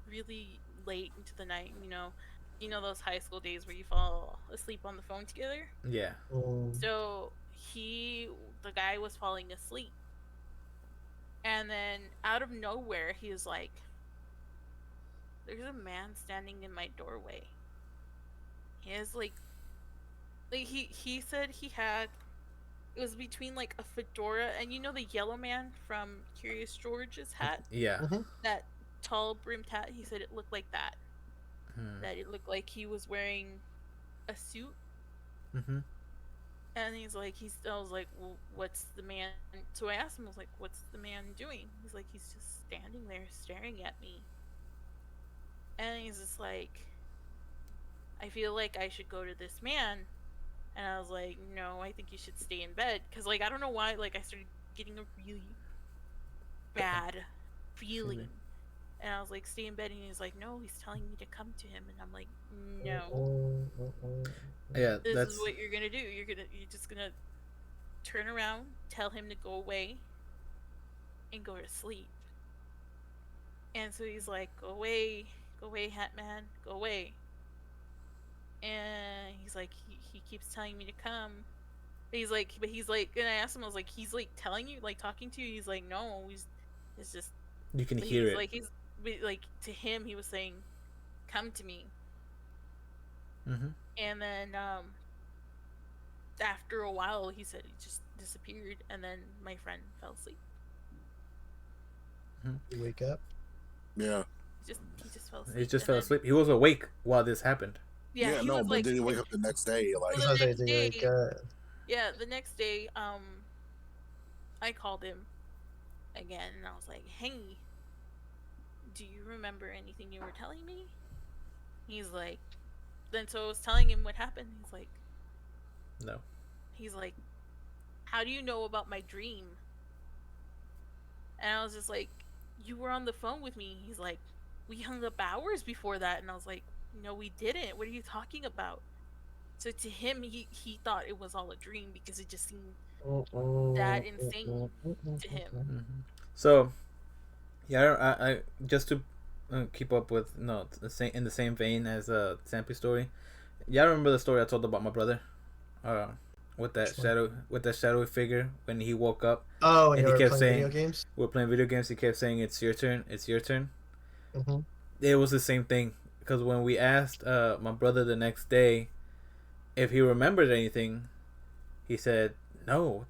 really late into the night. You know those high school days where you fall asleep on the phone together. Yeah. So the guy was falling asleep, and then out of nowhere he was like, "There's a man standing in my doorway." He has like he said he had, it was between like a fedora and the yellow man from Curious George's hat. Yeah. That tall brimmed hat. He said it looked like that. That it looked like he was wearing a suit. And I was like, well, what's the man? So I asked him, I was like, what's the man doing? He's like, he's just standing there staring at me. And he's just like, I feel like I should go to this man. And I was like, no, I think you should stay in bed. Because, like, I don't know why, like, I started getting a really bad feeling. And I was like, stay in bed. And he's like, no, he's telling me to come to him. And I'm like, no. Yeah, this is what you're going to do. You're just going to turn around, tell him to go away, and go to sleep. And so he's like, go away, Hat Man, go away. And he's like, he keeps telling me to come. But he's like, and I asked him, I was like, he's like telling you, like talking to you. He's like, no, it's just. You can hear it. Like like to him, he was saying, come to me. And then after a while, he said he just disappeared, and then my friend fell asleep. You wake up. Yeah. He just fell asleep. He just fell asleep. He was awake while this happened. Yeah, no, but did he wake up the next day? Like, the next day, I called him again, and I was like, "Hey, do you remember anything you were telling me?" He's like, so I was telling him what happened. He's like, no. He's like, how do you know about my dream? And I was just like, you were on the phone with me. He's like, we hung up hours before that. And I was like, no, we didn't. What are you talking about? So to him, he thought it was all a dream because it just seemed that insane to him. So, yeah, I just to keep up with in the same vein as Sampy's story. Yeah, I remember the story I told about my brother, with that shadowy figure when he woke up. Oh, and and you he were kept playing saying, video games? "We're playing video games." He kept saying, "It's your turn. It's your turn." Mm-hmm. It was the same thing because when we asked my brother the next day if he remembered anything, he said no.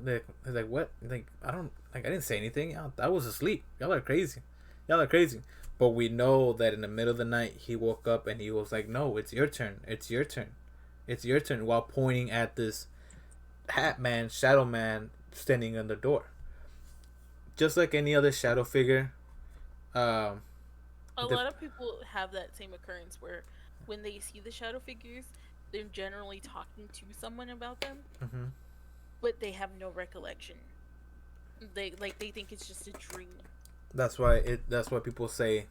He's like, "What?" Like, I don't like. I didn't say anything. I was asleep. Y'all are crazy. Y'all are crazy. But we know that in the middle of the night he woke up and he was like, "No, it's your turn. It's your turn. It's your turn," while pointing at this hat man, shadow man standing on the door. Just like any other shadow figure. Um, A lot of people have that same occurrence where when they see the shadow figures, they're generally talking to someone about them, mhm. but they have no recollection. They think it's just a dream. That's why people say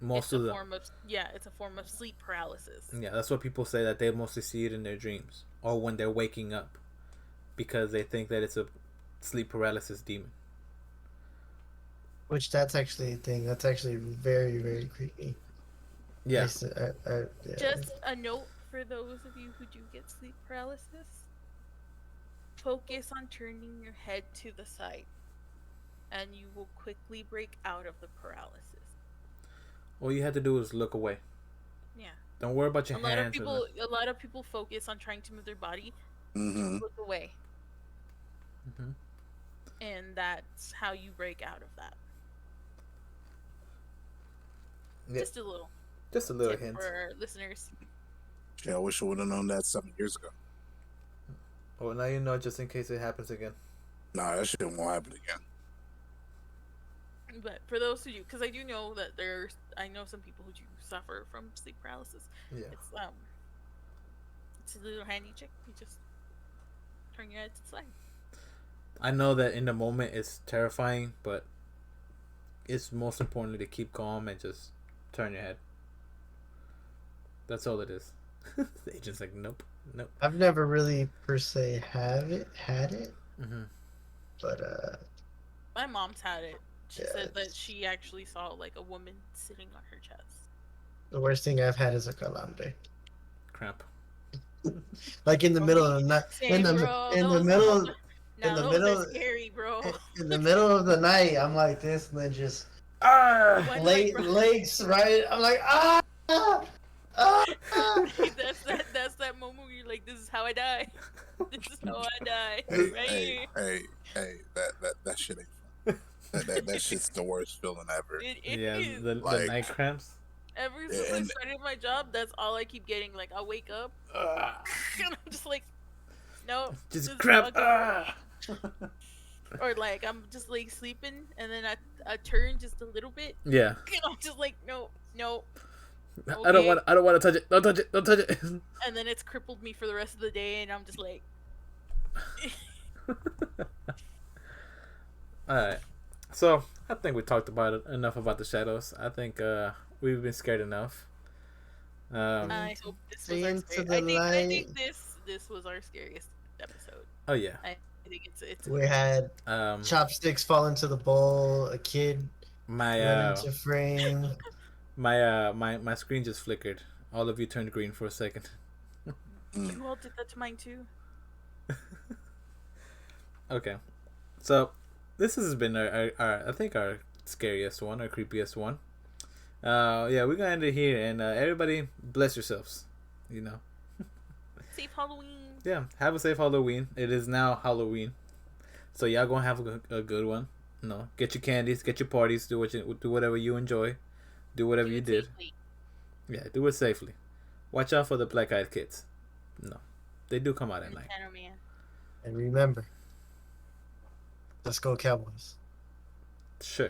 It's a form of sleep paralysis. Yeah, that's what people say, that they mostly see it in their dreams or when they're waking up because they think that it's a sleep paralysis demon. Which that's actually a thing. That's actually very, very creepy. Yeah. Yeah. Just a note for those of you who do get sleep paralysis: focus on turning your head to the side, and you will quickly break out of the paralysis. All you have to do is look away. Yeah. Don't worry about your A lot hands. a lot of people focus on trying to move their body. Mm-hmm. Look away. Mm-hmm. And that's how you break out of that. Yeah. Just a little Tip hint for our listeners. Yeah, I wish I would have known that 7 years ago. Well, now you know, just in case it happens again. Nah, that shit won't happen again. But for those who do, because I do know that I know some people who do suffer from sleep paralysis. Yeah. It's a little handy trick. You just turn your head to the side. I know that in the moment it's terrifying, but it's most important to keep calm and just turn your head. That's all it is. The agent's like, nope. I've never really per se had it, Mm-hmm. but My mom's had it. She Yeah, said that she actually saw like a woman sitting on her chest. the worst thing I've had is a calambre. Cramp. Like in the middle of the night, Same, bro. in the Those- middle, Now in the those middle, are scary, bro. in the middle of the night, I'm like this, and then just When my bro- legs right. I'm like ah. that's that moment where you're like, this is how I die. This is how I die. Right here. Hey, that shit ain't fun. That shit's the worst feeling ever. It is. The night cramps. Ever since I started my job, that's all I keep getting. Like, I'll wake up, and I'm just like, no. Just cramp. Or like, I'm just like sleeping, and then I turn just a little bit. Yeah. And I'm just like, no. Okay. I don't want to touch it. Don't touch it. And then it's crippled me for the rest of the day, and I'm just like. Alright. So, I think we talked about it enough about the shadows. I think we've been scared enough. I hope this was our I think this was our scariest episode. Oh yeah. I think it's We had chopsticks fall into the bowl. A kid run into frame. My screen just flickered. All of you turned green for a second. You all did that to mine too. Okay, so this has been our I think our scariest one, our creepiest one. Yeah, we're gonna end it here, and everybody bless yourselves. You know. Safe Halloween. Yeah, have a safe Halloween. It is now Halloween, so y'all gonna have a good one. No, get your candies, get your parties, do whatever you enjoy, do whatever you did. Safely. Yeah, do it safely. Watch out for the black-eyed kids. No, they do come out at night. Man. And remember, let's go Cowboys. Sure.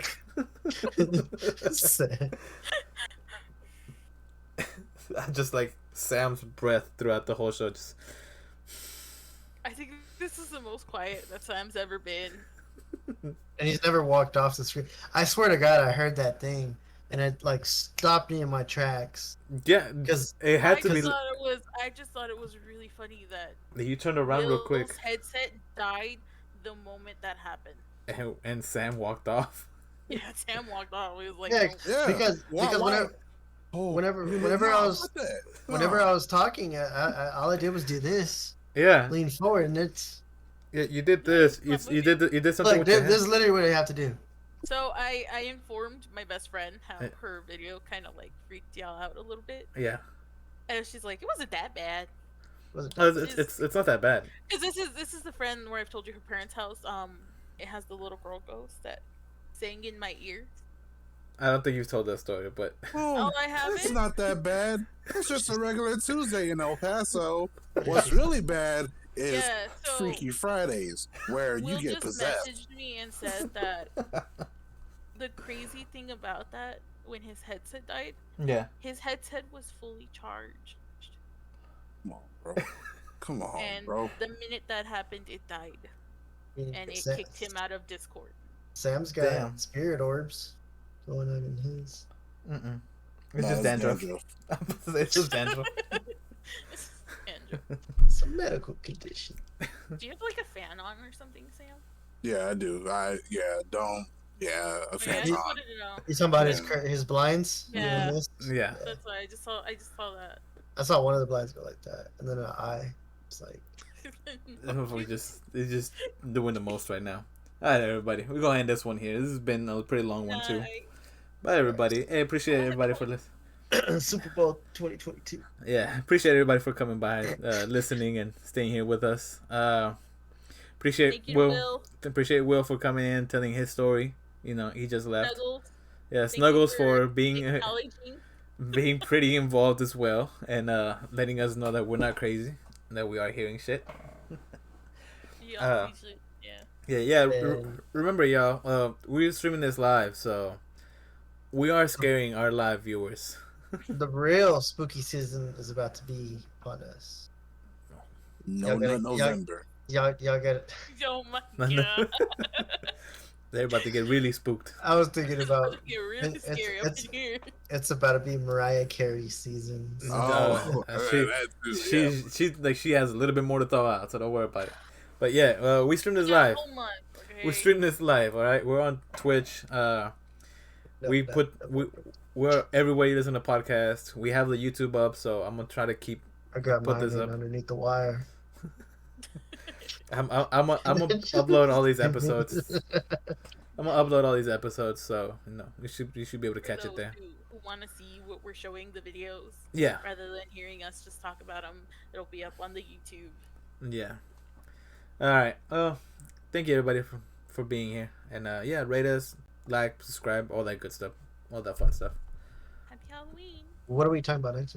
Just like Sam's breath throughout the whole show. Just. I think this is the most quiet that Sam's ever been. And he's never walked off the screen. I swear to God, I heard that thing, and it like stopped me in my tracks. Yeah, because it had to be. I just thought it was really funny that you turned around real quick. Will's headset died the moment that happened. And Sam walked off. Yeah, Sam walked off. He was like, because whenever I was talking, all I did was do this. Yeah. lean forward, and it's Yeah, you did this. You did something look. with your This is hand. literally what I have to do. So I informed my best friend how Yeah. her video kind of like freaked y'all out a little bit, Yeah. and she's like, it wasn't that bad. Was it? Oh, it's not that bad. Because this is the friend where I've told you her parents' house. It has the little girl ghost that sang in my ear. I don't think you've told that story, but Oh, I haven't. it's not that bad. It's just a regular Tuesday in El Paso. What's really bad is Yeah, so Freaky Fridays, where Will you get just possessed. messaged me and said that the crazy thing about that, when his headset died, yeah. his headset was fully charged. Come on, bro. Come on, And bro. the minute that happened, it died. And it kicked him out of Discord. Sam's got spirit orbs going on in his. It's No, just it's dandruff. dandruff. It's just dandruff. It's a medical condition. Do you have like a fan on or something, Sam? Yeah, I do. A Yeah, fan's I just on. wanted to know. You talking about Yeah. his blinds? You know, Yeah. this? Yeah. That's why I just saw that. I saw one of the blinds go like that, and then an eye. It's like It's just doing the most right now. All right, everybody. We're gonna end this one here. This has been a pretty long one too. Bye, everybody. Hey, appreciate everybody for listening. Super Bowl 2022. Yeah, appreciate everybody for coming by, listening, and staying here with us. Appreciate Thank you, Will. Appreciate Will for coming in, telling his story. You know, he just left. Snuggles. Yeah, Thank you Snuggles for being acknowledging. pretty involved as well, and letting us know that we're not crazy, that we are hearing shit. Yeah. Yeah. Remember, y'all, we're streaming this live, so we are scaring our live viewers. The real spooky season is about to be upon us. No, November. Y'all got it. Oh my god. They're about to get really spooked. I was thinking about Get really scary up in here. it's about to be Mariah Carey season. Oh, she has a little bit more to throw out, so don't worry about it. But yeah, we stream this live. We're streaming this live. All right, we're on Twitch. We're everywhere you listen to podcasts. We have the YouTube up, so I'm gonna try to put this up underneath the wire. I'm gonna upload all these episodes. I'm gonna upload all these episodes, so you should be able to catch it there. Who want to see what we're showing the videos? Yeah. Rather than hearing us just talk about them, it'll be up on the YouTube. Yeah. All right. Thank you everybody for being here, and rate us, like, subscribe, all that good stuff, all that fun stuff. Happy Halloween. What are we talking about next?